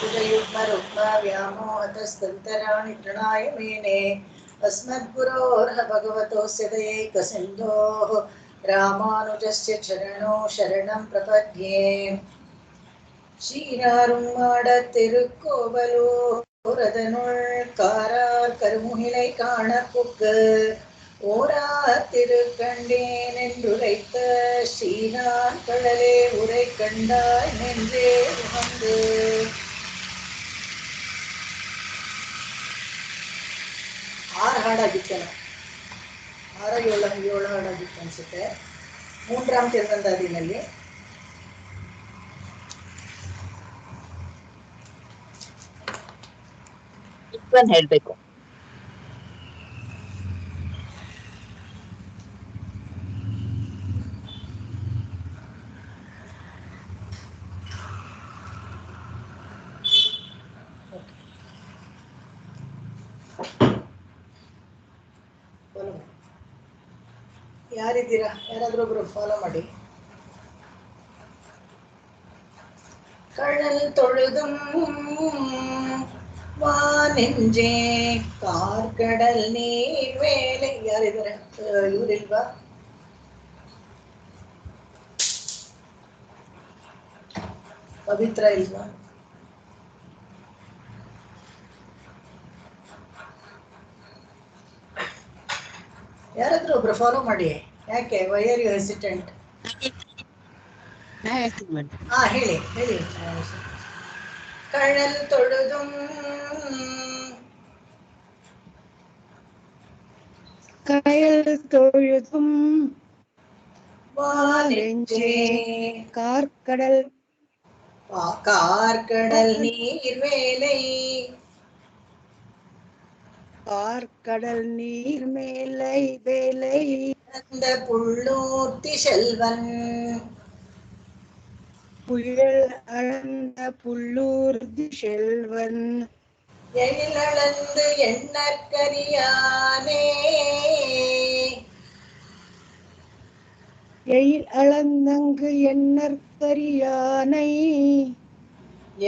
युग्मरुग्म व्यामोहतस्तन्तराणि तृणाय मेने अस्मद्गुरोर्ह भगवतोऽस्य दयैकसिन्धोः रामानुजस्य चरणो शरणं प्रपद्ये சீராரும்மாடத் திருக்கோவலூரதனுள் காரார் கருமுகிலை காணப்புக்கு ஓராத் திருக்கண்டேன் என்றுரைத்த ஸ்ரீரான் கடலே உரை கண்டாய் நெஞ்சே உகந்து ಆರು ಹಾಡಾಗಿತ್ತು ಏಳು ಹಾಡಾಗಿತ್ತು ಅನ್ಸುತ್ತೆ ಮೂರನೇ ತಿರುವಂದಾದಿನಲ್ಲಿ ಹೇಳ್ಬೇಕು. ಯಾರಿದ್ದೀರಾ? ಯಾರಾದ್ರೂ ಒಬ್ರು ಫಾಲೋ ಮಾಡಿ. கடல் தொழுதும் வானெஞ்சே ಕಾರ್ಕಡಲ್ ನೀರ್ ಮೇಲೆ ಯಾರಿದ್ದಾರೆ? ಇವರಿಲ್ವಾ? ಪವಿತ್ರ ಇಲ್ವಾ? ಯಾರಾದ್ರೂ ಒಬ್ರು ಫಾಲೋ ಮಾಡಿ. ಯಾಕೆ ವೈ ಆರ್ ಯು ಹೆಸಿಟೆಂಟ್? ಹೇಳಿ ಹೇಳಿ. கடல் தொழுதும் வானெஞ்சே ಕಾರ್ಕಡಲ್ நீர் வேலை ಕಾರ್ಕಡಲ್ ನೀರ್ ಮೇலை வேலை அந்த புள்ளூர்த்தி செல்வன் புயல் அளந்த புல்லூர்தி செல்வன் எழிலளந்து எண்ணற்கரியானே எயில் அளந்தங்கு எண்ணற்கரியானை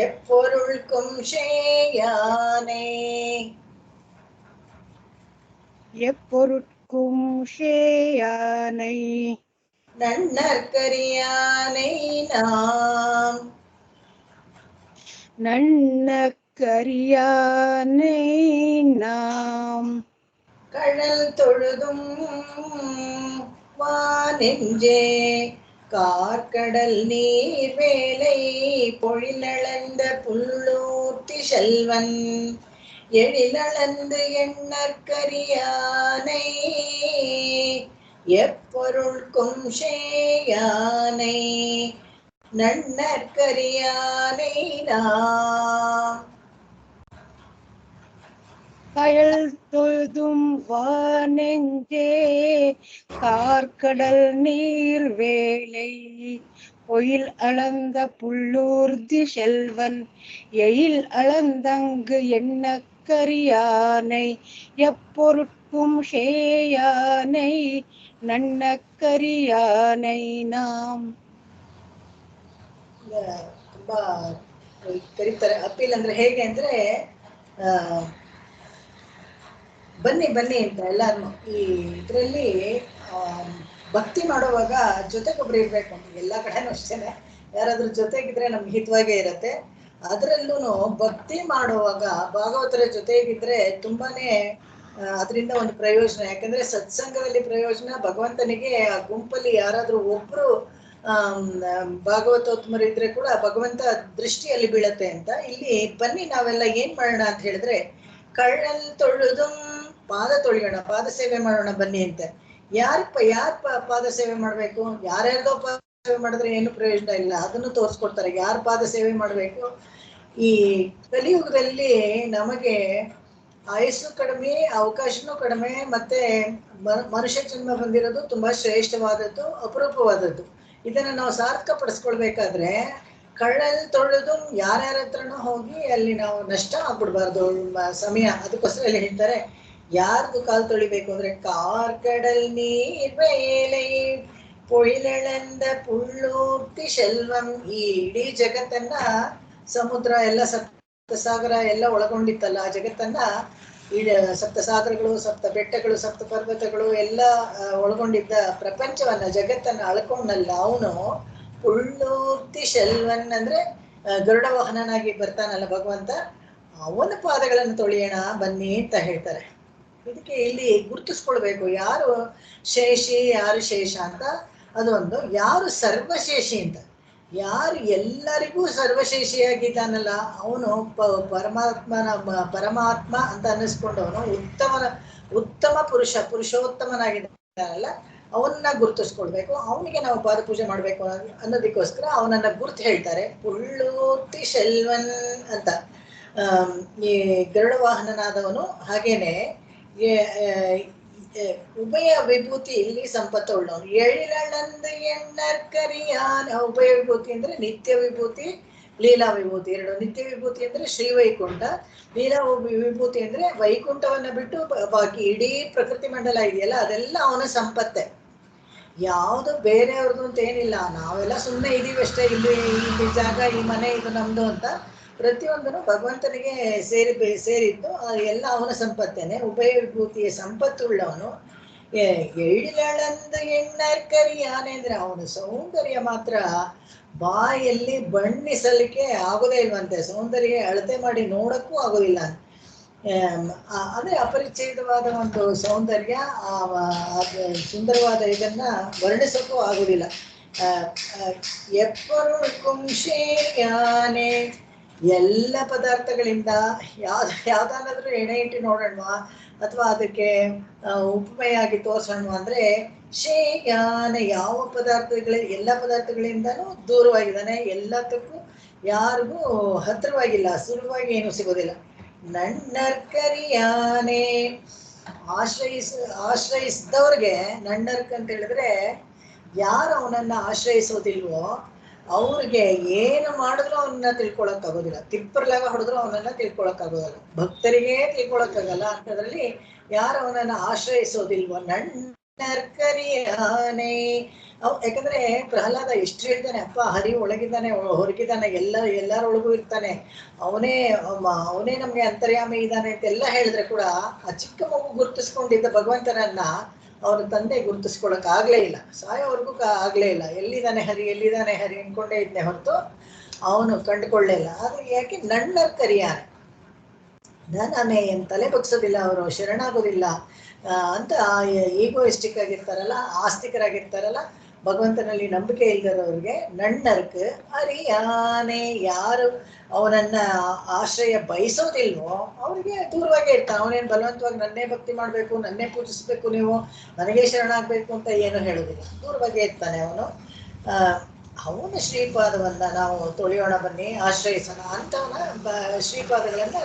எப்பொருள்கும் சேயானே எப்பொருட்கும் சேயானை நன்னற்கரியானை நாம் நன்னக்கரியானை நாம் கடல் தொழுதும் வானெஞ்சே கார்கடல் நீர் வேலை பொழிலளந்த புல்லூர்த்தி செல்வன் எழிலளந்து எண்ணற்கரியானை எப்பொருள்கும் சேயானை நன்னற்கரியானை நாம் கயல் தொழுதும் வானெஞ்சே கார்கடல் நீர் வேலை பொயில் அளந்த புல்லூர்தி செல்வன் எயில் அளந்தங்கு எண்ணக்கரியானை எப்பொருட்கும் சேயானை நன்னக்கரியானை நாம். ತುಂಬಾ ಕರೀತಾರೆ. ಅಪೀಲ್ ಅಂದ್ರೆ ಹೇಗೆ ಅಂದ್ರೆ ಬನ್ನಿ ಬನ್ನಿ ಅಂತ ಎಲ್ಲಾರು ಈ ಇದರಲ್ಲಿ ಭಕ್ತಿ ಮಾಡುವಾಗ ಜೊತೆಗೊಬ್ರು ಇರ್ಬೇಕು ಅಂತ. ಎಲ್ಲ ಕಡೆನೂ ಅಷ್ಟೇನೆ, ಯಾರಾದ್ರೂ ಜೊತೆಗಿದ್ರೆ ನಮ್ಗೆ ಹಿತವಾಗೇ ಇರತ್ತೆ. ಅದರಲ್ಲೂ ಭಕ್ತಿ ಮಾಡುವಾಗ ಭಾಗವತರ ಜೊತೆಗಿದ್ರೆ ತುಂಬಾನೇ ಅದರಿಂದ ಒಂದು ಪ್ರಯೋಜನ. ಯಾಕಂದ್ರೆ ಸತ್ಸಂಗದಲ್ಲಿ ಪ್ರಯೋಜನ, ಭಗವಂತನಿಗೆ ಆ ಗುಂಪಲ್ಲಿ ಯಾರಾದ್ರೂ ಒಬ್ರು ಭಾಗವತೋತ್ತಮರು ಇದ್ರೆ ಕೂಡ ಭಗವಂತ ದೃಷ್ಟಿಯಲ್ಲಿ ಬೀಳತ್ತೆ ಅಂತ. ಇಲ್ಲಿ ಬನ್ನಿ ನಾವೆಲ್ಲ ಏನ್ ಮಾಡೋಣ ಅಂತ ಹೇಳಿದ್ರೆ, ಕಳ್ಳಲ್ ತೊಳೆದು ಪಾದ ತೊಳೆಯೋಣ, ಪಾದ ಸೇವೆ ಮಾಡೋಣ ಬನ್ನಿ ಅಂತ. ಯಾರ್ ಪಾದ ಸೇವೆ ಮಾಡ್ಬೇಕು? ಯಾರ್ಯಾರ್ದೋ ಪಾದ ಸೇವೆ ಮಾಡಿದ್ರೆ ಏನು ಪ್ರಯೋಜನ ಇಲ್ಲ. ಅದನ್ನು ತೋರಿಸ್ಕೊಡ್ತಾರೆ ಯಾರ್ ಪಾದ ಸೇವೆ ಮಾಡ್ಬೇಕು. ಈ ಕಲಿಯುಗದಲ್ಲಿ ನಮಗೆ ಆಯಸ್ಸು ಕಡಿಮೆ, ಅವಕಾಶನೂ ಕಡಿಮೆ, ಮತ್ತೆ ಮನುಷ್ಯ ಜನ್ಮ ಬಂದಿರೋದು ತುಂಬಾ ಶ್ರೇಷ್ಠವಾದದ್ದು, ಅಪರೂಪವಾದದ್ದು. ಇದನ್ನ ನಾವು ಸಾರ್ಥಕ ಪಡಿಸ್ಕೊಳ್ಬೇಕಾದ್ರೆ ಕಳ್ಳಲ್ಲಿ ತೊಳೆದು ಯಾರ್ಯಾರ ಹತ್ರನೂ ಹೋಗಿ ಅಲ್ಲಿ ನಾವು ನಷ್ಟ ಆಗ್ಬಿಡ್ಬಾರ್ದು ಸಮಯ. ಅದಕ್ಕೋಸ್ಕರ ಇಲ್ಲಿ ಹೇಳ್ತಾರೆ ಯಾರ್ದು ಕಾಲು ತೊಳಿಬೇಕು ಅಂದ್ರೆ ಕಾರ್ಕಡಲ್ ನೀರ್ ಬೇಲೆ பொழிலளந்த புள்ளூர்த்தி செல்வம். ಈ ಇಡೀ ಜಗತ್ತನ್ನ ಸಮುದ್ರ ಎಲ್ಲ ಸಪ್ತಸಾಗರ ಎಲ್ಲ ಒಳಗೊಂಡಿತ್ತಲ್ಲ ಆ ಜಗತ್ತನ್ನ, ಈ ಸಪ್ತಸಾಗರಗಳು, ಸಪ್ತ ಬೆಟ್ಟಗಳು, ಸಪ್ತ ಪರ್ವತಗಳು ಎಲ್ಲ ಒಳಗೊಂಡಿದ್ದ ಪ್ರಪಂಚವನ್ನ, ಜಗತ್ತನ್ನ ಅಳ್ಕೊಂಡಲ್ಲ ಅವನು ಉಳ್ಳೂರ್ತಿ ಶೆಲ್ವನ್ ಅಂದ್ರೆ ಗರುಡ ವಾಹನನಾಗಿ ಬರ್ತಾನಲ್ಲ ಭಗವಂತ, ಅವನ ಪಾದಗಳನ್ನು ತೊಳೆಯೋಣ ಬನ್ನಿ ಅಂತ ಹೇಳ್ತಾರೆ. ಇದಕ್ಕೆ ಇಲ್ಲಿ ಗುರುತಿಸ್ಕೊಳ್ಬೇಕು ಯಾರು ಶೇಷಿ ಯಾರು ಶೇಷ ಅಂತ. ಅದೊಂದು, ಯಾರು ಸರ್ವಶೇಷಿ ಅಂತ, ಯಾರು ಎಲ್ಲರಿಗೂ ಸರ್ವಶೇಷಿಯಾಗಿದ್ದಾನಲ್ಲ ಅವನು ಪರಮಾತ್ಮ ಅಂತ ಅನ್ನಿಸ್ಕೊಂಡವನು ಉತ್ತಮ ಪುರುಷೋತ್ತಮನಾಗಿದ್ದಾನಲ್ಲ ಅವನ್ನ ಗುರುತಿಸ್ಕೊಳ್ಬೇಕು. ಅವನಿಗೆ ನಾವು ಪಾದಪೂಜೆ ಮಾಡ್ಬೇಕು ಅನ್ನೋದಕ್ಕೋಸ್ಕರ ಅವನನ್ನ ಗುರ್ತು ಹೇಳ್ತಾರೆ. ಉಳ್ಳೂರ್ತಿ ಶೆಲ್ವನ್ ಅಂತ ಈ ಗರುಡ ವಾಹನನಾದವನು. ಹಾಗೇನೆ ಉಭಯ ವಿಭೂತಿ ಇಲ್ಲಿ ಸಂಪತ್ತುಳ್ಳವನು. ಎಳಿಲಳಂದ ಎಣ್ಣರ್ಕರಿಯಾನ. ಉಭಯ ವಿಭೂತಿ ಅಂದ್ರೆ ನಿತ್ಯ ವಿಭೂತಿ, ಲೀಲಾ ವಿಭೂತಿ ಎರಡು. ನಿತ್ಯ ವಿಭೂತಿ ಅಂದ್ರೆ ಶ್ರೀವೈಕುಂಠ, ಲೀಲಾ ವಿಭೂತಿ ಅಂದ್ರೆ ವೈಕುಂಠವನ್ನ ಬಿಟ್ಟು ಬಾಕಿ ಇಡೀ ಪ್ರಕೃತಿ ಮಂಡಲ ಇದೆಯಲ್ಲ ಅದೆಲ್ಲ ಅವನ ಸಂಪತ್ತೆ. ಯಾವುದು ಬೇರೆಯವ್ರದ್ದು ಅಂತ ಏನಿಲ್ಲ, ನಾವೆಲ್ಲ ಸುಮ್ಮನೆ ಇದೀವಿ ಅಷ್ಟೇ. ಇಲ್ಲಿ ಜಾಗ, ಈ ಮನೆ ಇದು ನಮ್ದು ಅಂತ ಪ್ರತಿಯೊಂದನ್ನು ಭಗವಂತನಿಗೆ ಸೇರಿದ್ದು ಎಲ್ಲ ಅವನ ಸಂಪತ್ತೇನೆ. ಉಭಯ ವಿಭೂತಿಯ ಸಂಪತ್ತುಳ್ಳವನು. ಎಳಿಲಳಂದ ಎಣ್ಣರ್ಕರಿಯಾನೆ ಅಂದ್ರೆ ಅವನ ಸೌಂದರ್ಯ ಮಾತ್ರ ಬಾಯಲ್ಲಿ ಬಣ್ಣಿಸಲಿಕ್ಕೆ ಆಗೋದೇ ಇಲ್ವಂತೆ. ಸೌಂದರ್ಯ ಅಳತೆ ಮಾಡಿ ನೋಡಕ್ಕೂ ಆಗೋದಿಲ್ಲ. ಅದೇ ಅಪರಿಚ್ಛೇದವಾದ ಒಂದು ಸೌಂದರ್ಯ, ಸುಂದರವಾದ ಇದನ್ನ ವರ್ಣಿಸಕ್ಕೂ ಆಗುದಿಲ್ಲ. ಎಪ್ಪರುಳ್ಕುಂಶೇಯಾನೆ, ಎಲ್ಲ ಪದಾರ್ಥಗಳಿಂದ ಯಾವ್ದಾದ್ರೂ ಎಣೆ ಇಟ್ಟು ನೋಡೋಣ ಅಥವಾ ಅದಕ್ಕೆ ಉಪಮೆಯಾಗಿ ತೋರ್ಸೋಣ ಅಂದ್ರೆ ಶೇಯಾನ, ಯಾವ ಎಲ್ಲ ಪದಾರ್ಥಗಳಿಂದನೂ ದೂರವಾಗಿದ್ದಾನೆ, ಎಲ್ಲದಕ್ಕೂ ಯಾರಿಗೂ ಹತ್ತಿರವಾಗಿಲ್ಲ, ಸುಲಭವಾಗಿ ಏನು ಸಿಗೋದಿಲ್ಲ. ನನ್ನರ್ಕರಿಯಾನೆ, ಆಶ್ರಯಿಸಿದವ್ರಿಗೆ ನನ್ನರ್ಕ ಅಂತ ಹೇಳಿದ್ರೆ ಯಾರು ಅವನನ್ನ ಆಶ್ರಯಿಸೋದಿಲ್ವೋ ಅವ್ರಿಗೆ ಏನು ಮಾಡಿದ್ರು ಅವನನ್ನ ತಿಳ್ಕೊಳಕ್ ಆಗೋದಿಲ್ಲ. ತಿಪ್ಪರ್ಲಾಗ ಹೊಡೆದ್ರು ಅವನನ್ನ ತಿಳ್ಕೊಳಕ್ ಆಗೋದಿಲ್ಲ. ಭಕ್ತರಿಗೆ ತಿಳ್ಕೊಳಕ್ಕಾಗಲ್ಲ ಅಂತದ್ರಲ್ಲಿ ಯಾರು ಅವನನ್ನ ಆಶ್ರಯಿಸೋದಿಲ್ವೋ ನನ್ನರ್ಕರಿಯಾನೆ. ಯಾಕಂದ್ರೆ ಪ್ರಹ್ಲಾದ ಎಷ್ಟು ಹೇಳ್ತಾನೆ, ಅಪ್ಪ ಹರಿ ಒಳಗಿದ್ದಾನೆ ಹೊರಗಿದ್ದಾನೆ, ಎಲ್ಲರೊಳಗೂ ಇರ್ತಾನೆ, ಅವನೇ ನಮ್ಗೆ ಅಂತರ್ಯಾಮಿ ಇದ್ದಾನೆ ಅಂತೆಲ್ಲ ಹೇಳಿದ್ರೆ ಕೂಡ ಆ ಚಿಕ್ಕ ಮಗು ಗುರುತಿಸ್ಕೊಂಡಿದ್ದ ಭಗವಂತನನ್ನ ಅವನ ತಂದೆ ಗುರುತಿಸ್ಕೊಳಕ್ ಆಗ್ಲೇ ಇಲ್ಲ, ಸಾಯೋವರೆಗೂ ಆಗ್ಲೇ ಇಲ್ಲ. ಎಲ್ಲಿದ್ದಾನೆ ಹರಿ ಅನ್ಕೊಂಡೇ ಇದ್ನೆ ಹೊರತು ಅವನು ಕಂಡುಕೊಳ್ಳೇ ಇಲ್ಲ. ಆದ್ರೆ ಯಾಕೆ ನನ್ನರ್ಕರಿಯಾನೆ, ನಾನೇ ತಲೆ ಬಗ್ಸೋದಿಲ್ಲ, ಅವರು ಶರಣಾಗೋದಿಲ್ಲ ಅಂತ ಈಗೋಯಿಸ್ಟಿಕ್ ಆಗಿರ್ತಾರಲ್ಲ, ಆಸ್ತಿಕರಾಗಿರ್ತಾರಲ್ಲ, ಭಗವಂತನಲ್ಲಿ ನಂಬಿಕೆ ಇಲ್ದಿರೋರಿಗೆ ನನ್ನರ್ಕ ಅರಿಯಾನೆ, ಯಾರು ಅವನನ್ನ ಆಶ್ರಯ ಬಯಸೋದಿಲ್ವೋ ಅವ್ರಿಗೆ ದೂರವಾಗೇ ಇರ್ತಾನೆ. ಅವನೇನು ಬಲವಂತವಾಗಿ ನನ್ನೇ ಭಕ್ತಿ ಮಾಡ್ಬೇಕು, ನನ್ನೇ ಪೂಜಿಸ್ಬೇಕು, ನೀವು ನನಗೆ ಶರಣಾಗ್ಬೇಕು ಅಂತ ಏನು ಹೇಳೋದಿಲ್ಲ, ದೂರವಾಗೇ ಇರ್ತಾನೆ ಅವನು. ಅವನ ಶ್ರೀಪಾದವನ್ನ ನಾವು ತೊಳೆಯೋಣ ಬನ್ನಿ, ಆಶ್ರಯಿಸೋಣ ಅಂತವನ ಶ್ರೀಪಾದಗಳನ್ನ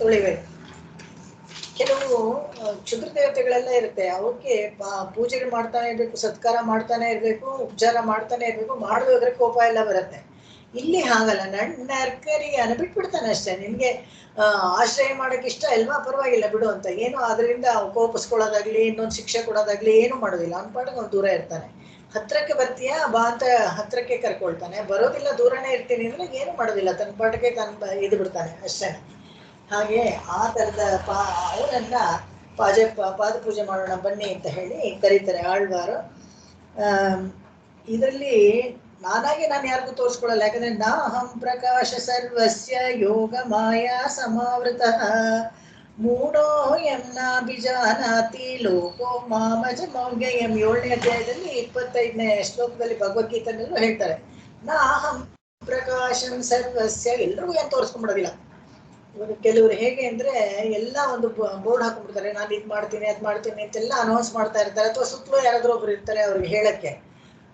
ತೊಳಿಬೇಕು. ಕೆಲವು ಕ್ಷುದ್ರ ದೇವತೆಗಳೆಲ್ಲ ಇರುತ್ತೆ, ಅವಕ್ಕೆ ಪೂಜೆಗಳು ಮಾಡ್ತಾನೆ ಇರ್ಬೇಕು, ಸತ್ಕಾರ ಮಾಡ್ತಾನೆ ಇರ್ಬೇಕು, ಉಪಚಾರ ಮಾಡ್ತಾನೆ ಇರ್ಬೇಕು, ಮಾಡಬೇಕಾದ್ರೆ ಕೋಪ ಎಲ್ಲ ಬರುತ್ತೆ. ಇಲ್ಲಿ ಹಾಗಲ್ಲ, ನನ್ನರ್ಕರಿಯಾನ ಬಿಟ್ಬಿಡ್ತಾನೆ ಅಷ್ಟೇ. ನಿನ್ಗೆ ಆಶ್ರಯ ಮಾಡಕ್ ಇಷ್ಟ ಅಲ್ವಾ, ಪರವಾಗಿಲ್ಲ ಬಿಡು ಅಂತ ಏನು ಅದರಿಂದ ಕೋಪಿಸ್ಕೊಳ್ಳೋದಾಗ್ಲಿ ಇನ್ನೊಂದು ಶಿಕ್ಷೆ ಕೊಡೋದಾಗ್ಲಿ ಏನು ಮಾಡೋದಿಲ್ಲ. ಅವ್ನ ಪಾಠಕ್ಕೆ ಅವ್ನು ದೂರ ಇರ್ತಾನೆ. ಹತ್ರಕ್ಕೆ ಬರ್ತೀಯಾ ಬಾ ಅಂತ ಹತ್ರಕ್ಕೆ ಕರ್ಕೊಳ್ತಾನೆ, ಬರೋದಿಲ್ಲ ದೂರನೇ ಇರ್ತೀನಿ ಅಂದ್ರೆ ಏನು ಮಾಡೋದಿಲ್ಲ, ತನ್ನ ಪಾಠಕ್ಕೆ ಇದು ಬಿಡ್ತಾನೆ ಅಷ್ಟೇ. ಹಾಗೆ ಆ ತರದ ಅವನನ್ನ ಪಾದಪೂಜೆ ಮಾಡೋಣ ಬನ್ನಿ ಅಂತ ಹೇಳಿ ಕರೀತಾರೆ ಆಳ್ವಾರು. ಇದರಲ್ಲಿ ನಾನು ಯಾರಿಗೂ ತೋರಿಸ್ಕೊಳ್ಳಲ್ಲ, ಯಾಕಂದ್ರೆ ನಾಹಂ ಪ್ರಕಾಶ ಸರ್ವಸ್ಯ ಯೋಗ ಮಾಯಾ ಸಮಾವೃತ ಮೂಢೋಯಂ ನಾಭಿಜಾನಾತಿ ಲೋಕೋ ಮಾಮಜ ಮೌಢ್ಯಯಂ. 7ನೇ ಅಧ್ಯಾಯದಲ್ಲಿ 25ನೇ ಶ್ಲೋಕದಲ್ಲಿ ಭಗವದ್ಗೀತೆಯಲ್ಲೂ ಹೇಳ್ತಾರೆ, ನಾಹಂ ಪ್ರಕಾಶಂ ಸರ್ವಸ್ಯ. ಎಲ್ರಿಗೂ ಏನು ತೋರಿಸ್ಕೊಂಡ್ಬಿಡೋದಿಲ್ಲ. ಕೆಲವರು ಹೇಗೆ ಅಂದ್ರೆ ಎಲ್ಲ ಒಂದು ಬೋರ್ಡ್ ಹಾಕೊಂಡ್ಬಿಡ್ತಾರೆ, ನಾನು ಇದು ಮಾಡ್ತೀನಿ ಅದು ಮಾಡ್ತೀನಿ ಅಂತೆಲ್ಲ ಅನೌನ್ಸ್ ಮಾಡ್ತಾ ಇರ್ತಾರೆ, ಅಥವಾ ಸುತ್ತಲೂ ಯಾರಾದ್ರೂ ಒಬ್ರು ಇರ್ತಾರೆ ಅವ್ರಿಗೆ ಹೇಳಕ್ಕೆ.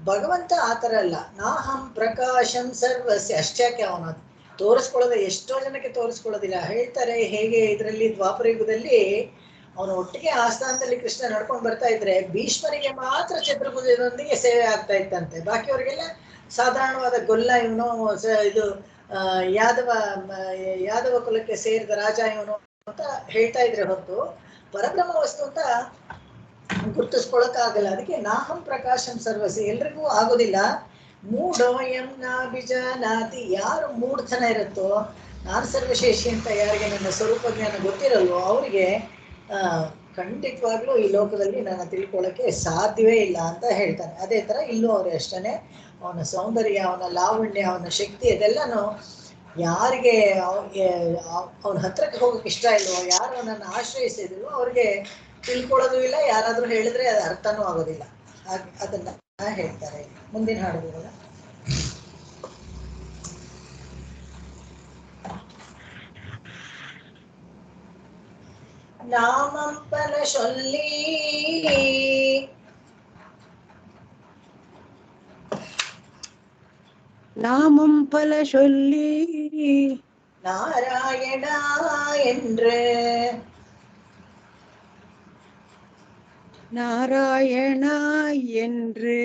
ಭಗವಂತ ಆತರ ಅಲ್ಲ, ನಾಹಂ ಪ್ರಕಾಶಂ ಸರ್ವಸ್ಯ. ಅಷ್ಟ್ಯಾಕೆ ಅವನು ತೋರಿಸ್ಕೊಳ್ಳೋದು ಎಷ್ಟೋ ಜನಕ್ಕೆ ತೋರಿಸ್ಕೊಳ್ಳೋದಿಲ್ಲ. ಹೇಳ್ತಾರೆ ಹೇಗೆ ಇದರಲ್ಲಿ ದ್ವಾಪರ ಯುಗದಲ್ಲಿ ಅವನು ಒಟ್ಟಿಗೆ ಆಸ್ಥಾನದಲ್ಲಿ ಕೃಷ್ಣ ನಡ್ಕೊಂಡು ಬರ್ತಾ ಇದ್ರೆ ಭೀಷ್ಮರಿಗೆ ಮಾತ್ರ ಚತುರ್ಭುಜದೊಂದಿಗೆ ಸೇವೆ ಆಗ್ತಾ ಇತ್ತಂತೆ, ಬಾಕಿಯವರಿಗೆಲ್ಲ ಸಾಧಾರಣವಾದ ಗೊಲ್ಲ ಇವನು, ಇದು ಯಾದವ ಕುಲಕ್ಕೆ ಸೇರಿದ ರಾಜ ಇವನು ಅಂತ ಹೇಳ್ತಾ ಇದ್ರೆ ಹೊರತು ಪರಬ್ರಹ್ಮ ವಸ್ತು ಅಂತ ಗುರ್ತಿಸ್ಕೊಳಕ್ ಆಗಲ್ಲ. ಅದಕ್ಕೆ ನಾಹಂ ಪ್ರಕಾಶಂ ಸರ್ವಸಿ ಎಲ್ರಿಗೂ ಆಗೋದಿಲ್ಲ. ಮೂಢೋಯಂ ನಾಭಿಜಾನಾತಿ, ಯಾರು ಮೂಢತನ ಇರುತ್ತೋ ನಾನು ಸರ್ವಶೇಷಿ ಅಂತ ಯಾರಿಗೆ ನನ್ನ ಸ್ವರೂಪ ಜ್ಞಾನ ಗೊತ್ತಿರಲ್ವೋ ಅವರಿಗೆ ಖಂಡಿತವಾಗ್ಲೂ ಈ ಲೋಕದಲ್ಲಿ ನಾನು ತಿಳ್ಕೊಳ್ಳೋಕ್ಕೆ ಸಾಧ್ಯವೇ ಇಲ್ಲ ಅಂತ ಹೇಳ್ತಾನೆ. ಅದೇ ಥರ ಇಲ್ಲೂ ಅವರೇ ಅಷ್ಟೇ. ಅವನ ಸೌಂದರ್ಯ, ಅವನ ಲಾವಣ್ಯ, ಅವನ ಶಕ್ತಿ ಅದೆಲ್ಲನೂ ಯಾರಿಗೆ ಅವನ ಹತ್ರಕ್ಕೆ ಹೋಗಕ್ಕೆ ಇಷ್ಟ ಇಲ್ವೋ, ಯಾರು ಅವನನ್ನು ಆಶ್ರಯಿಸಿದ್ರು ಅವ್ರಿಗೆ ತಿಳ್ಕೊಳ್ಳೋದು ಇಲ್ಲ. ಯಾರಾದರೂ ಹೇಳಿದ್ರೆ ಅದು ಅರ್ಥನೂ ಆಗೋದಿಲ್ಲ. ಅದನ್ನ ಹೇಳ್ತಾರೆ. ಮುಂದಿನ ಹಾಡುಗಳ நாமம்பல சொல்லி நாமம் பல சொல்லி நாராயணா என்று நாராயணா என்று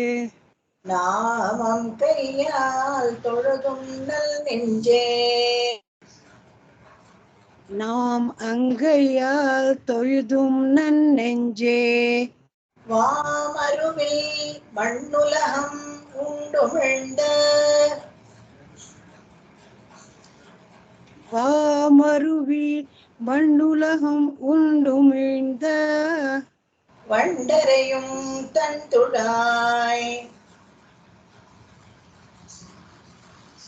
நாமம் கையால் தொழுதும் நல் நெஞ்சே நாம் அங்கையால் தொழுதும் நன்னெஞ்சே வாமருவில் மண்ணுலகம் உண்டுமிழ்ந்த வாமருவி மண்ணுலகம் உண்டுமிழ்ந்த வண்டரையும் தன் துழாய்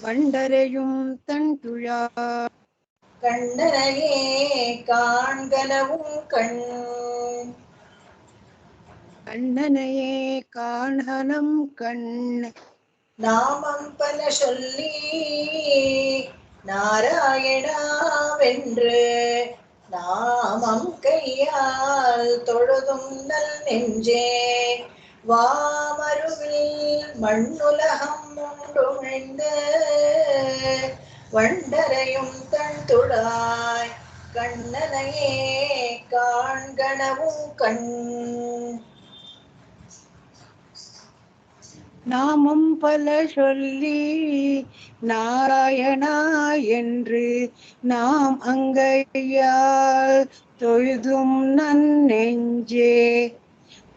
வண்டரையும் தன் துழாய் கண்ணனையே காண்கனவும் கண் கண்ணனையே காண்கனம் கண் நாமம் பல சொல்லி நாராயணாவென்று நாமம் கையால் தொழுதும் நல் நெஞ்சே வாமருவில் மண்ணுலகம் உண்டுமிழ்ந்த வண்டரையும் தன் துழாய் கண்ணனையே காண்கனவும் கண். நாமம் பல சொல்லி நாராயணா என்று நாம் அங்கையால் தொழுதும் நன்னெஞ்சே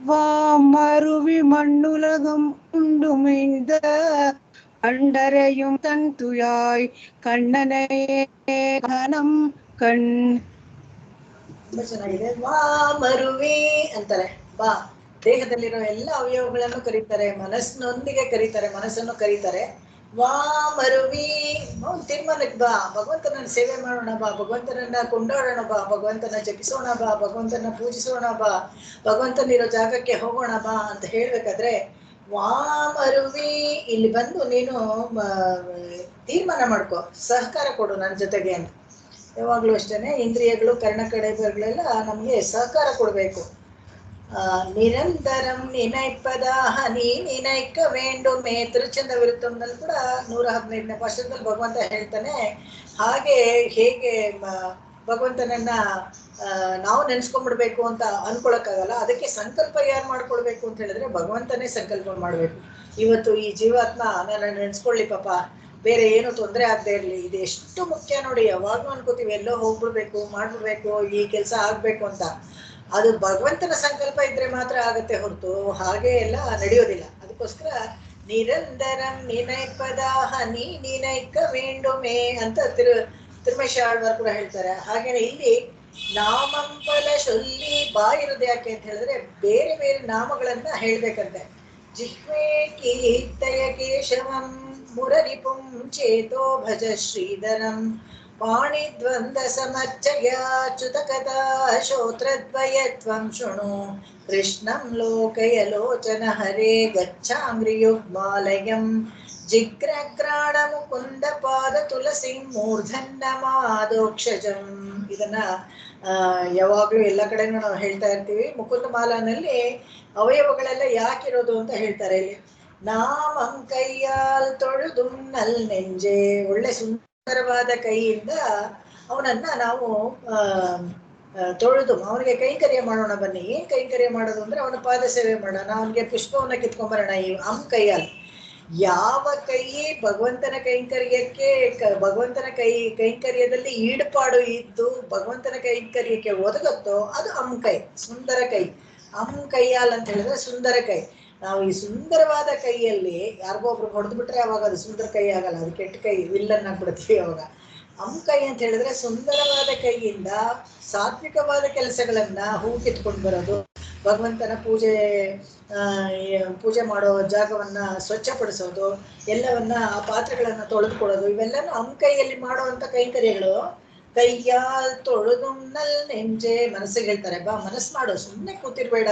வாமருவி மண்ணுலகம் உண்டுமிழ்ந்த அண்டரையும் தன் துழாய் கண்ணனையே கனம் ಕಣ್. ತುಂಬಾ ಚೆನ್ನಾಗಿದೆ. ವಾಮರುವಿ ಅಂತಾರೆ. ಬಾ ದೇಹದಲ್ಲಿರೋ ಎಲ್ಲ ಅವಯವಗಳನ್ನು ಕರೀತಾರೆ, ಮನಸ್ಸಿನೊಂದಿಗೆ ಕರೀತಾರೆ, ಮನಸ್ಸನ್ನು ಕರೀತಾರೆ. ವಾಮರುವಿ ತೀರ್ಮಾನಕ್ಕೆ ಬಾ, ಭಗವಂತನ ಸೇವೆ ಮಾಡೋಣ ಬಾ, ಭಗವಂತನನ್ನ ಕೊಂಡಾಡೋಣ ಬಾ, ಭಗವಂತನ ಜಪಿಸೋಣ ಬಾ, ಭಗವಂತನ ಪೂಜಿಸೋಣ ಬಾ, ಭಗವಂತನಿರೋ ಜಾಗಕ್ಕೆ ಹೋಗೋಣ ಬಾ ಅಂತ ಹೇಳ್ಬೇಕಾದ್ರೆ ವಾಮರುವಿ ಇಲ್ಲಿ ಬಂದು ನೀನು ತೀರ್ಮಾನ ಮಾಡ್ಕೊ, ಸಹಕಾರ ಕೊಡು ನನ್ನ ಜೊತೆಗೆ ಅಂತ. ಯಾವಾಗಲೂ ಅಷ್ಟೇನೆ ಇಂದ್ರಿಯಗಳು ಕರ್ಣ ಕಡೆಗಳೆಲ್ಲ ನಮಗೆ ಸಹಕಾರ ಕೊಡಬೇಕು. ನಿರಂತರಂ ನಿನೈಪದಾಹ ನೀ ನಿನೈಕ ವೇಂಡುಮೇ ತಿರುಚಂದ ವಿರುತ್ತಂದಲ್ಲಿ ಕೂಡ 115ನೇ ಪಾಠದಲ್ಲಿ ಭಗವಂತ ಹೇಳ್ತಾನೆ. ಹಾಗೆ ಹೇಗೆ ಭಗವಂತನನ್ನ ನಾವು ನೆನ್ಸ್ಕೊಂಡ್ಬಿಡ್ಬೇಕು ಅಂತ ಅನ್ಕೊಳಕ್ಕಾಗಲ್ಲ. ಅದಕ್ಕೆ ಸಂಕಲ್ಪ ಯಾರು ಮಾಡ್ಕೊಳ್ಬೇಕು ಅಂತ ಹೇಳಿದ್ರೆ ಭಗವಂತನೇ ಸಂಕಲ್ಪ ಮಾಡ್ಬೇಕು. ಇವತ್ತು ಈ ಜೀವಾತ್ಮ ನನ್ನ ನೆನ್ಸ್ಕೊಳ್ಳಿ ಪಾಪ, ಬೇರೆ ಏನು ತೊಂದರೆ ಆಗದೆ ಇರಲಿ. ಇದು ಎಷ್ಟು ಮುಖ್ಯ ನೋಡಿ. ಯಾವಾಗ್ಲೂ ಅನ್ಕೋತೀವಿ ಎಲ್ಲೋ ಹೋಗ್ಬಿಡ್ಬೇಕು, ಮಾಡ್ಬಿಡ್ಬೇಕು, ಈ ಕೆಲಸ ಆಗ್ಬೇಕು ಅಂತ. ಅದು ಭಗವಂತನ ಸಂಕಲ್ಪ ಇದ್ರೆ ಮಾತ್ರ ಆಗತ್ತೆ ಹೊರತು ಹಾಗೆ ಎಲ್ಲ ನಡೆಯೋದಿಲ್ಲ. ಅದಕ್ಕೋಸ್ಕರ ನಿರಂತರಂ ನಿನೈಪದಾಹ ನೀ ನಿನೈಕ ವೇಂಡುಮೇ ಅಂತ ತಿರುಮೇಶ ಆಳ್ವಾರ್ ಕೂಡ ಹೇಳ್ತಾರೆ. ಹಾಗೇನೆ ಇಲ್ಲಿ ನಾಮಂಪಲ ಶೊಲ್ಲಿ ಬಾಯಿರೋದು ಯಾಕೆ ಅಂತ ಹೇಳಿದ್ರೆ ಬೇರೆ ಬೇರೆ ನಾಮಗಳನ್ನ ಹೇಳ್ಬೇಕಂತೆ. ಜಿಹ್ವೆ ಕೀರ್ತಯ ಕೇಶವಂ ಮುರರಿಪುಂ ಚೇತೋ ಭಜ ಶ್ರೀಧರಂ ಪಾಣಿದ್ವಂದ ಸಮರ್ಚಯಾಚ್ಯುತ ಕಥಾ ಶೋತ್ರದ್ವಯತ್ವಂ ಶೃಣು ಕೃಷ್ಣಂ ಲೋಕಯ ಲೋಚನ ಹರೇ ಗಚ್ಛಾಮ್ರಿಯುಗ್ಮಾಲಯಂ ಜಿಗ್ರಗ್ರಾಣ ಮುಕುಂದ ಪಾದ ತುಳಸಿ ಮೂರ್ಧನ್ಯಮಾದೋಕ್ಷಜಂ. ಇದನ್ನ ಯಾವಾಗ್ಲೂ ಎಲ್ಲ ಕಡೆನೂ ನಾವು ಹೇಳ್ತಾ ಇರ್ತೀವಿ. ಮುಕುಂದ ಮಾಲಾನಲ್ಲಿ ಅವಯವಗಳೆಲ್ಲ ಯಾಕಿರೋದು ಅಂತ ಹೇಳ್ತಾರೆ. ಇಲ್ಲಿ ನಾಮಂ ಕೈಯಾಲ್ ತೊಳೆದು ನಲ್ ನೆಂಜೆ, ಒಳ್ಳೆ ಸುಂದರವಾದ ಕೈಯಿಂದ ಅವನನ್ನ ನಾವು ತೊಳೆದು ಅವನಿಗೆ ಕೈಂಕರ್ಯ ಮಾಡೋಣ ಬನ್ನಿ. ಏನ್ ಕೈಂಕರ್ಯ ಮಾಡೋದು ಅಂದ್ರೆ ಅವನ ಪಾದ ಸೇವೆ ಮಾಡೋಣ, ಅವನಿಗೆ ಪುಷ್ಪವನ್ನ ಕಿತ್ಕೊಂಡ್ಬರೋಣ. ಈ ಕೈಯಲ್ಲಿ ಯಾವ ಕೈ ಭಗವಂತನ ಕೈಂಕರ್ಯಕ್ಕೆ ಭಗವಂತನ ಕೈಂಕರ್ಯದಲ್ಲಿ ಈಡುಪಾಡು ಇದ್ದು ಭಗವಂತನ ಕೈಂಕರ್ಯಕ್ಕೆ ಒದಗುತ್ತೋ ಅದು ಕೈ, ಸುಂದರ ಕೈ. ಕೈಯಾಲ್ ಅಂತ ಹೇಳಿದ್ರೆ ಸುಂದರ ಕೈ. ನಾವು ಈ ಸುಂದರವಾದ ಕೈಯಲ್ಲಿ ಯಾರಿಗೋ ಒಬ್ರು ಹೊಡೆದು ಬಿಟ್ರೆ ಅವಾಗ ಅದು ಸುಂದರ ಕೈ ಆಗಲ್ಲ, ಅದು ಕೆಟ್ಟ ಕೈ, ವಿಲ್ಲನ್ ಆಗ್ಬಿಡ್ತೀವಿ ಅವಾಗ. ಕೈ ಅಂತ ಹೇಳಿದ್ರೆ ಸುಂದರವಾದ ಕೈಯಿಂದ ಸಾತ್ವಿಕವಾದ ಕೆಲಸಗಳನ್ನ ಹೂ ಕಿತ್ಕೊಂಡು ಬರೋದು, ಭಗವಂತನ ಪೂಜೆ ಮಾಡೋ ಜಾಗವನ್ನ ಸ್ವಚ್ಛಪಡಿಸೋದು, ಎಲ್ಲವನ್ನ ಆ ಪಾತ್ರೆಗಳನ್ನ ತೊಳೆದುಕೊಳ್ಳೋದು, ಇವೆಲ್ಲನೂ ಕೈಯಲ್ಲಿ ಮಾಡುವಂತ ಕೈಂಕರ್ಯಗಳು. ಕೈಯ ತೊಳೆದು ನೆಂಜೆ, ಮನಸ್ಸಿಗೆ ಹೇಳ್ತಾರೆ, ಬಾ ಮನಸ್ಸು ಮಾಡು, ಸುಮ್ಮನೆ ಕೂತಿರ್ಬೇಡ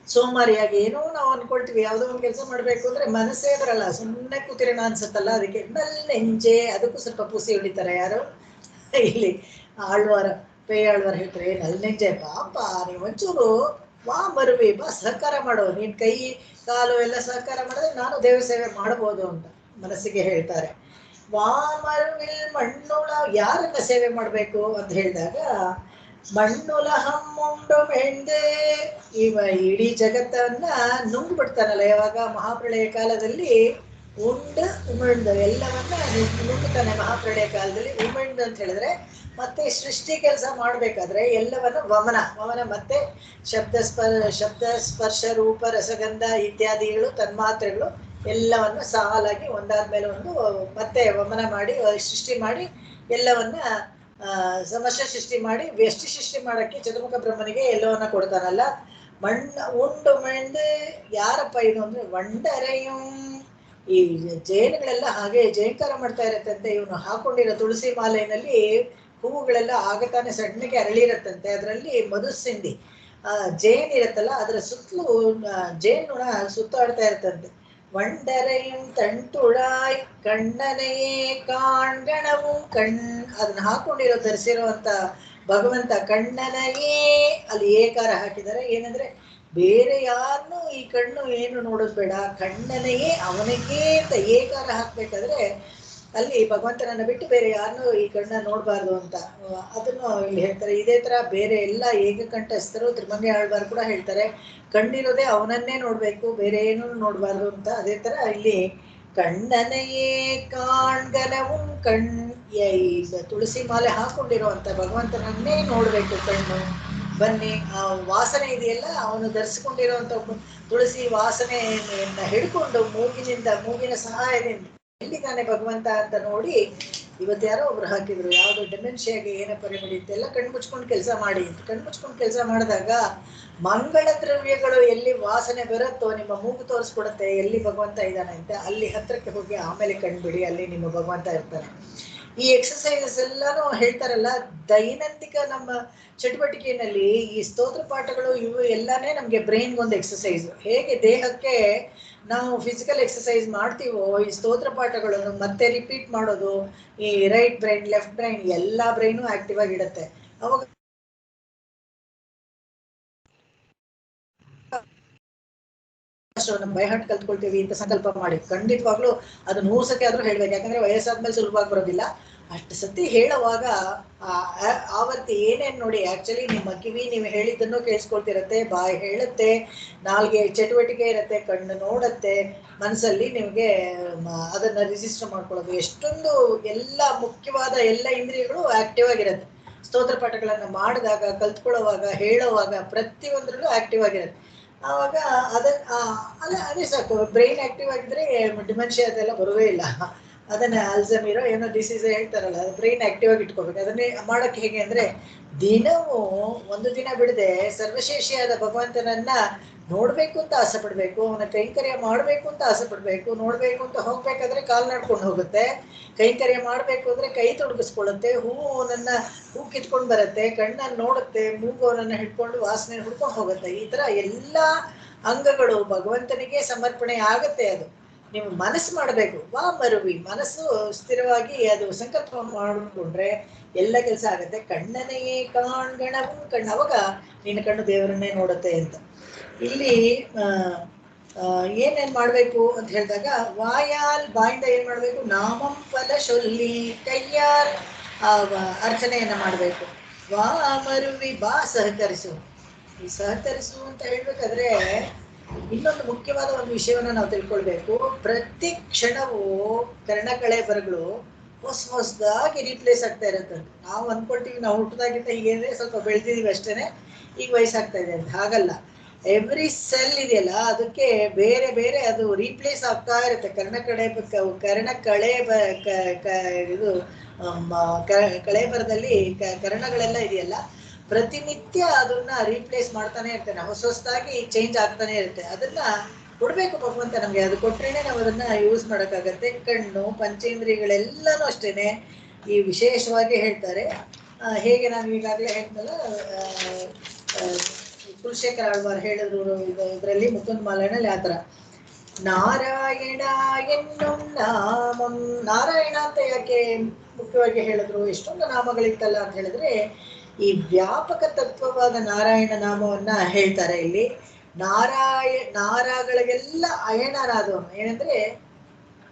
ಸೋಮಾರಿಯಾಗಿ. ಏನೋ ನಾವು ಅನ್ಕೊಳ್ತೀವಿ ಯಾವುದೋ ಒಂದು ಕೆಲಸ ಮಾಡ್ಬೇಕು ಅಂದ್ರೆ ಮನಸ್ಸೇ ಬರಲ್ಲ, ಸುಮ್ಮನೆ ಕೂತಿರೋಣ ಅನ್ಸುತ್ತಲ್ಲ, ಅದಕ್ಕೆ ನೆಂಜೆ, ಅದಕ್ಕೂ ಸ್ವಲ್ಪ ಪೂಸಿ ಹೊಡಿತಾರೆ ಯಾರು ಇಲ್ಲಿ ಆಳ್ವಾರ, ಪೇಯಾಳ್ವಾರ ಹೇಳ್ತಾರೆ, ನೆಂಜೆ ಪಾಪ ನೀವು ಒಂಚೂರು ವಾ ಬರುವಿ, ಬಾ ಸಹಕಾರ ಮಾಡೋ, ನೀನ್ ಕೈ ಕಾಲು ಎಲ್ಲ ಸಹಕಾರ ಮಾಡಿದ್ರೆ ನಾನು ದೇವ್ರ ಸೇವೆ ಮಾಡ್ಬೋದು ಅಂತ ಮನಸ್ಸಿಗೆ ಹೇಳ್ತಾರೆ. ವಾಮರುವಿಲ್ ಮಣ್ಣುಳ, ಯಾರನ್ನ ಸೇವೆ ಮಾಡ್ಬೇಕು ಅಂತ ಹೇಳಿದಾಗ ಮಣ್ಣುಲ ಹಮ್ಮುಂಡು ಮೆಂದೆ, ಇವ ಇಡೀ ಜಗತ್ತನ್ನ ನುಂಗು ಬಿಡ್ತಾನಲ್ಲ ಯಾವಾಗ ಮಹಾಪ್ರಳಯ ಕಾಲದಲ್ಲಿ, ಉಂಡು ಉಮಿಳ್ದು ಎಲ್ಲವನ್ನ ನುಂಗುತ್ತಾನೆ ಮಹಾಪ್ರಳಯ ಕಾಲದಲ್ಲಿ. ಉಮಿಳ್ದು ಅಂತ ಹೇಳಿದ್ರೆ ಮತ್ತೆ ಸೃಷ್ಟಿ ಕೆಲಸ ಮಾಡ್ಬೇಕಾದ್ರೆ ಎಲ್ಲವನ್ನ ವಮನ ಮತ್ತೆ ಶಬ್ದ ಸ್ಪರ್ಶ ರೂಪ ರಸಗಂಧ ಇತ್ಯಾದಿಗಳು ತನ್ಮಾತ್ರೆಗಳು ಎಲ್ಲವನ್ನ ಸಾಲಾಗಿ ಒಂದಾದ್ಮೇಲೆ ಒಂದು ಮತ್ತೆ ವಮನ ಮಾಡಿ ಸೃಷ್ಟಿ ಮಾಡಿ ಎಲ್ಲವನ್ನ ಸಮಸ್ಯೆ ಸೃಷ್ಟಿ ಮಾಡಿ ವ್ಯಷ್ಟಿ ಸೃಷ್ಟಿ ಮಾಡಕ್ಕೆ ಚತುರ್ಮುಖ ಬ್ರಹ್ಮನಿಗೆ ಎಲ್ಲವನ್ನ ಕೊಡ್ತಾನಲ್ಲ. ಉಂಡು ಮೆಂಡು ಯಾರಪ್ಪ ಇದು ಅಂದ್ರೆ ವಂಡರೆಯು, ಈ ಜೇನುಗಳೆಲ್ಲ ಹಾಗೆ ಜೇಂಕಾರ ಮಾಡ್ತಾ ಇರತ್ತಂತೆ. ಇವನು ಹಾಕೊಂಡಿರೋ ತುಳಸಿ ಮಾಲೆಯಲ್ಲಿ ಹೂವುಗಳೆಲ್ಲ ಆಗತಾನೆ ಸಣ್ಣಗೆ ಅರಳಿರತ್ತಂತೆ, ಅದರಲ್ಲಿ ಮಧುಸಿಂಧಿ ಜೇನ್ ಇರತ್ತಲ್ಲ ಅದರ ಸುತ್ತಲೂ ಜೇನುಣ ಸುತ್ತಾಡ್ತಾ ಇರತ್ತಂತೆ. ವಂಡರೆಯು ತಂಟುಳಾಯ್ ಕಣ್ಣನೆಯೇ ಕಾಣ್ಗಣವು ಅದನ್ನ ಹಾಕೊಂಡಿರೋ ಧರಿಸಿರುವಂತ ಭಗವಂತ ಕಣ್ಣನೆಯೇ, ಅಲ್ಲಿ ಏಕಾರ ಹಾಕಿದ್ದಾರೆ. ಏನಂದ್ರೆ ಬೇರೆ ಯಾರನ್ನು ಈ ಕಣ್ಣು ಏನು ನೋಡೋದು ಬೇಡ, ಕಣ್ಣನೆಯೇ ಅವನಿಗೆ ಅಂತ ಏಕಾರ ಹಾಕ್ಬೇಕಾದ್ರೆ ಅಲ್ಲಿ ಭಗವಂತನನ್ನ ಬಿಟ್ಟು ಬೇರೆ ಯಾರನ್ನು ಈ ಕಣ್ಣ ನೋಡ್ಬಾರ್ದು ಅಂತ ಅದನ್ನು ಇಲ್ಲಿ ಹೇಳ್ತಾರೆ. ಇದೇ ತರ ಬೇರೆ ಎಲ್ಲ ಏಕಕಂಠಸ್ಥರು ತಿರುಮಂಗಿ ಆಳ್ವಾರ್ ಕೂಡ ಹೇಳ್ತಾರೆ, ಕಣ್ಣಿರೋದೇ ಅವನನ್ನೇ ನೋಡ್ಬೇಕು, ಬೇರೆ ಏನೂ ನೋಡ್ಬಾರ್ದು ಅಂತ. ಅದೇ ತರ ಇಲ್ಲಿ ಕಣ್ಣನೆಯೇ ಕಾಣ್ಗನವು ತುಳಸಿ ಮಾಲೆ ಹಾಕೊಂಡಿರುವಂತ ಭಗವಂತನನ್ನೇ ನೋಡ್ಬೇಕು ಕಣ್ಣು. ಬನ್ನಿ ಆ ವಾಸನೆ ಇದೆಯಲ್ಲ, ಅವನು ಧರಿಸಿಕೊಂಡಿರುವಂತ ತುಳಸಿ ವಾಸನೆಯನ್ನ ಹಿಡ್ಕೊಂಡು ಮೂಗಿನ ಸಹಾಯದಿಂದ ಎಲ್ಲಿದ್ದಾನೆ ಭಗವಂತ ಅಂತ ನೋಡಿ. ಇವತ್ತು ಯಾರೋ ಒಬ್ರು ಹಾಕಿದ್ರು, ಯಾವ್ದು ಡೆಮೆನ್ಷಿಯಾಗಿ ಏನಪ್ಪ ರೆಮಿಡಿ ಎಲ್ಲ ಕಣ್ಣು ಮುಚ್ಕೊಂಡು ಕೆಲಸ ಮಾಡಿ ಅಂತ. ಕಣ್ಣು ಮುಚ್ಕೊಂಡು ಕೆಲಸ ಮಾಡಿದಾಗ ಮಂಗಳ ದ್ರವ್ಯಗಳು ಎಲ್ಲಿ ವಾಸನೆ ಬರುತ್ತೋ ನಿಮ್ಮ ಮೂಗು ತೋರಿಸ್ಕೊಡುತ್ತೆ ಎಲ್ಲಿ ಭಗವಂತ ಇದ್ದಾನೆ ಅಂತ. ಅಲ್ಲಿ ಹತ್ರಕ್ಕೆ ಹೋಗಿ ಆಮೇಲೆ ಕಣ್ಬಿಡಿ, ಅಲ್ಲಿ ನಿಮ್ಮ ಭಗವಂತ ಇರ್ತಾನೆ. ಈ ಎಕ್ಸಸೈಸಸ್ ಎಲ್ಲಾನು ಹೇಳ್ತಾರಲ್ಲ, ದೈನಂದಿಕ ನಮ್ಮ ಚಟುವಟಿಕೆಯಲ್ಲಿ ಈ ಸ್ತೋತ್ರ ಪಾಠಗಳು ಇವು ಎಲ್ಲಾನೇ ನಮ್ಗೆ ಬ್ರೈನ್ಗೆ ಒಂದು ಎಕ್ಸಸೈಸ್. ಹೇಗೆ ದೇಹಕ್ಕೆ ನಾವು ಫಿಸಿಕಲ್ ಎಕ್ಸಸೈಸ್ ಮಾಡ್ತೀವೋ, ಈ ಸ್ತೋತ್ರ ಪಾಠಗಳನ್ನು ಮತ್ತೆ ರಿಪೀಟ್ ಮಾಡೋದು, ಈ ರೈಟ್ ಬ್ರೈನ್ ಲೆಫ್ಟ್ ಬ್ರೈನ್ ಎಲ್ಲಾ ಬ್ರೈನು ಆಕ್ಟಿವ್ ಆಗಿಡುತ್ತೆ. ಅವಾಗ ಬೈಹಾಟ್ ಕಲ್ತ್ಕೊಳ್ತೀವಿ ಅಂತ ಸಂಕಲ್ಪ ಮಾಡಿ ಖಂಡಿತವಾಗ್ಲೂ ಅದು 100 ಸತಿ ಆದ್ರೂ ಹೇಳ್ಬೇಕು. ಯಾಕಂದ್ರೆ ವಯಸ್ಸಾದ್ಮೇಲೆ ಸುಲಭವಾಗಿ ಬರೋದಿಲ್ಲ. ಅಷ್ಟು ಸತಿ ಹೇಳುವಾಗ ಆವರ್ತಿ ಏನೇನ್ ನೋಡಿ, ಆಕ್ಚುಲಿ ನಿಮ್ಮ ಕಿವಿ ನೀವು ಹೇಳಿದ್ದನ್ನು ಕೇಳಿಸ್ಕೊಳ್ತಿರತ್ತೆ, ಬಾಯಿ ಹೇಳುತ್ತೆ, ನಾಲ್ಗೆ ಚಟುವಟಿಕೆ ಇರುತ್ತೆ, ಕಣ್ಣು ನೋಡುತ್ತೆ, ಮನಸ್ಸಲ್ಲಿ ನಿಮ್ಗೆ ಅದನ್ನ ರಿಜಿಸ್ಟರ್ ಮಾಡ್ಕೊಳ್ಳೋದು, ಎಷ್ಟೊಂದು ಎಲ್ಲ ಮುಖ್ಯವಾದ ಎಲ್ಲ ಇಂದ್ರಿಯಗಳು ಆಕ್ಟಿವ್ ಆಗಿರುತ್ತೆ. ಸ್ತೋತ್ರ ಪಾಠಗಳನ್ನ ಮಾಡಿದಾಗ, ಕಲ್ತ್ಕೊಳ್ಳೋವಾಗ, ಹೇಳೋವಾಗ ಪ್ರತಿಯೊಂದ್ರಲ್ಲೂ ಆಕ್ಟಿವ್ ಆಗಿರುತ್ತೆ. ಆವಾಗ ಅದೇ ಸಾಕು. ಬ್ರೈನ್ ಆಕ್ಟಿವ್ ಆಗಿದ್ರೆ ಡಿಮೆನ್ಷಿಯಾ ಅದೆಲ್ಲ ಬರುವೇ ಇಲ್ಲ. ಅದನ್ನ ಅಲ್ಝೈಮರ್ ಏನೋ ಡಿಸೀಸ್ ಹೇಳ್ತಾರಲ್ಲ, ಬ್ರೈನ್ ಆಕ್ಟಿವ್ ಆಗಿ ಇಟ್ಕೋಬೇಕು. ಅದನ್ನೇ ಮಾಡಕ್ಕೆ ಹೇಗೆ ಅಂದ್ರೆ, ದಿನವೂ ಒಂದು ದಿನ ಬಿಡದೆ ಸರ್ವಶೇಷಿಯಾದ ಭಗವಂತನನ್ನ ನೋಡ್ಬೇಕು ಅಂತ ಆಸೆ ಪಡ್ಬೇಕು, ಅವನ ಕೈಂಕರ್ಯ ಮಾಡ್ಬೇಕು ಅಂತ ಆಸೆ ಪಡ್ಬೇಕು. ನೋಡ್ಬೇಕು ಅಂತ ಹೋಗ್ಬೇಕಾದ್ರೆ ಕಾಲ್ ನಡ್ಕೊಂಡು ಹೋಗುತ್ತೆ, ಕೈಂಕರ್ಯ ಮಾಡ್ಬೇಕು ಅಂದ್ರೆ ಕೈ ತೊಡಗಿಸ್ಕೊಳ್ಳುತ್ತೆ, ಹೂ ಕಿತ್ಕೊಂಡು ಬರುತ್ತೆ, ಕಣ್ಣನ್ನು ನೋಡುತ್ತೆ, ಮೂಗು ಅವನನ್ನ ಹಿಡ್ಕೊಂಡು ವಾಸನೆ ಹುಡ್ಕೊಂಡು ಹೋಗುತ್ತೆ. ಈ ತರ ಎಲ್ಲಾ ಅಂಗಗಳು ಭಗವಂತನಿಗೆ ಸಮರ್ಪಣೆ ಆಗತ್ತೆ. ಅದು ನೀವು ಮನಸ್ಸು ಮಾಡಬೇಕು. ಮರುವಿ ಮನಸ್ಸು ಸ್ಥಿರವಾಗಿ ಅದು ಸಂಕಲ್ಪ ಮಾಡಿಕೊಂಡ್ರೆ ಎಲ್ಲ ಕೆಲಸ ಆಗತ್ತೆ. ಕಣ್ಣನೆಯೇ ಕಾಣ್ಗಣವು ಕಣ್ಣು, ಅವಾಗ ನಿನ್ನ ಕಣ್ಣು ದೇವರನ್ನೇ ನೋಡುತ್ತೆ ಅಂತ. ಇಲ್ಲಿ ಏನೇನ್ ಮಾಡ್ಬೇಕು ಅಂತ ಹೇಳಿದಾಗ, ವಾಯಾಲ್ ಬಾಯಿಂದ ಏನ್ ಮಾಡ್ಬೇಕು, ನಾಮಂ ಫಲ ಶೊಲ್ಲಿ ಕೈಯಾಲ್ ಅರ್ಚನೆಯನ್ನ ಮಾಡ್ಬೇಕು. ಮರುವಿ ಬಾ ಸಹಕರಿಸು. ಈ ಸಹಕರಿಸು ಅಂತ ಹೇಳ್ಬೇಕಾದ್ರೆ ಇನ್ನೊಂದು ಮುಖ್ಯವಾದ ಒಂದು ವಿಷಯವನ್ನ ನಾವು ತಿಳ್ಕೊಳ್ಬೇಕು. ಪ್ರತಿ ಕ್ಷಣವೂ ಕರ್ಣಕಳೆ ಬರಗಳು ಹೊಸದಾಗಿ ರೀಪ್ಲೇಸ್ ಆಗ್ತಾ ಇರುತ್ತೆ. ನಾವು ಅನ್ಕೊಳ್ತೀವಿ ನಾವು ಹುಟ್ಟದಾಗಿಂತ ಹೀಗೇನೆ ಸ್ವಲ್ಪ ಬೆಳೆದಿದೀವಿ ಅಷ್ಟೇನೆ, ಈಗ ವಯಸ್ಸಾಗ್ತಾ ಇದೆ ಅಂತ. ಹಾಗಲ್ಲ, ಎವ್ರಿ ಸೆಲ್ ಇದೆಯಲ್ಲ ಅದಕ್ಕೆ ಬೇರೆ ಬೇರೆ ಅದು ರೀಪ್ಲೇಸ್ ಆಗ್ತಾ ಇರುತ್ತೆ. ಇದು ಕಳೆ ಬರದಲ್ಲಿ ಕರ್ಣಗಳೆಲ್ಲ ಇದೆಯಲ್ಲ ಪ್ರತಿನಿತ್ಯ ಅದನ್ನ ರೀಪ್ಲೇಸ್ ಮಾಡ್ತಾನೆ ಇರ್ತೇನೆ, ಹೊಸ ಹೊಸದಾಗಿ ಚೇಂಜ್ ಆಗ್ತಾನೆ ಇರುತ್ತೆ. ಅದನ್ನ ಕೊಡ್ಬೇಕು ಭಗವಂತ ನಮ್ಗೆ, ಅದು ಕೊಟ್ರೇನೆ ನಾವು ಅದನ್ನ ಯೂಸ್ ಮಾಡೋಕ್ಕಾಗತ್ತೆ. ಕಣ್ಣು ಪಂಚೇಂದ್ರಿಯಗಳೆಲ್ಲನೂ ಅಷ್ಟೇನೆ ಈ ವಿಶೇಷವಾಗಿ ಹೇಳ್ತಾರೆ. ಹೇಗೆ ನಾನು ಈಗಾಗಲೇ ಹೇಳ್ತಲ್ಲ, ಕುಲಶೇಖರ ಆಳ್ವಾರ್ ಹೇಳಿದ್ರು ಇದರಲ್ಲಿ ಮುಕುಂದ ಮಾಲನಲ್ಲಿ ಆ ಥರ ನಾರಾಯಣ ಎನ್ನುಂ ನಾಮಂ. ನಾರಾಯಣ ಅಂತ ಯಾಕೆ ಮುಖ್ಯವಾಗಿ ಹೇಳಿದ್ರು? ಎಷ್ಟೊಂದು ನಾಮಗಳಿತ್ತಲ್ಲ ಅಂತ ಹೇಳಿದ್ರೆ ಈ ವ್ಯಾಪಕ ತತ್ವವಾದ ನಾರಾಯಣ ನಾಮವನ್ನ ಹೇಳ್ತಾರೆ ಇಲ್ಲಿ. ನಾರಗಳಿಗೆಲ್ಲ ಅಯಣನಾದವನು. ಏನಂದ್ರೆ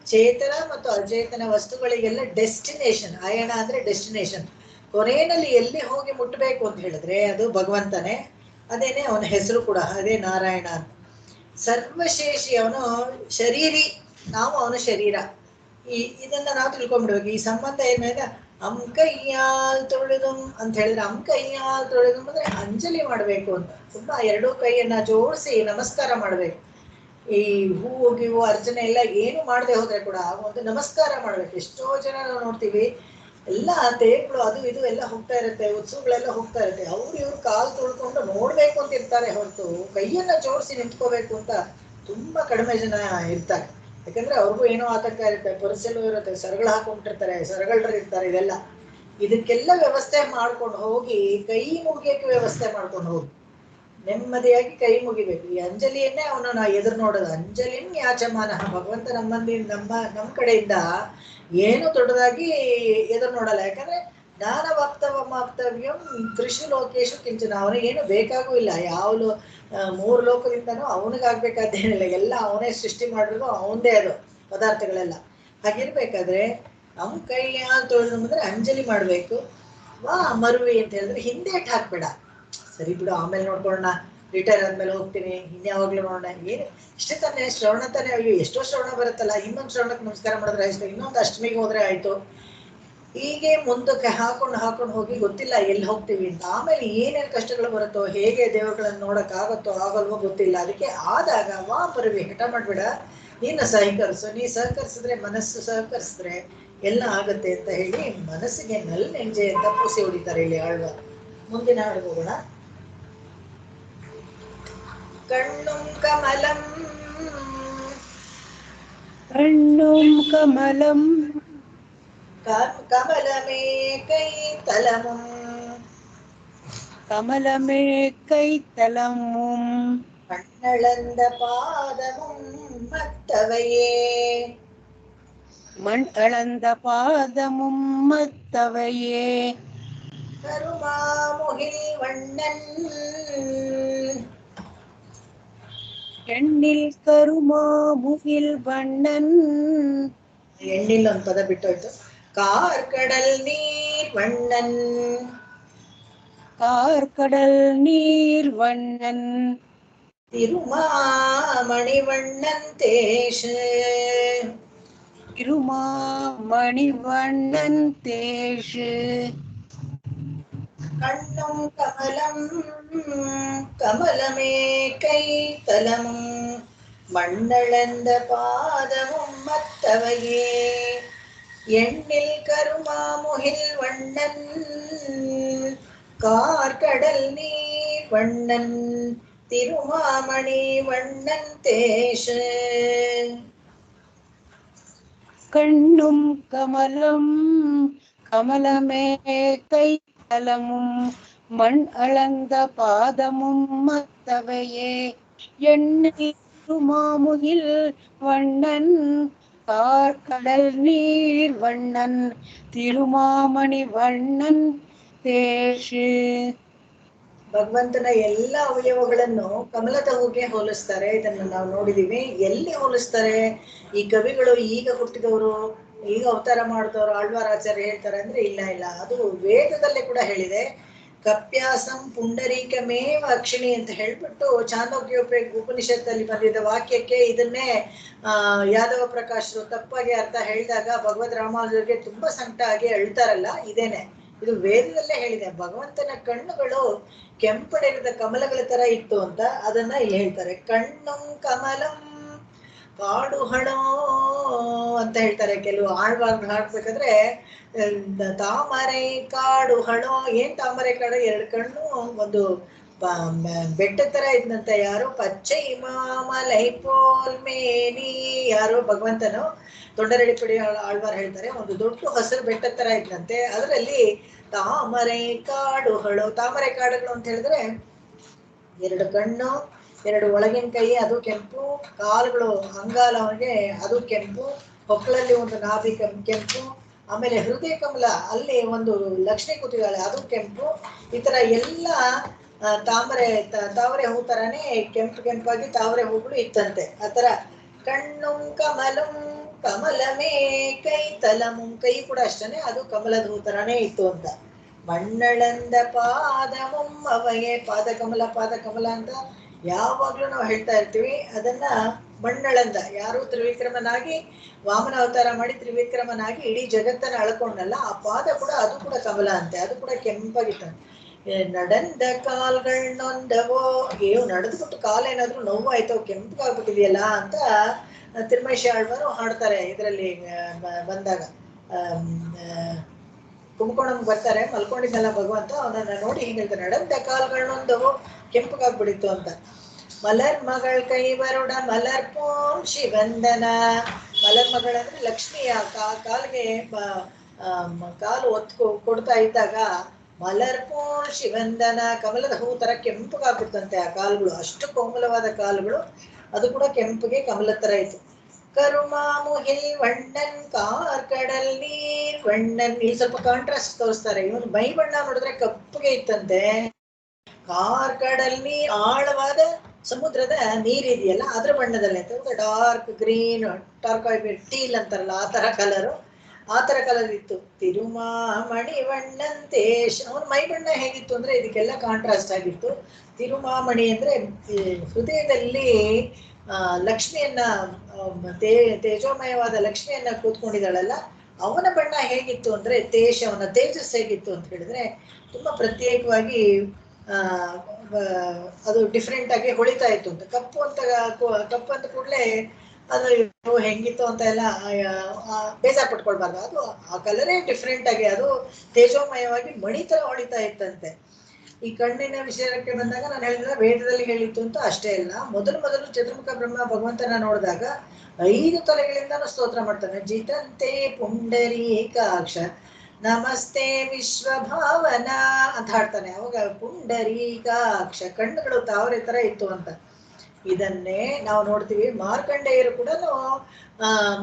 ಚೇತನ ಮತ್ತು ಅಚೇತನ ವಸ್ತುಗಳಿಗೆಲ್ಲ ಡೆಸ್ಟಿನೇಷನ್. ಅಯಣ ಅಂದ್ರೆ ಡೆಸ್ಟಿನೇಷನ್, ಕೊನೆಯಲ್ಲಿ ಎಲ್ಲಿ ಹೋಗಿ ಮುಟ್ಟಬೇಕು ಅಂತ ಹೇಳಿದ್ರೆ ಅದು ಭಗವಂತನೇ. ಅದೇನೆ ಅವನ ಹೆಸರು ಕೂಡ, ಅದೇ ನಾರಾಯಣ ಅಂತ. ಸರ್ವಶೇಷಿ, ಅವನು ಶರೀರಿ, ನಾವು ಅವನ ಶರೀರ. ಇದನ್ನ ನಾವು ತಿಳ್ಕೊಂಡ್ಬಿಡ್ಬೇಕು. ಈ ಸಂಬಂಧ ಏನಾಗ ಕೈಯಾಲ್ ತೊಳೆದು ಅಂತ ಹೇಳಿದ್ರೆ, ಕೈಯಾಲ್ ತೊಳೆದು ಅಂದ್ರೆ ಅಂಜಲಿ ಮಾಡ್ಬೇಕು ಅಂತ. ತುಂಬಾ ಎರಡೂ ಕೈಯನ್ನ ಜೋಡಿಸಿ ನಮಸ್ಕಾರ ಮಾಡ್ಬೇಕು. ಈ ಹೂವು ಗಿವು ಅರ್ಚನೆ ಎಲ್ಲ ಏನು ಮಾಡದೆ ಹೋದ್ರೆ ಕೂಡ ಒಂದು ನಮಸ್ಕಾರ ಮಾಡ್ಬೇಕು. ಎಷ್ಟೋ ಜನ ನಾವು ನೋಡ್ತೀವಿ, ಎಲ್ಲ ತೇಗಳು ಅದು ಇದು ಎಲ್ಲ ಹೋಗ್ತಾ ಇರುತ್ತೆ, ಉತ್ಸವಗಳೆಲ್ಲ ಹೋಗ್ತಾ ಇರುತ್ತೆ, ಅವ್ರು ಇವ್ರು ಕಾಲು ತೊಳ್ಕೊಂಡು ನೋಡ್ಬೇಕು ಅಂತ ಇರ್ತಾರೆ ಹೊರತು ಕೈಯನ್ನ ಜೋಡಿಸಿ ನಿಂತ್ಕೋಬೇಕು ಅಂತ ತುಂಬಾ ಕಡಿಮೆ ಜನ ಇರ್ತಾರೆ. ಯಾಕಂದ್ರೆ ಅವ್ರಿಗೂ ಏನೋ ಆತಂಕ ಇರುತ್ತೆ, ಪೊರಸೆಲ್ಲೂ ಇರುತ್ತೆ, ಸರಗಳು ಹಾಕೊಂಡಿರ್ತಾರೆ, ಸರಗಳರು ಇರ್ತಾರೆ. ಇದಕ್ಕೆಲ್ಲ ವ್ಯವಸ್ಥೆ ಮಾಡ್ಕೊಂಡು ಹೋಗಿ ಕೈ ಮುಗಿಯಕ್ಕೆ ವ್ಯವಸ್ಥೆ ಮಾಡ್ಕೊಂಡು ಹೋಗಿ ನೆಮ್ಮದಿಯಾಗಿ ಕೈ ಮುಗಿಬೇಕು. ಈ ಅಂಜಲಿಯನ್ನೇ ಅವನು ನಾ ಎದುರು ನೋಡೋದು. ಅಂಜಲಿನ್ ಯಾಚಮಾನ. ಭಗವಂತ ನಮ್ಮ ಕಡೆಯಿಂದ ಏನು ದೊಡ್ಡದಾಗಿ ಎದುರು ನೋಡಲ್ಲ. ಯಾಕಂದ್ರೆ ಜ್ಞಾನ ವಾಪ್ತವ್ಯಂ ತ್ರಿಷು ಲೋಕೇಶು ಕಿಂಚನ. ಅವನಿಗೇನು ಬೇಕಾಗೂ ಇಲ್ಲ. ಯಾವ 3 ಲೋಕದಿಂದನೂ ಅವನಿಗಾಗ್ಬೇಕಾದ್ದೇನಿಲ್ಲ. ಎಲ್ಲ ಅವನೇ ಸೃಷ್ಟಿ ಮಾಡಿರೋದು, ಅವನದೇ ಅದು ಪದಾರ್ಥಗಳೆಲ್ಲ. ಹಾಗಿರ್ಬೇಕಾದ್ರೆ ನಮ್ಮ ಕೈಯ ತೊಳೆದು ಅಂದ್ರೆ ಅಂಜಲಿ ಮಾಡ್ಬೇಕು. ಮರುವಿ ಅಂತ ಹೇಳಿದ್ರೆ ಹಿಂದೇಟ್ ಹಾಕ್ಬೇಡ. ಸರಿ ಬಿಡು, ಆಮೇಲೆ ನೋಡ್ಕೊಳ್ಳೋಣ, ರಿಟೈರ್ ಆದ್ಮೇಲೆ ಹೋಗ್ತೀನಿ, ಇನ್ಯಾವಾಗ್ಲೂ ನೋಡೋಣ, ಏನು ಇಷ್ಟೇ ತಾನೇ ಶ್ರವಣ ತಾನೇ. ಅಯ್ಯೋ ಎಷ್ಟೋ ಶ್ರವಣ ಬರುತ್ತಲ್ಲ, ಇನ್ನೊಂದು ಶ್ರವಣಕ್ಕೆ ನಮಸ್ಕಾರ ಮಾಡಿದ್ರೆ ಆಯ್ತು, ಇನ್ನೊಂದು ಅಷ್ಟಮಿಗೆ ಹೋದ್ರೆ ಆಯ್ತು. ಹೀಗೆ ಮುಂದಕ್ಕೆ ಹಾಕೊಂಡು ಹೋಗಿ ಗೊತ್ತಿಲ್ಲ ಎಲ್ಲಿ ಹೋಗ್ತೀವಿ ಅಂತ. ಆಮೇಲೆ ಏನೇನು ಕಷ್ಟಗಳು ಬರುತ್ತೋ, ಹೇಗೆ ದೇವರುಗಳನ್ನ ನೋಡಕ್ ಆಗುತ್ತೋ ಆಗಲ್ವೋ ಗೊತ್ತಿಲ್ಲ. ಅದಕ್ಕೆ ಆದಾಗ ಪರವಿ ಹಠ ಮಾಡ್ಬೇಡ, ನೀನು ಸಹಕರಿಸು. ನೀ ಸಹಕರಿಸಿದ್ರೆ, ಮನಸ್ಸು ಸಹಕರಿಸಿದ್ರೆ ಎಲ್ಲ ಆಗತ್ತೆ ಅಂತ ಹೇಳಿ ಮನಸ್ಸಿಗೆ ನೆಂಜೆ ಅಂತ ಪೂಸಿ ಹೊಡಿತಾರೆ ಇಲ್ಲಿ ಆಳ್ವಾರ್. ಮುಂದಿನ ಹಾಡು ಹೋಗೋಣ. ಕಣ್ಣುಂ ಕಮಲಂ கமலமே கைத்தலமும் மண்ணளந்த பாதமும் மத்தவையே கருமாமுகில் வண்ணன் ಎಣ್ಣಿಲ್ ಕರುಮಾಮುಗಿಲ್ ಬಣ್ಣನ್. ಎಣ್ಣಿಲ್ ಒಂದು ಪದ ಬಿಟ್ಟೋಯ್ತು. ಕಾರ್ಕಡಲ್ ನೀರ್ ವಣ್ಣನ್ ತಿರುಮಾಮಣಿವಣ್ಣನ್ ತೇಷ್ கண்ணும் கமலம் கமலமே கைத்தலமும் மண்ணளந்த பாதமும் மத்தவையே எண்ணில் கருமாமுகில் வண்ணன் கார்கடல் நீர் வண்ணன் திருமாமணி வண்ணன் தேஷ. கண்ணும் கமலம் கமலமே கைத்தலமும் மண் அளந்த பாதமும் மத்தவையே எண்ணில் கருமாமுகில் வண்ணன் கார்கடல் நீர் வண்ணன் ತಿರುಮಾಮಣಿ ವಣ್ಣನ್ ತೇಷ್. ಭಗವಂತನ ಎಲ್ಲ ಅವಯವಗಳನ್ನು ಕಮಲದ ಹೂಗೆ ಹೋಲಿಸ್ತಾರೆ. ಇದನ್ನು ನಾವು ನೋಡಿದೀವಿ. ಎಲ್ಲಿ ಹೋಲಿಸ್ತಾರೆ ಈ ಕವಿಗಳು? ಈಗ ಹುಟ್ಟಿದವರು, ಈಗ ಅವತಾರ ಮಾಡಿದವರು ಆಳ್ವಾರಾಚಾರ್ಯ ಹೇಳ್ತಾರೆ ಅಂದ್ರೆ ಇಲ್ಲ, ಅದು ವೇದದಲ್ಲೇ ಕೂಡ ಹೇಳಿದೆ. ಕಪ್ಯಾಸಂ ಪುಂಡರೀಕಮೇವ ಅಕ್ಷಿಣಿ ಅಂತ ಹೇಳ್ಬಿಟ್ಟು ಚಾಂದೋಗ್ಯ ಉಪನಿಷತ್ತಲ್ಲಿ ಬಂದಿದ್ದ ವಾಕ್ಯಕ್ಕೆ ಇದನ್ನೇ ಯಾದವ ಪ್ರಕಾಶರು ತಪ್ಪಾಗಿ ಅರ್ಥ ಹೇಳಿದಾಗ ಭಗವದ್ ರಾಮಾನುಜರಿಗೆ ತುಂಬಾ ಸಂಕಟ ಆಗಿ ಅಳ್ತಾರಲ್ಲ, ಇದೇನೆ ಇದು ವೇದದಲ್ಲೇ ಹೇಳಿದೆ. ಭಗವಂತನ ಕಣ್ಣುಗಳು ಕೆಂಪಡೆದ ಕಮಲಗಳ ತರ ಇತ್ತು ಅಂತ, ಅದನ್ನ ಇಲ್ಲಿ ಹೇಳ್ತಾರೆ. ಕಣ್ಣಂ ಕಮಲಂ ಕಾಡು ಹಣೋ ಅಂತ ಹೇಳ್ತಾರೆ. ಕೆಲವು ಆಳ್ವಾರ್ ಹಾಡ್ಬೇಕಾದ್ರೆ ತಾಮರೆ ಕಾಡು ಹಣೋ. ಏನ್ ತಾಮರೆ ಕಾಡು? ಎರಡು ಕಣ್ಣು, ಒಂದು ಬೆಟ್ಟ ತರ ಇದ್ನಂತೆ. ಯಾರು? ಪಚ್ಚೈ ಮಾಮಲೈ ಪೋಲ್ ಮೇನಿ. ಯಾರು? ಭಗವಂತನು. ತೊಂಡರಡಿಪಡಿ ಆಳ್ವಾರ್ ಹೇಳ್ತಾರೆ, ಒಂದು ದೊಡ್ಡ ಹಸಿರು ಬೆಟ್ಟ ತರ ಇದ್ನಂತೆ. ಅದರಲ್ಲಿ ತಾಮರೆ ಕಾಡುಗಳು. ತಾಮರೆ ಕಾಡುಗಳು ಅಂತ ಹೇಳಿದ್ರೆ ಎರಡು ಕಣ್ಣು, ಎರಡು ಒಳಗಿನ ಕೈ ಅದು ಕೆಂಪು, ಕಾಲುಗಳು ಅಂಗಾಲ ಅವನಿಗೆ ಅದು ಕೆಂಪು, ಹೊಕ್ಕಳಲ್ಲಿ ಒಂದು ನಾಭಿ ಕೆಂಪು, ಆಮೇಲೆ ಹೃದಯ ಕಮಲ ಅಲ್ಲಿ ಒಂದು ಲಕ್ಷ್ಮಿ ಕೂತಿದ್ದಾಳೆ ಅದು ಕೆಂಪು. ಈ ತರ ಎಲ್ಲ ತಾವರೆ ಹೂ ತರಾನೇ ಕೆಂಪಾಗಿ ತಾವರೆ ಹೂಗಳು ಇತ್ತಂತೆ. ಆತರ ಕಣ್ಣು ಕಮಲಂ ಕಮಲಮೇ ಕೈ ತಲಮು. ಕೈ ಕೂಡ ಅಷ್ಟೇ, ಅದು ಕಮಲದ ಹೂ ತರಾನೇ ಇತ್ತು ಅಂತ. ಮಣ್ಣಳಂದ ಪಾದಮುಂ ಅವಯೇ. ಪಾದ ಕಮಲ ಅಂತ ಯಾವಾಗ್ಲೂ ನಾವು ಹೇಳ್ತಾ ಇರ್ತೀವಿ. ಅದನ್ನ ಮಣ್ಣಳಂದ, ಯಾರು? ತ್ರಿವಿಕ್ರಮನಾಗಿ ವಾಮನ ಅವತಾರ ಮಾಡಿ ತ್ರಿವಿಕ್ರಮನಾಗಿ ಇಡೀ ಜಗತ್ತನ್ನ ಅಳ್ಕೊಂಡಲ್ಲ, ಆ ಪಾದ ಕೂಡ ಅದು ಕೂಡ ಕಮಲ ಅಂತೆ, ಅದು ಕೂಡ ಕೆಂಪಾಗಿತ್ತಂತೆ. ನಡಂದ ಕಾಲ್ಗಳ್ ನೊಂದವೋ. ನಡೆದ್ಬಿಟ್ಟು ಕಾಲೇನಾದ್ರೂ ನೋವಾಯ್ತೋ, ಕೆಂಪಾಗ್ಬಿಟ್ಟಿದೆಯಲ್ಲ ಅಂತ ತಿರುಮೈಶಿ ಆಳ್ವಾರು ಹಾಡ್ತಾರೆ. ಇದರಲ್ಲಿ ಬಂದಾಗ ಕುಂಭಕೋಣಂಗೆ ಬರ್ತಾರೆ, ಮಲ್ಕೊಂಡಿದ್ದಲ್ಲ ಭಗವಂತ, ಅವನನ್ನ ನೋಡಿ ಹಿಂಗೆ ಹೇಳ್ತಾರೆ, ನಡಂದ ಕಾಲ್ಗಳನ್ನೊಂದು ಕೆಂಪಗಾಗ್ಬಿಡಿತ್ತು ಅಂತ. ಮಲರ್ ಮಗಳ್ ಕೈ ಬರುಡ ಮಲರ್ ಪೋಂ ಶಿವಂದನ. ಮಲರ್ ಮಗಳಂದ್ರೆ ಲಕ್ಷ್ಮಿಯ ಕಾಲ್ಗೆ ಕಾಲು ಒತ್ತು ಕೊಡ್ತಾ ಇದ್ದಾಗ ಮಲರ್ ಪೋಂ ಶಿವಂದನ, ಕಮಲದ ಹೂ ತರ ಕೆಂಪಗಾಗ್ಬಿಡ್ತಂತೆ ಆ ಕಾಲುಗಳು. ಅಷ್ಟು ಕೋಮಲವಾದ ಕಾಲುಗಳು, ಅದು ಕೂಡ ಕೆಂಪಿಗೆ ಕಮಲ ತರ ಇತ್ತು. ಕರುಮಾಮುಹಿಲ್ ವಣ್ಣನ್ ಕಾರ್ಕಡಲ್ ನೀರ್ ವಣ್ಣನ್. ಇಲ್ಲಿ ಸ್ವಲ್ಪ ಕಾಂಟ್ರಾಸ್ಟ್ ತೋರಿಸ್ತಾರೆ. ಇವನು ಮೈ ಬಣ್ಣ ನೋಡಿದ್ರೆ ಕಪ್ಪಗೆ ಇತ್ತಂತೆ. ಕಾರ್ಕಡಲ್ ನೀರ್, ಆಳವಾದ ಸಮುದ್ರದ ನೀರಿದೆಯಲ್ಲ ಅದ್ರ ಬಣ್ಣದಲ್ಲಿ ಅಂತ. ಡಾರ್ಕ್ ಗ್ರೀನ್, ಟೀಲ್ ಅಂತಾರಲ್ಲ ಆ ತರ ಕಲರ್ ಇತ್ತು. ತಿರುಮಾಮಣಿ ವಣ್ಣಂತೇಶ್. ಅವನ ಮೈ ಬಣ್ಣ ಹೇಗಿತ್ತು ಅಂದ್ರೆ ಇದಕ್ಕೆಲ್ಲ ಕಾಂಟ್ರಾಸ್ಟ್ ಆಗಿತ್ತು. ತಿರುಮಾಮಣಿ ಅಂದ್ರೆ ಹೃದಯದಲ್ಲಿ ಲಕ್ಷ್ಮಿಯನ್ನ, ತೇಜೋಮಯವಾದ ಲಕ್ಷ್ಮಿಯನ್ನ ಕೂತ್ಕೊಂಡಿದ್ದಾಳಲ್ಲ, ಅವನ ಬಣ್ಣ ಹೇಗಿತ್ತು ಅಂದ್ರೆ ಅವನ ತೇಜಸ್ ಹೇಗಿತ್ತು ಅಂತ ಹೇಳಿದ್ರೆ ತುಂಬಾ ಪ್ರತ್ಯೇಕವಾಗಿ ಅದು ಡಿಫ್ರೆಂಟ್ ಆಗಿ ಹೊಳಿತಾ ಇತ್ತು ಅಂತ. ಕಪ್ಪು ಅಂತ ಕೂಡಲೇ ಅದು ಹೆಂಗಿತ್ತು ಅಂತ ಎಲ್ಲ ಬೇಜಾರ್ ಪಟ್ಕೊಳ್ಬಾರ್ದು. ಅದು ಆ ಕಲರೇ ಡಿಫ್ರೆಂಟ್ ಆಗಿ ಅದು ತೇಜೋಮಯವಾಗಿ ಮಣಿ ತರ ಹೊಳಿತಾ ಇತ್ತಂತೆ. ಈ ಕಣ್ಣಿನ ವಿಷಯಕ್ಕೆ ಬಂದಾಗ ನಾನು ಹೇಳಿದ್ರೆ ವೇದದಲ್ಲಿ ಹೇಳಿತ್ತು ಅಂತ ಅಷ್ಟೇ ಅಲ್ಲ, ಮೊದಲು ಚತುರ್ಮುಖ ಬ್ರಹ್ಮ ಭಗವಂತನ ನೋಡಿದಾಗ 5 ತಲೆಗಳಿಂದಾನು ಸ್ತೋತ್ರ ಮಾಡ್ತಾನೆ. ಜಿತಂತೆ ಪುಂಡರೀಕಾಕ್ಷ ನಮಸ್ತೆ ವಿಶ್ವಭಾವನ ಅಂತ ಹಾಡ್ತಾನೆ. ಅವಾಗ ಪುಂಡರೀಕಾಕ್ಷ, ಕಣ್ಣುಗಳು ತಾವರೆ ತರ ಇತ್ತು ಅಂತ. ಇದನ್ನೇ ನಾವು ನೋಡ್ತೀವಿ. ಮಾರ್ಕಂಡೇಯರು ಕೂಡ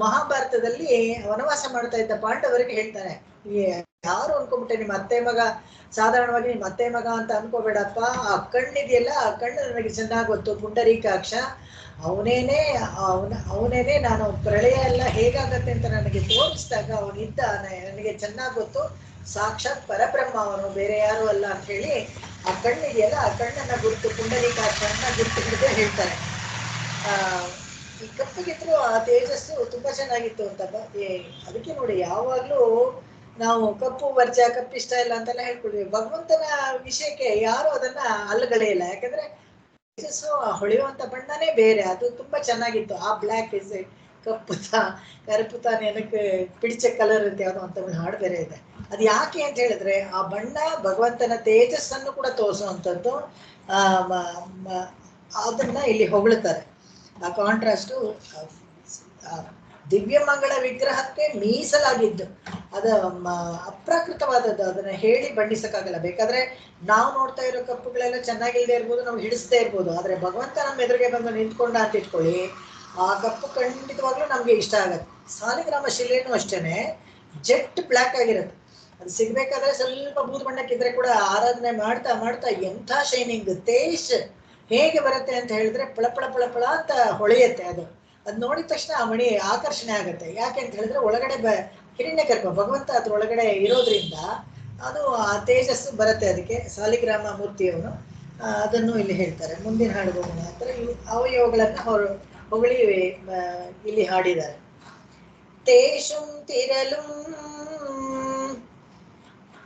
ಮಹಾಭಾರತದಲ್ಲಿ ವನವಾಸ ಮಾಡ್ತಾ ಇದ್ದ ಪಾಂಡವರಿಗೆ ಹೇಳ್ತಾನೆ, ಯಾರು ಅನ್ಕೊಂಬಿಟ್ಟೆ ನಿಮ್ಮ ಅತ್ತೆ ಮಗ, ಸಾಧಾರಣವಾಗಿ ನಿಮ್ಮ ಅತ್ತೆ ಮಗ ಅಂತ ಅನ್ಕೋಬೇಡಪ್ಪ, ಆ ಕಣ್ಣಿದೆಯಲ್ಲ ಆ ಕಣ್ಣು ನನಗೆ ಚೆನ್ನಾಗಿ ಗೊತ್ತು, ಪುಂಡರೀಕಾಕ್ಷ ಅವನೇನೆ ನಾನು ಪ್ರಳಯ ಎಲ್ಲ ಹೇಗಾಗತ್ತೆ ಅಂತ ನನಗೆ ತೋರಿಸಿದಾಗ ಅವನಿದ್ದ, ನನಗೆ ಚೆನ್ನಾಗಿ ಗೊತ್ತು, ಸಾಕ್ಷಾತ್ ಪರಬ್ರಹ್ಮ ಅವನು, ಬೇರೆ ಯಾರು ಅಲ್ಲ ಅಂತ ಹೇಳಿ ಆ ಕಣ್ಣಿದೆಯಲ್ಲ ಆ ಕಣ್ಣನ್ನ ಗುರುತು, ಪುಂಡರೀಕಾಕ್ಷನ್ನ ಗುರುತು ಹಿಡಿದು ಹೇಳ್ತಾರೆ. ಈ ಕಪ್ಪಿಗಿದ್ರು ಆ ತೇಜಸ್ಸು ತುಂಬಾ ಚೆನ್ನಾಗಿತ್ತು ಅಂತ. ಅದಕ್ಕೆ ನೋಡಿ ಯಾವಾಗ್ಲೂ ನಾವು ಕಪ್ಪು ವರ್ಜ, ಕಪ್ಪಿಷ್ಟ ಇಲ್ಲ ಅಂತೆಲ್ಲ ಹೇಳ್ಕೊಡ್ತೀವಿ. ಭಗವಂತನ ವಿಷಯಕ್ಕೆ ಯಾರು ಅದನ್ನ ಅಲ್ಲಗಳೆಯಲ್ಲ. ಯಾಕಂದ್ರೆ ತೇಜಸ್ಸು ಹೊಳೆಯುವಂತ ಬಣ್ಣನೇ ಬೇರೆ, ಅದು ತುಂಬಾ ಚೆನ್ನಾಗಿತ್ತು. ಆ ಬ್ಲ್ಯಾಕ್ ಇಸ್ ಕರುಪುತ ನೆನಕ್ಕೆ ಪಿಡಿಚ ಕಲರ್ ಅಂತ ಯಾವ್ದೋ ಅಂತ ಒಂದು ಹಾಡು ಬೇರೆ ಇದೆ. ಅದು ಯಾಕೆ ಅಂತ ಹೇಳಿದ್ರೆ ಆ ಬಣ್ಣ ಭಗವಂತನ ತೇಜಸ್ಸನ್ನು ಕೂಡ ತೋರಿಸುವಂಥದ್ದು. ಅದನ್ನ ಇಲ್ಲಿ ಹೊಗಳುತ್ತಾರೆ. ಆ ಕಾಂಟ್ರಾಸ್ಟು ದಿವ್ಯ ಮಂಗಳ ವಿಗ್ರಹಕ್ಕೆ ಮೀಸಲಾಗಿದ್ದು, ಅದು ಅಪ್ರಾಕೃತವಾದದ್ದು, ಅದನ್ನ ಹೇಳಿ ಬಣ್ಣಿಸಕ್ಕಾಗಲ್ಲ. ಬೇಕಾದ್ರೆ ನಾವು ನೋಡ್ತಾ ಇರೋ ಕಪ್ಪುಗಳೆಲ್ಲ ಚೆನ್ನಾಗಿಲ್ಲದೆ ಇರ್ಬೋದು, ನಾವು ಹಿಡಿಸದೇ ಇರ್ಬೋದು, ಆದ್ರೆ ಭಗವಂತ ನಮ್ಮ ಎದುರಿಗೆ ಬಂದು ನಿಂತ್ಕೊಂಡ ಅಂತ ಇಟ್ಕೊಳ್ಳಿ, ಆ ಕಪ್ಪು ಖಂಡಿತವಾಗ್ಲೂ ನಮ್ಗೆ ಇಷ್ಟ ಆಗತ್ತೆ. ಸಾಲಿಗ್ರಾಮ ಶಿಲೆನೂ ಅಷ್ಟೇನೆ ಜೆಟ್ ಬ್ಲ್ಯಾಕ್ ಆಗಿರುತ್ತೆ. ಅದು ಸಿಗ್ಬೇಕಾದ್ರೆ ಸ್ವಲ್ಪ ಬೂದು ಬಣ್ಣಕ್ಕಿದ್ರೆ ಕೂಡ ಆರಾಧನೆ ಮಾಡ್ತಾ ಮಾಡ್ತಾ ಎಂಥ ಶೈನಿಂಗ್, ತೇಜ್ ಹೇಗೆ ಬರುತ್ತೆ ಅಂತ ಹೇಳಿದ್ರೆ ಪಳ ಅಂತ ಹೊಳೆಯುತ್ತೆ. ಅದು ನೋಡಿದ ತಕ್ಷಣ ಆ ಮಣಿ ಆಕರ್ಷಣೆ ಆಗುತ್ತೆ. ಯಾಕೆ ಅಂತ ಹೇಳಿದ್ರೆ ಒಳಗಡೆ ಹಿರಣ್ಯಗರ್ಭ ಭಗವಂತ ಅದ್ರ ಒಳಗಡೆ ಇರೋದ್ರಿಂದ ಅದು ಆ ತೇಜಸ್ಸು ಬರುತ್ತೆ. ಅದಕ್ಕೆ ಸಾಲಿಗ್ರಾಮ ಮೂರ್ತಿಯವನು ಅದನ್ನು ಇಲ್ಲಿ ಹೇಳ್ತಾರೆ. ಮುಂದಿನ ಹಾಡುಗಳ ಹತ್ರ ಈ ಅವಯವಗಳನ್ನ ಹೊಗಳಿ ಇಲ್ಲಿ ಹಾಡಿದ್ದಾರೆ. ತೇಷುಂ ತಿರಲುಂ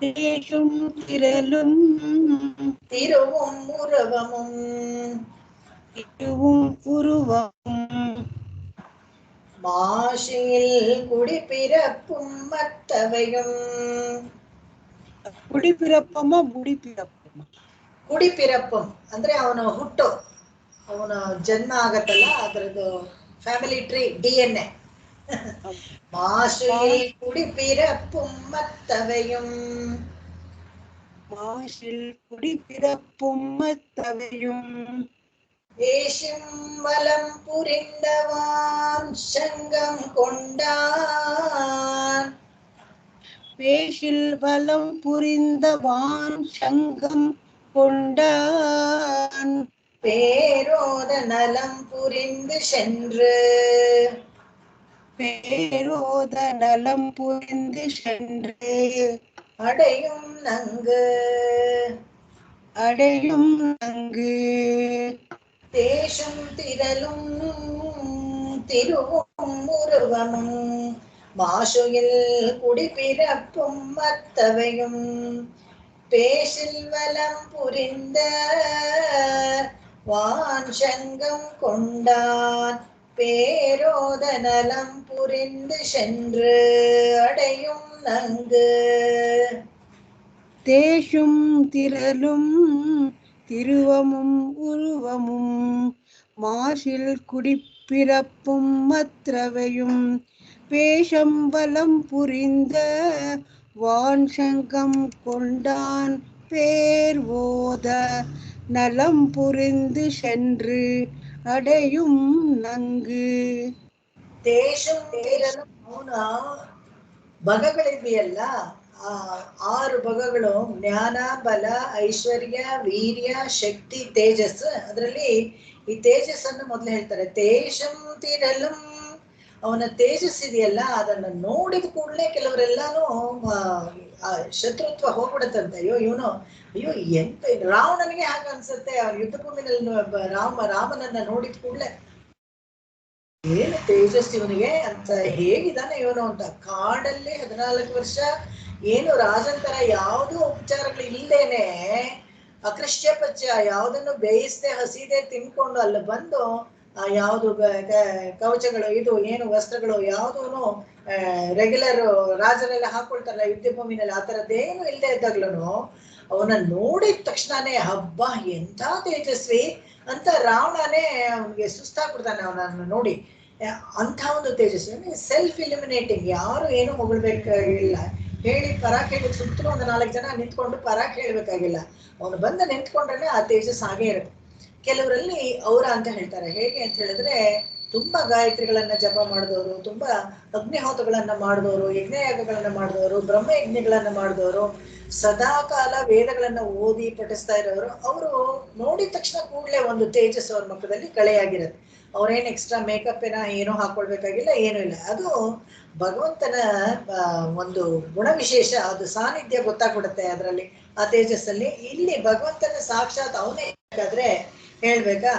தேசும் திரளும் திருவும் உருவமும் திருவும் உருவமும் மாஷியில் குடிப்பிறப்பும் மத்தவையும். ಕುಡಿಪಿರಪ್ಪಮ್ಮ ಬುಡಿಪಿರಪ್ಪಮ್ಮ. ಕುಡಿಪಿರಪ್ಪಂ ಅಂದ್ರೆ ಅವನ ಹುಟ್ಟು, ಅವನ ಜನ್ಮ ಆಗತ್ತಲ್ಲ ಅದರದ್ದು ಫ್ಯಾಮಿಲಿ ಟ್ರೀ, DNA. மாசுயில் குடிப்பிறப்பும் மத்தவையும். மாசில் குடிப்பிறப்பும் மத்தவையும். ஏஷும் வலம் புரிந்தவான் சங்கம் கொண்டான். பேஷில் வலம் புரிந்தவான் சங்கம் கொண்டான். பேரோத நலம் புரிந்து சென்று. பேரோத நலம் புரிந்து சென்று. அடையும் நங்கு. அடையும் நங்கு. தேசும் திரளும் திருவும் உருவமும் மாசுயில் குடிப்பிறப்பும் மத்தவையும். பேசில் வலம் புரிந்த வான் சங்கம் கொண்டான். பேரோத நலம் புரிந்து சென்று அடையும் நங்கு. தேசும் திரளும் திருவமும் உருவமும் மாசில் குடிப்பிறப்பும் மற்றவையும். பேசம்பலம் புரிந்த வான் சங்கம் கொண்டான். பேர் ஓத நலம் புரிந்து சென்று அடையும் நங்கு. ದೇಶಂ ತಿರಲು ಅವನ ಭಗಗಳಿದೆಯಲ್ಲ, ಆ 6 ಭಗಗಳು ಜ್ಞಾನ, ಬಲ, ಐಶ್ವರ್ಯ, ವೀರ್ಯ, ಶಕ್ತಿ, ತೇಜಸ್. ಅದರಲ್ಲಿ ಈ ತೇಜಸ್ಸನ್ನು ಮೊದಲು ಹೇಳ್ತಾರೆ. ತೇಜಂ ತಿರಲಂ, ಅವನ ತೇಜಸ್ ಇದೆಯಲ್ಲ ಅದನ್ನ ನೋಡಿದ ಕೂಡಲೇ ಕೆಲವರೆಲ್ಲಾನು ಶತ್ರುತ್ವ ಹೋಗ್ಬಿಡುತ್ತಂತೆ. ಅಯ್ಯೋ ಎಂತ ರಾವಣನಿಗೆ ಹಾಗೆ ಅನ್ಸುತ್ತೆ. ಅವನ ಯುದ್ಧ ಭೂಮಿನಲ್ಲಿ ರಾಮನನ್ನ ನೋಡಿದ ಕೂಡಲೇ ಏನು ತೇಜಸ್ ಇವನಿಗೆ ಅಂತ, ಹೇಗಿದ್ದಾನೆ ಇವನು ಅಂತ. ಕಾಡಲ್ಲಿ 14 ವರ್ಷ ಏನು ರಾಜಂತರ ಯಾವುದೂ ಉಪಚಾರಗಳು ಇಲ್ದೇನೆ, ಅಕೃಷ್ಯ ಪಚ್ಯ ಯಾವುದನ್ನು ಬೇಯಿಸದೆ ಹಸಿದೆ ತಿನ್ಕೊಂಡು ಅಲ್ಲಿ ಬಂದು ಯಾವುದು ಕವಚಗಳು, ಇದು ಏನು ವಸ್ತ್ರಗಳು ಯಾವುದೂ ರೆಗ್ಯುಲರ್ ರಾಜರೆಲ್ಲ ಹಾಕೊಳ್ತಾರಲ್ಲ ಯುದ್ಧ ಭೂಮಿನಲ್ಲಿ, ಆ ಥರದ್ದೇನು ಇಲ್ಲದೆ ಇದ್ದಾಗ್ಲೂ ಅವನ ನೋಡಿದ ತಕ್ಷಣನೇ ಹಬ್ಬ ಎಂಥ ತೇಜಸ್ವಿ ಅಂತ ರಾವಣನೇ ಅವನಿಗೆ ಸುಸ್ತಾಗ್ಬಿಡ್ತಾನೆ ಅವನನ್ನು ನೋಡಿ. ಅಂಥ ಒಂದು ತೇಜಸ್ವಿ, ಸೆಲ್ಫ್ ಇಲ್ಯುಮಿನೇಟಿಂಗ್, ಯಾರು ಏನು ಹೊಗಳ್ಬೇಕಾಗಿಲ್ಲ. ಹೇಳಿ ಪರಾಕ್ ಹೇಳಿ ಸುತ್ತಲೂ ಒಂದು 4 ಜನ ನಿಂತ್ಕೊಂಡು ಪರಾಕ್ ಹೇಳ್ಬೇಕಾಗಿಲ್ಲ. ಅವನು ಬಂದ ನಿಂತ್ಕೊಂಡ್ರೆ ಆ ತೇಜಸ್ ಹಾಗೆ ಇರುತ್ತೆ. ಕೆಲವರಲ್ಲಿ ಅವರ ಅಂತ ಹೇಳ್ತಾರೆ. ಹೇಗೆ ಅಂತ ಹೇಳಿದ್ರೆ, ತುಂಬಾ ಗಾಯತ್ರಿಗಳನ್ನ ಜಪ ಮಾಡಿದವರು, ತುಂಬಾ ಅಗ್ನಿಹೋತಗಳನ್ನ ಮಾಡಿದವರು, ಯಜ್ಞಯಾಗಗಳನ್ನ ಮಾಡಿದವರು, ಬ್ರಹ್ಮಯಜ್ಞಗಳನ್ನ ಮಾಡಿದವರು, ಸದಾಕಾಲ ವೇದಗಳನ್ನ ಓದಿ ಪಠಿಸ್ತಾ ಇರೋರು, ಅವರು ನೋಡಿದ ತಕ್ಷಣ ಕೂಡಲೇ ಒಂದು ತೇಜಸ್ ಅವ್ರ ಮುಖದಲ್ಲಿ ಕಳೆಯಾಗಿರುತ್ತೆ. ಅವ್ರೇನು ಎಕ್ಸ್ಟ್ರಾ ಮೇಕಪ್ ಏನೋ ಹಾಕೊಳ್ಬೇಕಾಗಿಲ್ಲ, ಏನೂ ಇಲ್ಲ. ಅದು ಭಗವಂತನ ಒಂದು ಗುಣವಿಶೇಷ, ಅದು ಸಾನ್ನಿಧ್ಯ ಗೊತ್ತಾಗ್ಬಿಡುತ್ತೆ ಅದರಲ್ಲಿ, ಆ ತೇಜಸ್ಸಲ್ಲಿ. ಇಲ್ಲಿ ಭಗವಂತನ ಸಾಕ್ಷಾತ್ ಅವನೇ ಬೇಕಾದ್ರೆ ಹೇಳ್ಬೇಕಾ.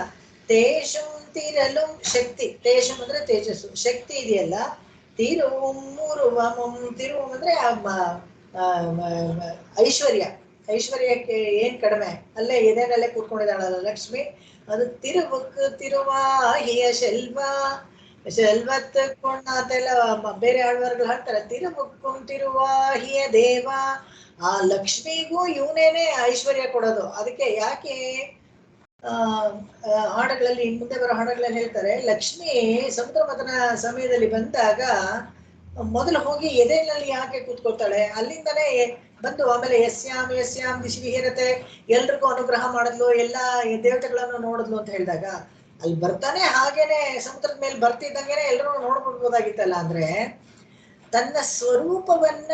ತೇಜಂ ತಿರಲು ಶಕ್ತಿ, ತೇಜಂ ಅಂದ್ರೆ ತೇಜಸ್ಸು, ಶಕ್ತಿ ಇದೆಯಲ್ಲ. ತಿರುವಂ ಉರುವಮಂ, ತಿರುವಂ ಅಂದ್ರೆ ಐಶ್ವರ್ಯಕ್ಕೆ ಏನ್ ಕಡಿಮೆ, ಅಲ್ಲೇ ಎದೆನಲ್ಲೇ ಕೂತ್ಕೊಂಡಿದ್ದಾಳಲ್ಲ ಲಕ್ಷ್ಮಿ, ಅದು ತಿರುವುಕ್ ತಿರುವಾಹಿಯ ಶೆಲ್ವತ್ ಕೊಂಡಾತೆಲ್ಲ ಬೇರೆ ಆಳ್ವಾರ್ಗಳು ಹಾಡ್ತಾರೆ. ತಿರುವುಕ್ಕುಂ ತಿರುವಾಹಿಯ ದೇವ, ಆ ಲಕ್ಷ್ಮಿಗೂ ಇವನೇನೆ ಐಶ್ವರ್ಯ ಕೊಡೋದು. ಅದಕ್ಕೆ ಯಾಕೆ ಹಾಡುಗಳಲ್ಲಿ, ಮುಂದೆ ಬರೋ ಹಾಡುಗಳಲ್ಲಿ ಹೇಳ್ತಾರೆ, ಲಕ್ಷ್ಮಿ ಸಮುದ್ರ ಮಥನ ಸಮಯದಲ್ಲಿ ಬಂದಾಗ ಮೊದಲು ಹೋಗಿ ಎದೆನಲ್ಲಿ ಯಾಕೆ ಕೂತ್ಕೊಳ್ತಾಳೆ, ಅಲ್ಲಿಂದನೇ ಬಂದು ಆಮೇಲೆ ಯಸ್ಯಾಂ ದಿಶಿ ವಿಹರತೆ, ಎಲ್ರಿಗೂ ಅನುಗ್ರಹ ಮಾಡಿದ್ಲು, ಎಲ್ಲ ದೇವತೆಗಳನ್ನು ನೋಡಿದ್ಲು ಅಂತ ಹೇಳಿದಾಗ ಅಲ್ಲಿ ಬರ್ತಾನೆ. ಹಾಗೇನೆ ಸಮುದ್ರದ ಮೇಲೆ ಬರ್ತಿದ್ದಂಗೆನೆ ಎಲ್ಲರೂ ನೋಡ್ಬಿಡ್ಬೋದಾಗಿತ್ತಲ್ಲ. ಅಂದ್ರೆ ತನ್ನ ಸ್ವರೂಪವನ್ನ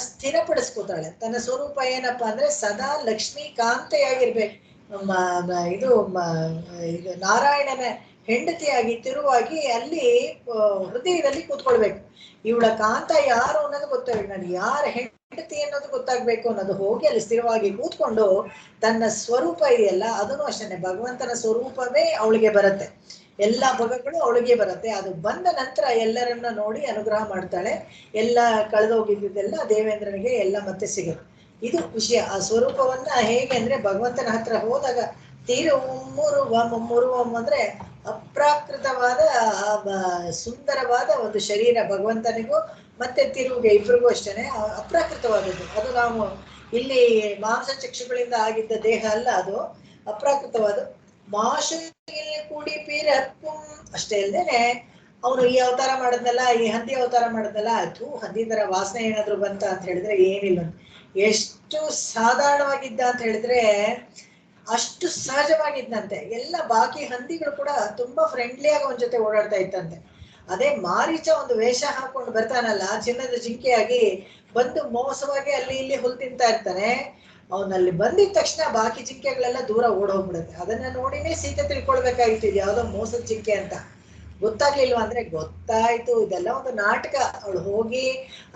ಸ್ಥಿರಪಡಿಸ್ಕೋತಾಳೆ. ತನ್ನ ಸ್ವರೂಪ ಏನಪ್ಪಾ ಅಂದ್ರೆ ಸದಾ ಲಕ್ಷ್ಮೀ ಕಾಂತೆಯಾಗಿರ್ಬೇಕು. ಇದು ನಾರಾಯಣನ ಹೆಂಡತಿಯಾಗಿ ತಿರುವಾಗಿ ಅಲ್ಲಿ ಹೃದಯದಲ್ಲಿ ಕೂತ್ಕೊಳ್ಬೇಕು. ಇವಳ ಕಾಂತ ಯಾರು ಅನ್ನೋದು ಗೊತ್ತಾಗ್ಬೇಕು, ನಾನು ಯಾರ ಹೆಂಡತಿ ಅನ್ನೋದು ಗೊತ್ತಾಗ್ಬೇಕು ಅನ್ನೋದು ಹೋಗಿ ಅಲ್ಲಿ ಸ್ಥಿರವಾಗಿ ಕೂತ್ಕೊಂಡು ತನ್ನ ಸ್ವರೂಪ ಇದೆಯಲ್ಲ, ಅದನ್ನು ಅಷ್ಟೇ ಭಗವಂತನ ಸ್ವರೂಪವೇ ಅವಳಿಗೆ ಬರುತ್ತೆ. ಎಲ್ಲ ಭಗಗಳು ಅವಳಿಗೆ ಬರುತ್ತೆ. ಅದು ಬಂದ ನಂತರ ಎಲ್ಲರನ್ನ ನೋಡಿ ಅನುಗ್ರಹ ಮಾಡ್ತಾಳೆ. ಎಲ್ಲ ಕಳೆದೋಗಿದ್ದೆಲ್ಲ ದೇವೇಂದ್ರನಿಗೆ ಎಲ್ಲ ಮತ್ತೆ ಸಿಗುತ್ತೆ. ಇದು ವಿಷಯ. ಆ ಸ್ವರೂಪವನ್ನ ಹೇಗೆ ಅಂದ್ರೆ ಭಗವಂತನ ಹತ್ರ ಹೋದಾಗ ತಿರುಮುರುವಂ ಅಂದ್ರೆ ಅಪ್ರಾಕೃತವಾದ ಸುಂದರವಾದ ಒಂದು ಶರೀರ ಭಗವಂತನಿಗೂ ಮತ್ತೆ ತಿರುವಿಗೆ ಇಬ್ಬರಿಗೂ ಅಷ್ಟೇನೆ ಅಪ್ರಾಕೃತವಾದದ್ದು. ಅದು ನಾವು ಇಲ್ಲಿ ಮಾಂಸ ಚಕ್ಷುಗಳಿಂದ ಆಗಿದ್ದ ದೇಹ ಅಲ್ಲ, ಅದು ಅಪ್ರಾಕೃತವಾದ ಮಾಶು ಕೂಡಿ ಪೀರಪ್ಪು ಅಷ್ಟೇ ಅಲ್ದೇನೆ ಅವನು ಈ ಅವತಾರ ಮಾಡಿದ್ನಲ್ಲ, ಈ ಹಂದಿ ಅವತಾರ ಮಾಡಿದ್ನಲ್ಲ, ಅದು ಹಂದಿ ತರ ವಾಸನೆ ಏನಾದ್ರು ಬಂತ ಅಂತ ಹೇಳಿದ್ರೆ ಏನಿಲ್ಲ. ಎಷ್ಟು ಸಾಧಾರಣವಾಗಿದ್ದ ಅಂತ ಹೇಳಿದ್ರೆ ಅಷ್ಟು ಸಹಜವಾಗಿದ್ದಂತೆ. ಎಲ್ಲ ಬಾಕಿ ಹಂದಿಗಳು ಕೂಡ ತುಂಬಾ ಫ್ರೆಂಡ್ಲಿಯಾಗಿ ಅವನ ಜೊತೆ ಓಡಾಡ್ತಾ ಇತ್ತಂತೆ. ಅದೇ ಮಾರೀಚ ಒಂದು ವೇಷ ಹಾಕೊಂಡು ಬರ್ತಾನಲ್ಲ, ಚಿನ್ನದ ಜಿಂಕೆಯಾಗಿ ಬಂದು ಮೋಸವಾಗಿ ಅಲ್ಲಿ ಇಲ್ಲಿ ಹುಲ್ ತಿಂತಾ ಇರ್ತಾನೆ. ಅವನಲ್ಲಿ ಬಂದಿದ ತಕ್ಷಣ ಬಾಕಿ ಜಿಂಕೆಗಳೆಲ್ಲ ದೂರ ಓಡೋಗ್ಬಿಡುತ್ತೆ. ಅದನ್ನ ನೋಡಿನೇ ಸೀತೆ ತಿಳ್ಕೊಳ್ಬೇಕಾಗಿತ್ತು ಇದು ಯಾವ್ದೋ ಮೋಸದ ಜಿಂಕೆ ಅಂತ. ಗೊತ್ತಾಗ್ಲಿಲ್ವಾ ಅಂದ್ರೆ ಗೊತ್ತಾಯ್ತು, ಇದೆಲ್ಲ ಒಂದು ನಾಟಕ. ಅವಳು ಹೋಗಿ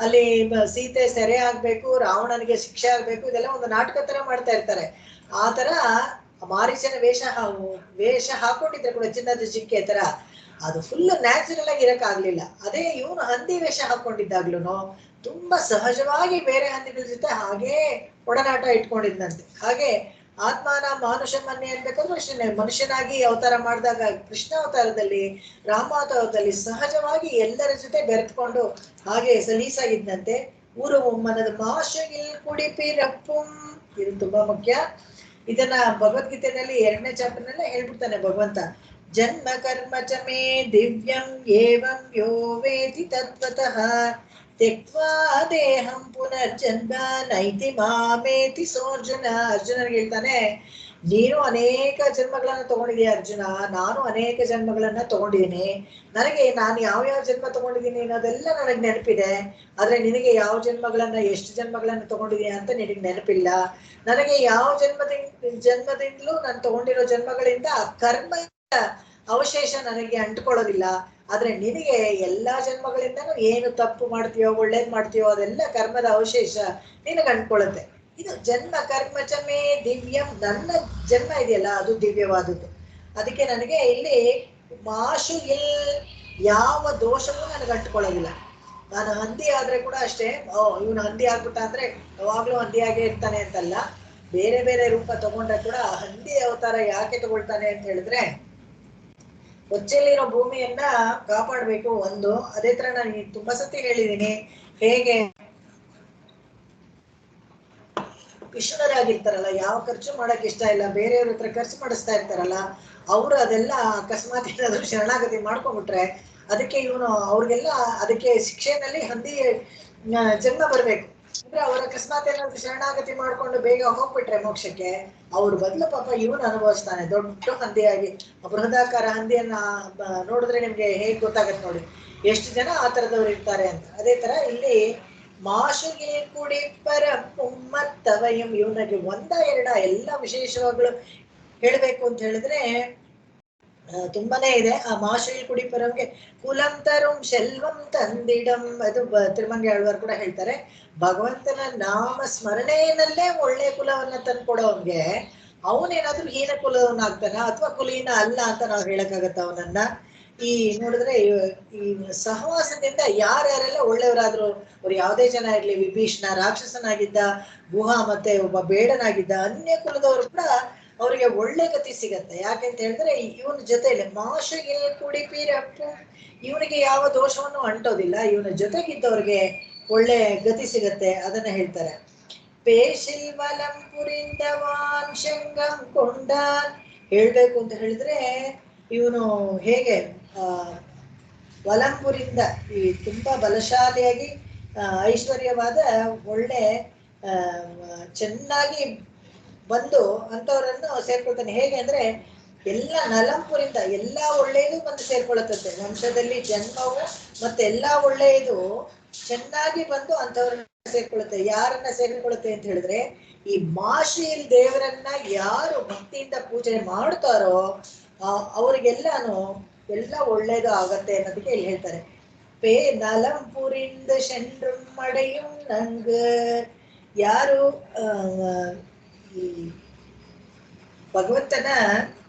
ಅಲ್ಲಿ ಸೀತೆ ಸೆರೆ ಆಗ್ಬೇಕು, ರಾವಣನಿಗೆ ಶಿಕ್ಷೆ ಆಗ್ಬೇಕು, ಇದೆಲ್ಲ ಒಂದು ನಾಟಕ ತರ ಮಾಡ್ತಾ ಇರ್ತಾರೆ. ಆ ತರ ಮಾರೀಚನ ವೇಷ ಹಾಕೊಂಡಿದ್ರೆ ಕೂಡ ಚಿನ್ನದ ಜಿಂಕೆ ತರ ಅದು ಫುಲ್ ನ್ಯಾಚುರಲ್ ಆಗಿ ಇರಕ್ ಆಗ್ಲಿಲ್ಲ. ಅದೇ ಇವನು ಹಂದಿ ವೇಷ ಹಾಕೊಂಡಿದ್ದಾಗ್ಲೂ ತುಂಬಾ ಸಹಜವಾಗಿ ಬೇರೆ ಹಂದಿಗಳ ಜೊತೆ ಹಾಗೇ ಒಡನಾಟ ಇಟ್ಕೊಂಡಿದ್ದಂತೆ. ಹಾಗೆ ಆತ್ಮಾನ ಮಾನುಷಮನ್ನೇ ಅನ್ಬೇಕಾದ್ರೂ ಅಷ್ಟೇ, ಮನುಷ್ಯನಾಗಿ ಅವತಾರ ಮಾಡಿದಾಗ ಕೃಷ್ಣ ಅವತಾರದಲ್ಲಿ, ರಾಮಾವತಾರದಲ್ಲಿ ಸಹಜವಾಗಿ ಎಲ್ಲರ ಜೊತೆ ಬೆರೆತ್ಕೊಂಡು ಹಾಗೆ ಸಲೀಸಾಗಿದ್ದಂತೆ. ಊರು ಮನದ ಮಾಶಗಿಲ್ ಕುಡಿಪಿರಪ್ಪುಂ, ಇದು ತುಂಬಾ ಮುಖ್ಯ. ಇದನ್ನ ಭಗವದ್ಗೀತೆಯಲ್ಲಿ 2ನೇ ಚಾಪ್ಟರ್ನಲ್ಲೇ ಹೇಳ್ಬಿಡ್ತಾನೆ ಭಗವಂತ. ಜನ್ಮ ಕರ್ಮ ಚ ಮೇ ದಿವ್ಯಂ ಏವಂ ಯೋ ವೇತಿ ತತ್ವತಃ ತ್ಯಕ್ವಾ ದೇಹಂ ಪುನರ್ಜನ್ಮ ನೈತಿ ಮಾಮೇತಿ ಸೋರ್ಜುನ. ಅರ್ಜುನನಿಗೆ ಹೇಳ್ತಾನೆ, ನೀನು ಅನೇಕ ಜನ್ಮಗಳನ್ನ ತಗೊಂಡಿದೀಯ ಅರ್ಜುನ, ನಾನು ಅನೇಕ ಜನ್ಮಗಳನ್ನ ತಗೊಂಡಿದ್ದೀನಿ. ನನಗೆ ನಾನು ಯಾವ ಜನ್ಮ ತಗೊಂಡಿದ್ದೀನಿ ಅನ್ನೋದೆಲ್ಲ ನನಗೆ ನೆನಪಿದೆ. ಆದ್ರೆ ನಿನಗೆ ಯಾವ ಜನ್ಮಗಳನ್ನ, ಎಷ್ಟು ಜನ್ಮಗಳನ್ನ ತಗೊಂಡಿದೀಯ ಅಂತ ನಿನಗೆ ನೆನಪಿಲ್ಲ. ನನಗೆ ಯಾವ ಜನ್ಮದಿಂದಲೂ ನಾನು ತಗೊಂಡಿರೋ ಜನ್ಮಗಳಿಂದ ಕರ್ಮ ಅವಶೇಷ ನನಗೆ ಅಂಟ್ಕೊಳ್ಳೋದಿಲ್ಲ. ಆದ್ರೆ ನಿನಗೆ ಎಲ್ಲಾ ಜನ್ಮಗಳಿಂದನೂ ಏನು ತಪ್ಪು ಮಾಡ್ತೀಯೋ ಒಳ್ಳೇದ್ ಮಾಡ್ತೀಯೋ ಅದೆಲ್ಲ ಕರ್ಮದ ಅವಶೇಷ ನಿನಗೆ ಅಂಟ್ಕೊಳ್ಳುತ್ತೆ. ಇದು ಜನ್ಮ ಕರ್ಮ ಚಮೇ ದಿವ್ಯಂ, ನನ್ನ ಜನ್ಮ ಇದೆಯಲ್ಲ ಅದು ದಿವ್ಯವಾದದ್ದು. ಅದಕ್ಕೆ ನನಗೆ ಇಲ್ಲಿ ಮಾಶು ಯಾವ ದೋಷವೂ ನನಗೆ ಅಂಟ್ಕೊಳ್ಳೋದಿಲ್ಲ. ನಾನು ಹಂದಿ ಆದ್ರೆ ಕೂಡ ಅಷ್ಟೇ, ಇವನು ಹಂದಿ ಆಗ್ಬಿಟ್ಟ ಅಂದ್ರೆ ಯಾವಾಗ್ಲೂ ಹಂದಿಯಾಗೇ ಇರ್ತಾನೆ ಅಂತಲ್ಲ. ಬೇರೆ ಬೇರೆ ರೂಪ ತಗೊಂಡ್ರೆ ಕೂಡ ಹಂದಿ ಅವತಾರ ಯಾಕೆ ತಗೊಳ್ತಾನೆ ಅಂತ ಹೇಳಿದ್ರೆ, ಕೊಚ್ಚೆಯಲ್ಲಿರೋ ಭೂಮಿಯನ್ನ ಕಾಪಾಡ್ಬೇಕು ಒಂದು. ಅದೇ ತರ ನಾನು ತುಂಬಾ ಸತಿ ಹೇಳಿದೀನಿ, ಹೇಗೆ ಪಿಶುನರಾಗಿರ್ತಾರಲ್ಲ, ಯಾವ ಖರ್ಚು ಮಾಡಕ್ ಇಷ್ಟ ಇಲ್ಲ, ಬೇರೆಯವ್ರ ಹತ್ರ ಖರ್ಚು ಮಾಡಿಸ್ತಾ ಇರ್ತಾರಲ್ಲ, ಅವ್ರು ಅದೆಲ್ಲ ಅಕಸ್ಮಾತ್ ಏನಾದ್ರು ಶರಣಾಗತಿ ಮಾಡ್ಕೊಂಡ್ಬಿಟ್ರೆ ಅದಕ್ಕೆ ಇವನು ಅವ್ರಿಗೆಲ್ಲ ಅದಕ್ಕೆ ಶಿಕ್ಷೆನಲ್ಲಿ ಹಂದಿ ಜನ್ಮ ಬರ್ಬೇಕು. ಅಂದ್ರೆ ಅವ್ರ ಅಕಸ್ಮಾತ್ ಏನಾದ್ರು ಶರಣಾಗತಿ ಮಾಡ್ಕೊಂಡು ಬೇಗ ಹೋಗ್ಬಿಟ್ರೆ ಮೋಕ್ಷಕ್ಕೆ, ಅವ್ರ ಬದಲು ಪಾಪ ಇವನು ಅನುಭವಿಸ್ತಾನೆ ದೊಡ್ಡ ಹಂದಿಯಾಗಿ. ಬೃಹದಾಕಾರ ಹಂದಿಯನ್ನ ನೋಡಿದ್ರೆ ನಿಮ್ಗೆ ಹೇಗ್ ಗೊತ್ತಾಗತ್ತೆ ನೋಡಿ, ಎಷ್ಟು ಜನ ಆ ತರದವ್ರು ಇರ್ತಾರೆ ಅಂತ. ಅದೇ ತರ ಇಲ್ಲಿ ಮಾಶುಗೆ ಕುಡಿ ಪರ ಪುಮ್ಮತ್ತವಯಂ, ಇವನಿಗೆ ಎರಡ ಎಲ್ಲ ವಿಶೇಷವಾಗ್ಲು ಹೇಳ್ಬೇಕು ಅಂತ ಹೇಳಿದ್ರೆ ತುಂಬಾನೇ ಇದೆ. ಆ ಮಾಶುಗೆ ಕುಡಿ ಪರಂಗೆ ಕುಲಂ ತರುಂ ಶೆಲ್ವಂ ತಂದಿಡಂ, ಅದು ತಿರುಮಂಗಿ ಆಳ್ವಾರ್ ಕೂಡ ಹೇಳ್ತಾರೆ. ಭಗವಂತನ ನಾಮ ಸ್ಮರಣೆಯಲ್ಲೇ ಒಳ್ಳೆ ಕುಲವನ್ನ ತಂದ್ಕೊಡೋನ್ಗೆ ಅವನೇನಾದ್ರೂ ಹೀನ ಕುಲವನ್ನಾಗ್ತಾನ ಅಥವಾ ಕುಲೀನ ಅಲ್ಲ ಅಂತ ನಾವು ಹೇಳಕ್ಕಾಗತ್ತ ಅವನನ್ನ. ಈ ನೋಡಿದ್ರೆ ಈ ಸಹವಾಸದಿಂದ ಯಾರ್ಯಾರೆಲ್ಲ ಒಳ್ಳೆಯವರಾದ್ರು, ಅವ್ರು ಯಾವುದೇ ಜನ ಇರ್ಲಿ, ವಿಭೀಷಣ ರಾಕ್ಷಸನಾಗಿದ್ದ, ಗುಹ ಮತ್ತೆ ಒಬ್ಬ ಬೇಡನಾಗಿದ್ದ, ಅನ್ಯ ಕುಲದವರು ಕೂಡ ಅವರಿಗೆ ಒಳ್ಳೆ ಗತಿ ಸಿಗತ್ತೆ. ಯಾಕೆಂತ ಹೇಳಿದ್ರೆ ಇವನ ಜೊತೆಲಿ ಮಾಶಗೆ ಕುಡಿಪಿರಪ್ಪು, ಇವನಿಗೆ ಯಾವ ದೋಷವನ್ನು ಅಂಟೋದಿಲ್ಲ, ಇವನ ಜೊತೆಗಿದ್ದವ್ರಿಗೆ ಒಳ್ಳೆ ಗತಿ ಸಿಗತ್ತೆ. ಅದನ್ನ ಹೇಳ್ತಾರೆ. ಪೇಶಿಲ್ವಲಂ ಪುರಿಂದವಾನ್ ಶಂಗಂ ಕೊಂಡಾನ್, ಹೇಳ್ಬೇಕು ಅಂತ ಹೇಳಿದ್ರೆ ಇವನು ಹೇಗೆ ವಲಂಪುರಿಂದ ಈ ತುಂಬಾ ಬಲಶಾಲಿಯಾಗಿ ಐಶ್ವರ್ಯವಾದ ಒಳ್ಳೆ ಚೆನ್ನಾಗಿ ಬಂದು ಅಂತವರನ್ನು ಸೇರ್ಕೊಳ್ತಾನೆ. ಹೇಗೆ ಅಂದ್ರೆ ಎಲ್ಲ ನಲಂಪುರಿಂದ ಎಲ್ಲಾ ಒಳ್ಳೆಯದು ಬಂದು ಸೇರ್ಕೊಳ್ಳುತ್ತೆ. ವಂಶದಲ್ಲಿ ಜನ್ಮವು ಮತ್ತೆ ಎಲ್ಲಾ ಒಳ್ಳೆಯದು ಚೆನ್ನಾಗಿ ಬಂದು ಅಂತವ್ರನ್ನ ಸೇರ್ಕೊಳ್ಳುತ್ತೆ. ಯಾರನ್ನ ಸೇರ್ಕೊಳ್ಳುತ್ತೆ ಅಂತ ಹೇಳಿದ್ರೆ, ಈ ಮಾಶಿಲ್ ದೇವರನ್ನ ಯಾರು ಭಕ್ತಿಯಿಂದ ಪೂಜೆ ಮಾಡ್ತಾರೋ ಅವ್ರಿಗೆಲ್ಲಾನು ಎಲ್ಲ ಒಳ್ಳೇದು ಆಗತ್ತೆ ಅನ್ನೋದಕ್ಕೆ ಇಲ್ಲಿ ಹೇಳ್ತಾರೆ. ಪೇ ನಲಂಪುರಿಂದ ಶೆಂಡ್ರಂ ಮಡೆயும் ನಂಗ, ಯಾರು ಈ ಭಗವಂತನ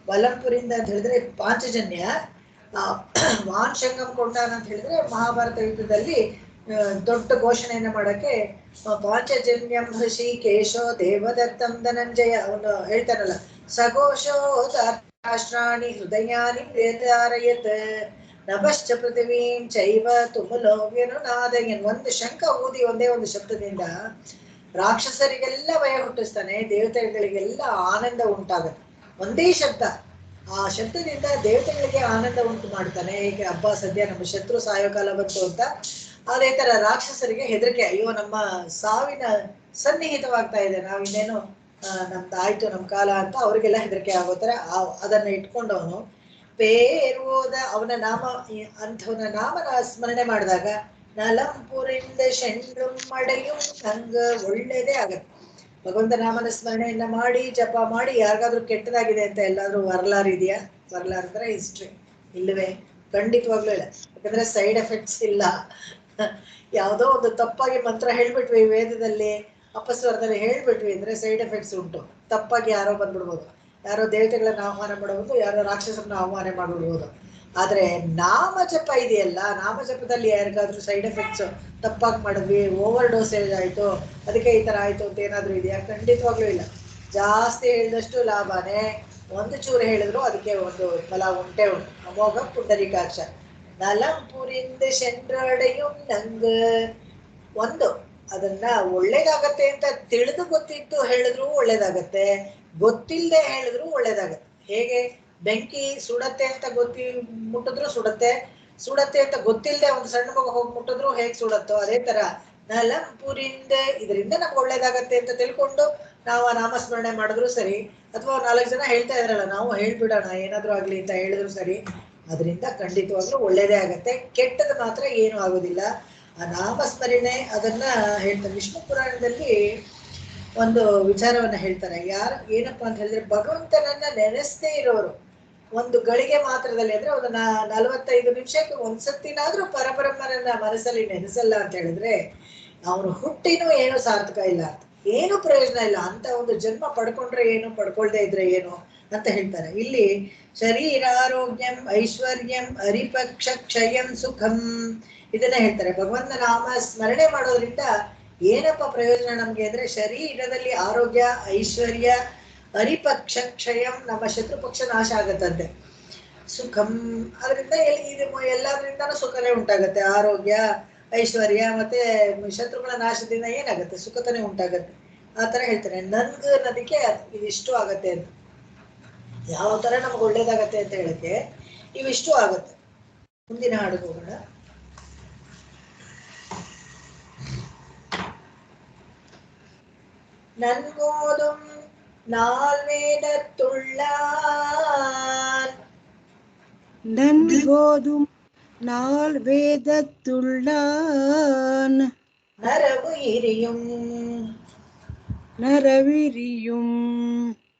ವಲಂಪುರಿಂದ ಅಂತ ಹೇಳಿದ್ರೆ ಪಾಂಚಜನ್ಯ, ವಾನ್ ಶಂಗಂ ಕೊಂಡಾನ ಅಂತ ಹೇಳಿದ್ರೆ ಮಹಾಭಾರತ ಯುದ್ಧದಲ್ಲಿ ದೊಡ್ಡ ಘೋಷಣೆಯನ್ನ ಮಾಡಕ್ಕೆ ಪಾಂಚಜನ್ಯಂ ಹೃಷಿಕೇಶೋ ದೇವದತ್ತಂ ಧನಂಜಯ ಅವನು ಹೇಳ್ತಾನಲ್ಲ, ಸಘೋಷೋ ರಾಷ್ಟ್ರಾಣಿ ಹೃದಯಾನಿ ಪ್ರೇತಾರಯತ್ ನಭಶ್ಚ ಪೃಥಿವೀಂ ಚೈವ ತುಮುಲೋ ವ್ಯನುನಾದಯನ್. ಒಂದು ಶಂಖ ಊದಿ ಒಂದೇ ಒಂದು ಶಬ್ದದಿಂದ ರಾಕ್ಷಸರಿಗೆಲ್ಲ ಭಯ ಹುಟ್ಟಿಸ್ತಾನೆ, ದೇವತೆಗಳಿಗೆಲ್ಲ ಆನಂದ ಉಂಟಾಗುತ್ತೆ. ಒಂದೇ ಶಬ್ದ, ಆ ಶಬ್ದದಿಂದ ದೇವತೆಗಳಿಗೆ ಆನಂದ ಉಂಟು ಮಾಡ್ತಾನೆ. ಈಗ ಹಬ್ಬ ಸದ್ಯ ನಮ್ಮ ಶತ್ರು ಸಾಯೋ ಕಾಲ ಬಂತು ಅಂತ, ಅದೇ ತರ ರಾಕ್ಷಸರಿಗೆ ಹೆದರಿಕೆ, ಅಯ್ಯೋ ನಮ್ಮ ಸಾವಿನ ಸನ್ನಿಹಿತವಾಗ್ತಾ ಇದೆ, ನಾವಿನ್ನೇನು ನಮ್ದು ಆಯ್ತು ನಮ್ಮ ಕಾಲ ಅಂತ ಅವರಿಗೆಲ್ಲ ಹೆದರಿಕೆ ಆಗೋ ತರ ಅದನ್ನ ಇಟ್ಕೊಂಡವನು ಪೇರೋದ ಅವನ ನಾಮ, ಅಂಥವನ ನಾಮನ ಸ್ಮರಣೆ ಮಾಡಿದಾಗ ನಲಂಪುರಿಂದ ಶಂಡ್ರಂ ಮಡೆಯುಂ ಹಂಗ ಒಳ್ಳೇದೇ ಆಗತ್ತೆ. ಭಗವಂತ ನಾಮನ ಸ್ಮರಣೆಯನ್ನ ಮಾಡಿ ಜಪ ಮಾಡಿ ಯಾರಿಗಾದ್ರೂ ಕೆಟ್ಟದಾಗಿದೆ ಅಂತ ಎಲ್ಲಾದ್ರೂ ವರಲಾರ್ ಇದೆಯಾ? ವರಲಾರ್ ಅಂದ್ರೆ ಹಿಸ್ಟ್ರಿ ಇಲ್ಲವೇ? ಖಂಡಿತವಾಗ್ಲೂ ಇಲ್ಲ. ಯಾಕಂದ್ರೆ ಸೈಡ್ ಎಫೆಕ್ಟ್ಸ್ ಇಲ್ಲ. ಯಾವುದೋ ಒಂದು ತಪ್ಪಾಗಿ ಮಂತ್ರ ಹೇಳ್ಬಿಟ್ವಿ ವೇದದಲ್ಲಿ, ಅಪಸ್ವರದಲ್ಲಿ ಹೇಳ್ಬಿಟ್ವಿ ಅಂದ್ರೆ ಸೈಡ್ ಎಫೆಕ್ಟ್ಸ್ ಉಂಟು. ತಪ್ಪಾಗಿ ಯಾರೋ ಬಂದ್ಬಿಡ್ಬೋದು, ಯಾರೋ ದೇವತೆಗಳನ್ನ ಆಹ್ವಾನ ಮಾಡಬಹುದು, ಯಾರೋ ರಾಕ್ಷಸರನ್ನ ಆಹ್ವಾನ ಮಾಡ್ಬಿಡ್ಬೋದು. ಆದ್ರೆ ನಾಮ ಜಪ ಇದೆಯಲ್ಲ, ನಾಮ ಜಪದಲ್ಲಿ ಯಾರಿಗಾದ್ರೂ ಸೈಡ್ ಎಫೆಕ್ಟ್ಸ್, ತಪ್ಪಾಗಿ ಮಾಡಿದ್ವಿ, ಓವರ್ ಡೋಸೇಜ್ ಆಯ್ತು, ಅದಕ್ಕೆ ಈ ತರ ಆಯ್ತು ಅಂತ ಏನಾದ್ರೂ ಇದೆಯಾ? ಖಂಡಿತವಾಗ್ಲೂ ಇಲ್ಲ. ಜಾಸ್ತಿ ಹೇಳಿದಷ್ಟು ಲಾಭನೇ, ಒಂದು ಚೂರು ಹೇಳಿದ್ರು ಅದಕ್ಕೆ ಒಂದು ಫಲ ಉಂಟೆ ಉಂಟು. ಅಮೋಘ ಪುಂಡರೀಕಾಕ್ಷ ನಲಂಪುರಿಂದ ಶಂಡ್ರಡೆಯುಂ ನಂಗ. ಒಂದು ಅದನ್ನ ಒಳ್ಳೇದಾಗತ್ತೆ ಅಂತ ತಿಳಿದು ಗೊತ್ತಿದ್ದು ಹೇಳಿದ್ರು ಒಳ್ಳೇದಾಗತ್ತೆ, ಗೊತ್ತಿಲ್ಲದೆ ಹೇಳಿದ್ರು ಒಳ್ಳೇದಾಗತ್ತೆ. ಹೇಗೆ ಬೆಂಕಿ ಸುಡತ್ತೆ ಅಂತ ಮುಟ್ಟಿದ್ರು ಸುಡತ್ತೆ, ಸುಡತ್ತೆ ಅಂತ ಗೊತ್ತಿಲ್ಲದೆ ಒಂದು ಸಣ್ಣ ಮಗು ಹೋಗಿ ಮುಟ್ಟಿದ್ರು ಹೇಗೆ ಸುಡತ್ತೋ ಅದೇ ತರ ನಲಂಪುರಿಂದ ಇದರಿಂದ ನಮ್ಗೆ ಒಳ್ಳೇದಾಗತ್ತೆ ಅಂತ ತಿಳ್ಕೊಂಡು ನಾವು ಆ ನಾಮಸ್ಮರಣೆ ಮಾಡಿದ್ರು ಸರಿ, ಅಥವಾ 4 ಜನ ಹೇಳ್ತಾ ಇದ್ರಲ್ಲ ನಾವು ಹೇಳ್ಬಿಡೋಣ ಏನಾದ್ರೂ ಆಗ್ಲಿ ಅಂತ ಹೇಳಿದ್ರು ಸರಿ, ಅದರಿಂದ ಖಂಡಿತವಾಗ್ಲೂ ಒಳ್ಳೇದೇ ಆಗತ್ತೆ. ಕೆಟ್ಟದ್ದು ಮಾತ್ರ ಏನು ಆಗೋದಿಲ್ಲ. ಆ ನಾಮಸ್ಮರಣೆ ಅದನ್ನ ಹೇಳ್ತಾರೆ. ವಿಷ್ಣು ಪುರಾಣದಲ್ಲಿ ಒಂದು ವಿಚಾರವನ್ನ ಹೇಳ್ತಾರೆ. ಯಾರು ಏನಪ್ಪಾ ಅಂತ ಹೇಳಿದ್ರೆ, ಭಗವಂತನನ್ನ ನೆನೆಸದೇ ಇರೋರು ಒಂದು ಗಳಿಗೆ ಮಾತ್ರದಲ್ಲಿ, ಅಂದ್ರೆ ಒಂದು 45 ನಿಮಿಷಕ್ಕೆ ಒಂದ್ಸತ್ತಿನಾದ್ರೂ ಪರಬ್ರಹ್ಮನನ್ನ ಮನಸ್ಸಲ್ಲಿ ನೆನೆಸಲ್ಲ ಅಂತ ಹೇಳಿದ್ರೆ ಅವನು ಹುಟ್ಟಿನೂ ಏನು ಸಾರ್ಥಕ ಇಲ್ಲ ಅಂತ, ಏನು ಪ್ರಯೋಜನ ಇಲ್ಲ. ಅಂತ ಒಂದು ಜನ್ಮ ಪಡ್ಕೊಂಡ್ರೆ ಏನು, ಪಡ್ಕೊಳ್ದೇ ಇದ್ರೆ ಏನು ಅಂತ ಹೇಳ್ತಾರೆ. ಇಲ್ಲಿ ಶರೀರಾರೋಗ್ಯಂ ಐಶ್ವರ್ಯಂ ಹರಿಪಕ್ಷ ಕ್ಷಯಂ ಸುಖಂ ಇದನ್ನ ಹೇಳ್ತಾರೆ. ಭಗವಂತ ನಾಮ ಸ್ಮರಣೆ ಮಾಡೋದ್ರಿಂದ ಏನಪ್ಪ ಪ್ರಯೋಜನ ನಮ್ಗೆ ಅಂದ್ರೆ, ಶರೀರದಲ್ಲಿ ಆರೋಗ್ಯ, ಐಶ್ವರ್ಯ, ಹರಿಪಕ್ಷ ಕ್ಷಯಂ, ನಮ್ಮ ಶತ್ರು ಪಕ್ಷ ನಾಶ ಆಗತ್ತಂತೆ. ಸುಖಂ ಅದರಿಂದ ಇದು ಎಲ್ಲದ್ರಿಂದಾನು ಸುಖನೇ ಉಂಟಾಗತ್ತೆ. ಆರೋಗ್ಯ, ಐಶ್ವರ್ಯ ಮತ್ತೆ ಶತ್ರುಗಳ ನಾಶದಿಂದ ಏನಾಗತ್ತೆ? ಸುಖತನೇ ಉಂಟಾಗತ್ತೆ. ಆ ತರ ಹೇಳ್ತಾರೆ. ನನ್ಗ ಅನ್ನೋದಕ್ಕೆ ಇದಿಷ್ಟು ಆಗತ್ತೆ ಅಂತ. ಯಾವ ತರ ನಮ್ಗೆ ಒಳ್ಳೇದಾಗತ್ತೆ ಅಂತ ಹೇಳಕ್ಕೆ ಇವಿಷ್ಟು ಆಗತ್ತೆ. ಮುಂದಿನ ಹಾಡಿಗೆ ಹೋಗೋಣ. நன்கோதும் நால்வேதத்துள்ளான் நன்கோதும் நால்வேதத்துள்ளான் நரவு இரியும் நரவிரியும்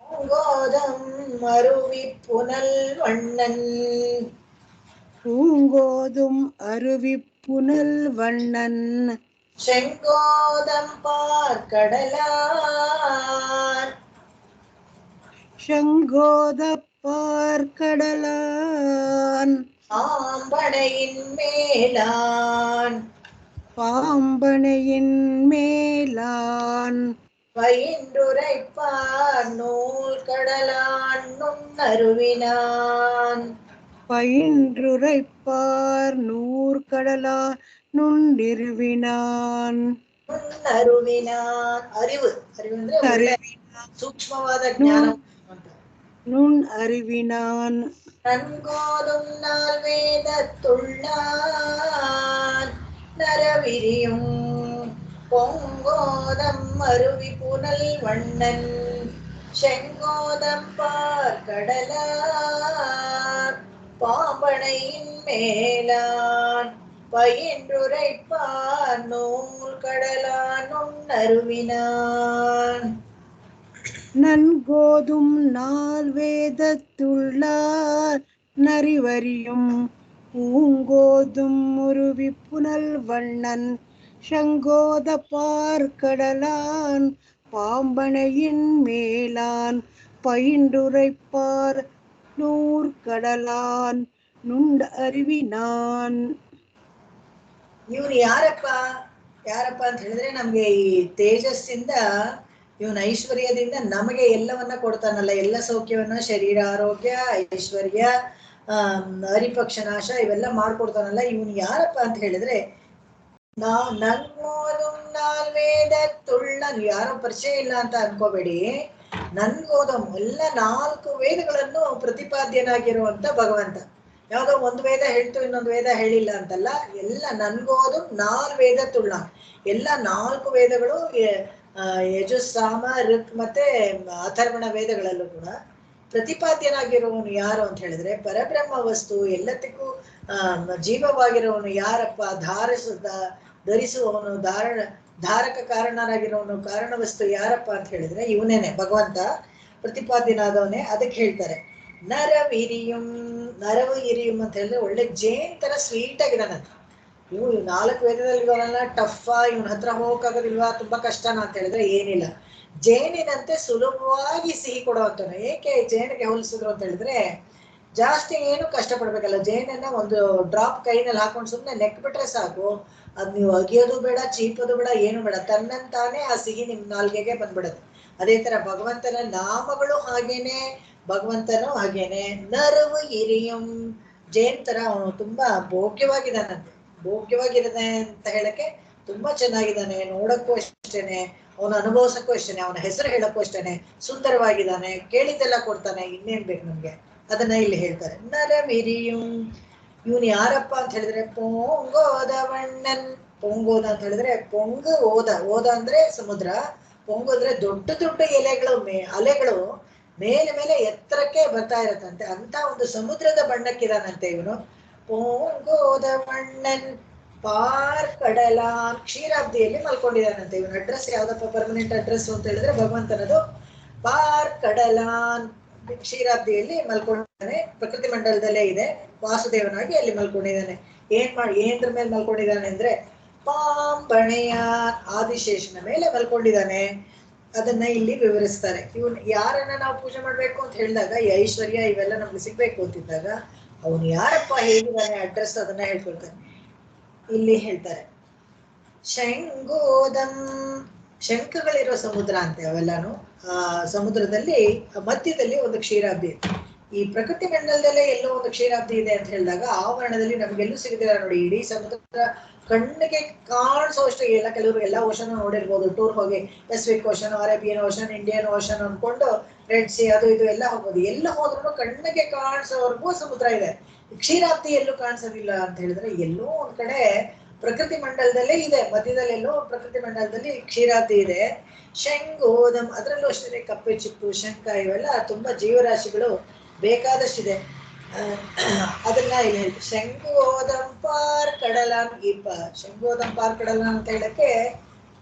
பூங்கோதம் அருவி புனல் வண்ணன் பூங்கோதும் அருவி புனல் வண்ணன் செங்கோதம் பார்க்கடலான் செங்கோதப்பார்கடலான் ஆம்பனையின் மேலான் பாம்பனையின் மேலான் பயின்றுரைப்பார் நூல் கடலான் நுண்ணருவினான் பயின்றுரைப்பார் நூற்கடலான் நுண்ணிருவினான் நுண்ணருவினான் அறிவு ಅಂದ್ರೆ ಸೂಕ್ಷ್ಮವಾದ ಜ್ಞಾನ ಅಂತ. நுண் அறிவினான் நன்கோதும் நாள் வேதத்துள்ளான் நரவிரியும் பொங்கோதம் அருவி புனல் வண்ணன் செங்கோதம் பார்க்கடலான் பாம்பனையின் மேலான் பயின்றுரைப்பான் நூல் கடலான் நுண்ணருவினான். நன்கோதும் நால் வேதத்துள்ளார் நரிவரியும் பூங்கோதும் உருவி புனல் வண்ணன் செங்கோத பார்க்கடலான் பாம்பனையின் மேலான் பயின்றுரைப்பார் நூற்கடலான் நுண்ட அறிவினான். ಇವನು ಯಾರಪ್ಪ ಯಾರಪ್ಪ ಅಂತ ಹೇಳಿದ್ರೆ ನಮ್ಗೆ ಈ ತೇಜಸ್ಸಿಂದ ಇವನ ಐಶ್ವರ್ಯದಿಂದ ನಮಗೆ ಎಲ್ಲವನ್ನ ಕೊಡ್ತಾನಲ್ಲ, ಎಲ್ಲ ಸೌಖ್ಯವನ್ನ, ಶರೀರ ಆರೋಗ್ಯ, ಐಶ್ವರ್ಯ, ಹರಿಪಕ್ಷ ನಾಶ ಇವೆಲ್ಲ ಮಾಡ್ಕೊಡ್ತಾನಲ್ಲ. ಇವನು ಯಾರಪ್ಪ ಅಂತ ಹೇಳಿದ್ರೆ ನನ್ಗೋದು ನಾಲ್ವೇದ ತುಳ್ಳನು, ಯಾರೋ ಪರಿಚಯ ಇಲ್ಲ ಅಂತ ಅನ್ಕೋಬೇಡಿ. ನನ್ಗೋದಂ ಎಲ್ಲ 4 ವೇದಗಳನ್ನು ಪ್ರತಿಪಾದ್ಯನಾಗಿರುವಂತ ಭಗವಂತ. ಯಾವ್ದೋ ಒಂದು ವೇದ ಹೇಳ್ತು ಇನ್ನೊಂದು ವೇದ ಹೇಳಿಲ್ಲ ಅಂತಲ್ಲ, ಎಲ್ಲ ನನ್ಗೋದು 4 ವೇದ ತುಳ್ಳ, ಎಲ್ಲ 4 ವೇದಗಳು ಯಜುಸ್ಸಾಮ ಋಕ್ ಮತ್ತೆ ಅಥರ್ವಣ ವೇದಗಳಲ್ಲೂ ಕೂಡ ಪ್ರತಿಪಾದ್ಯನಾಗಿರುವವನು ಯಾರು ಅಂತ ಹೇಳಿದ್ರೆ ಪರಬ್ರಹ್ಮ ವಸ್ತು, ಎಲ್ಲದಕ್ಕೂ ಜೀವವಾಗಿರುವವನು ಯಾರಪ್ಪ, ಧರಿಸುವವನು, ಧಾರಕ ಕಾರಣನಾಗಿರೋನು, ಕಾರಣ ವಸ್ತು ಯಾರಪ್ಪ ಅಂತ ಹೇಳಿದ್ರೆ ಇವನೇನೆ ಭಗವಂತ, ಪ್ರತಿಪಾದ್ಯನಾದವನೇ. ಅದಕ್ಕೆ ಹೇಳ್ತಾರೆ ನರವಿರಿಯುಂ. ನರವು ಇರಿಯುಂ ಅಂತ ಹೇಳಿದ್ರೆ ಒಳ್ಳೆ ಜೇನ್ ತರ ಸ್ವೀಟ್ ಆಗಿದಾನಂತ. ಇವು 4 ವೇದದಲ್ಲಿ ಇವನೆಲ್ಲ ಟಫ್, ಇವನ ಹತ್ರ ಹೋಗಕ್ಕಾಗೋದಿಲ್ವಾ, ತುಂಬಾ ಕಷ್ಟನ ಅಂತ ಹೇಳಿದ್ರೆ ಏನಿಲ್ಲ, ಜೇನಿನಂತೆ ಸುಲಭವಾಗಿ ಸಿಹಿ ಕೊಡುವಂತನು. ಏಕೆ ಜೇನಿಗೆ ಹೋಲಿಸಿದ್ರು ಅಂತ ಹೇಳಿದ್ರೆ ಜಾಸ್ತಿ ಏನು ಕಷ್ಟ ಪಡ್ಬೇಕಲ್ಲ. ಜೇನನ್ನ ಒಂದು ಡ್ರಾಪ್ ಕೈನಲ್ಲಿ ಹಾಕೊಂಡು ಸುಮ್ಮನೆ ನೆಕ್ ಬಿಟ್ರೆ ಸಾಕು, ಅದ್ ನೀವು ಅಗಿಯೋದು ಬೇಡ, ಚೀಪೋದು ಬೇಡ, ಏನು ಬೇಡ, ತನ್ನಂತಾನೆ ಆ ಸಿಹಿ ನಿಮ್ ನಾಲ್ಗೆಗೆ ಬಂದ್ಬಿಡುತ್ತೆ. ಅದೇ ತರ ಭಗವಂತನ ನಾಮಗಳು ಹಾಗೇನೆ, ಭಗವಂತನು ಹಾಗೇನೆ. ನರವು ಹಿರಿಯಂ, ಜೇನ್ ತರ ಅವನು ತುಂಬಾ ಭೋಗ್ಯವಾಗಿದ್ದಾನಂತೆ. ಭೋಗ್ಯವಾಗಿರದೆ ಅಂತ ಹೇಳಕ್ಕೆ ತುಂಬಾ ಚೆನ್ನಾಗಿದ್ದಾನೆ, ನೋಡಕ್ಕೂ ಅಷ್ಟೇನೆ, ಅವನ ಅನುಭವಿಸಕ್ಕೂ ಅಷ್ಟೇನೆ, ಅವನ ಹೆಸರು ಹೇಳಕ್ಕೂ ಅಷ್ಟೇನೆ ಸುಂದರವಾಗಿದ್ದಾನೆ, ಕೇಳಿದ್ದೆಲ್ಲ ಕೊಡ್ತಾನೆ, ಇನ್ನೇನ್ ಬೇಕು ನಮ್ಗೆ, ಅದನ್ನ ಇಲ್ಲಿ ಹೇಳ್ತಾರೆ. ನರವಿರಿಯುಂ. ಇವನು ಯಾರಪ್ಪ ಅಂತ ಹೇಳಿದ್ರೆ ಪೊಂಗೋದವಣ್ಣನ್. ಪೊಂಗೋದ ಅಂತ ಹೇಳಿದ್ರೆ ಪೊಂಗು ಓದ, ಓದ ಅಂದ್ರೆ ಸಮುದ್ರ, ಪೊಂಗು ಅಂದ್ರೆ ದೊಡ್ಡ ದೊಡ್ಡ ಎಲೆಗಳು, ಅಲೆಗಳು ಮೇಲೆ ಮೇಲೆ ಎತ್ತರಕ್ಕೆ ಬರ್ತಾ ಇರತ್ತಂತೆ, ಅಂತ ಒಂದು ಸಮುದ್ರದ ಬಣ್ಣಕ್ಕಿದಾನಂತೆ ಇವನು. ಪೊಂಗೋದವಣ್ಣನ್ ಪಾರ್ ಕಡಲಾನ್. ಕ್ಷೀರಾಬ್ದಿಯಲ್ಲಿ ಮಲ್ಕೊಂಡಿದ್ದಾನಂತೆ. ಇವನ ಅಡ್ರೆಸ್ ಯಾವ್ದಪ್ಪ, ಪರ್ಮನೆಂಟ್ ಅಡ್ರೆಸ್ ಅಂತ ಹೇಳಿದ್ರೆ ಭಗವಂತನದು ಪಾರ್ ಕಡಲಾನ್, ಕ್ಷೀರಾಬ್ದಿಯಲ್ಲಿ ಮಲ್ಕೊಂಡಿದ್ದಾನೆ. ಪ್ರಕೃತಿ ಮಂಡಲದಲ್ಲೇ ಇದೆ, ವಾಸುದೇವನಾಗಿ ಅಲ್ಲಿ ಮಲ್ಕೊಂಡಿದ್ದಾನೆ. ಏನ್ರ ಮೇಲೆ ಮಲ್ಕೊಂಡಿದ್ದಾನೆ ಅಂದ್ರೆ ಪಾಂಬಣೆಯ, ಆದಿಶೇಷನ ಮೇಲೆ ಮಲ್ಕೊಂಡಿದ್ದಾನೆ. ಅದನ್ನ ಇಲ್ಲಿ ವಿವರಿಸ್ತಾರೆ. ಇವನ್ ಯಾರನ್ನ ನಾವು ಪೂಜೆ ಮಾಡ್ಬೇಕು ಅಂತ ಹೇಳಿದಾಗ, ಈ ಐಶ್ವರ್ಯ ಇವೆಲ್ಲ ನಮ್ಗೆ ಸಿಗ್ಬೇಕು ಅಂತಿದ್ದಾಗ ಅವನು ಯಾರಪ್ಪ, ಹೇಗಿದ್ದಾನೆ, ಅಡ್ರೆಸ್ ಅದನ್ನ ಹೇಳ್ಕೊಳ್ತಾನೆ. ಇಲ್ಲಿ ಹೇಳ್ತಾರೆ ಶಂಗೋದಂ. ಶಂಖಗಳಿರೋ ಸಮುದ್ರ ಅಂತೆ ಅವೆಲ್ಲಾನು. ಸಮುದ್ರದಲ್ಲಿ ಮಧ್ಯದಲ್ಲಿ ಒಂದು ಕ್ಷೀರಾಬ್ದಿ ಇದೆ. ಈ ಪ್ರಕೃತಿ ಮಂಡಲದಲ್ಲೇ ಎಲ್ಲೋ ಒಂದು ಕ್ಷೀರಾಬ್ದಿ ಇದೆ ಅಂತ ಹೇಳಿದಾಗ ಆವರಣದಲ್ಲಿ ನಮ್ಗೆಲ್ಲೂ ಸಿಗದಿಲ್ಲ ನೋಡಿ. ಇಡೀ ಸಮುದ್ರ ಕಣ್ಣಿಗೆ ಕಾಣಿಸೋ ಅಷ್ಟು ಎಲ್ಲ, ಕೆಲವರು ಎಲ್ಲ ಓಷನ್ ನೋಡಿರ್ಬೋದು ಟೂರ್ ಹೋಗಿ, Pacific ocean, Arabian ocean, Indian ocean ಅನ್ಕೊಂಡು ರೆಡ್ ಸಿ ಅದು ಇದು ಎಲ್ಲ ಹೋಗ್ಬೋದು. ಎಲ್ಲ ಹೋದ್ರೂ ಕಣ್ಣಿಗೆ ಕಾಣಿಸೋವರೆಗೂ ಸಮುದ್ರ ಇದೆ. ಕ್ಷೀರಾಬ್ದಿ ಎಲ್ಲೂ ಕಾಣಿಸೋದಿಲ್ಲ ಅಂತ ಹೇಳಿದ್ರೆ ಎಲ್ಲೋ ಒಂದ್ ಕಡೆ ಪ್ರಕೃತಿ ಮಂಡಲದಲ್ಲೇ ಇದೆ, ಮಧ್ಯದಲ್ಲಿ ಎಲ್ಲೋ ಪ್ರಕೃತಿ ಮಂಡಲದಲ್ಲಿ ಕ್ಷೀರಾಬ್ದಿ ಇದೆ. ಶಂಗೋದಂ, ಅದರಲ್ಲೂ ಅಷ್ಟೇ ಕಪ್ಪೆ ಚಿಪ್ಪು, ಶಂಖ ಇವೆಲ್ಲ ತುಂಬಾ ಜೀವರಾಶಿಗಳು ಬೇಕಾದಷ್ಟಿದೆ. ಅದನ್ನ ಇಲ್ಲಿ ಹೇಳ್ತೀವಿ. ಶಂಗೋದಂ ಪಾರ್ ಕಡಲಾನ್. ಈ ಶಂಗೋದಂ ಪಾರ್ ಕಡಲಾನ್ ಅಂತ ಹೇಳಕ್ಕೆ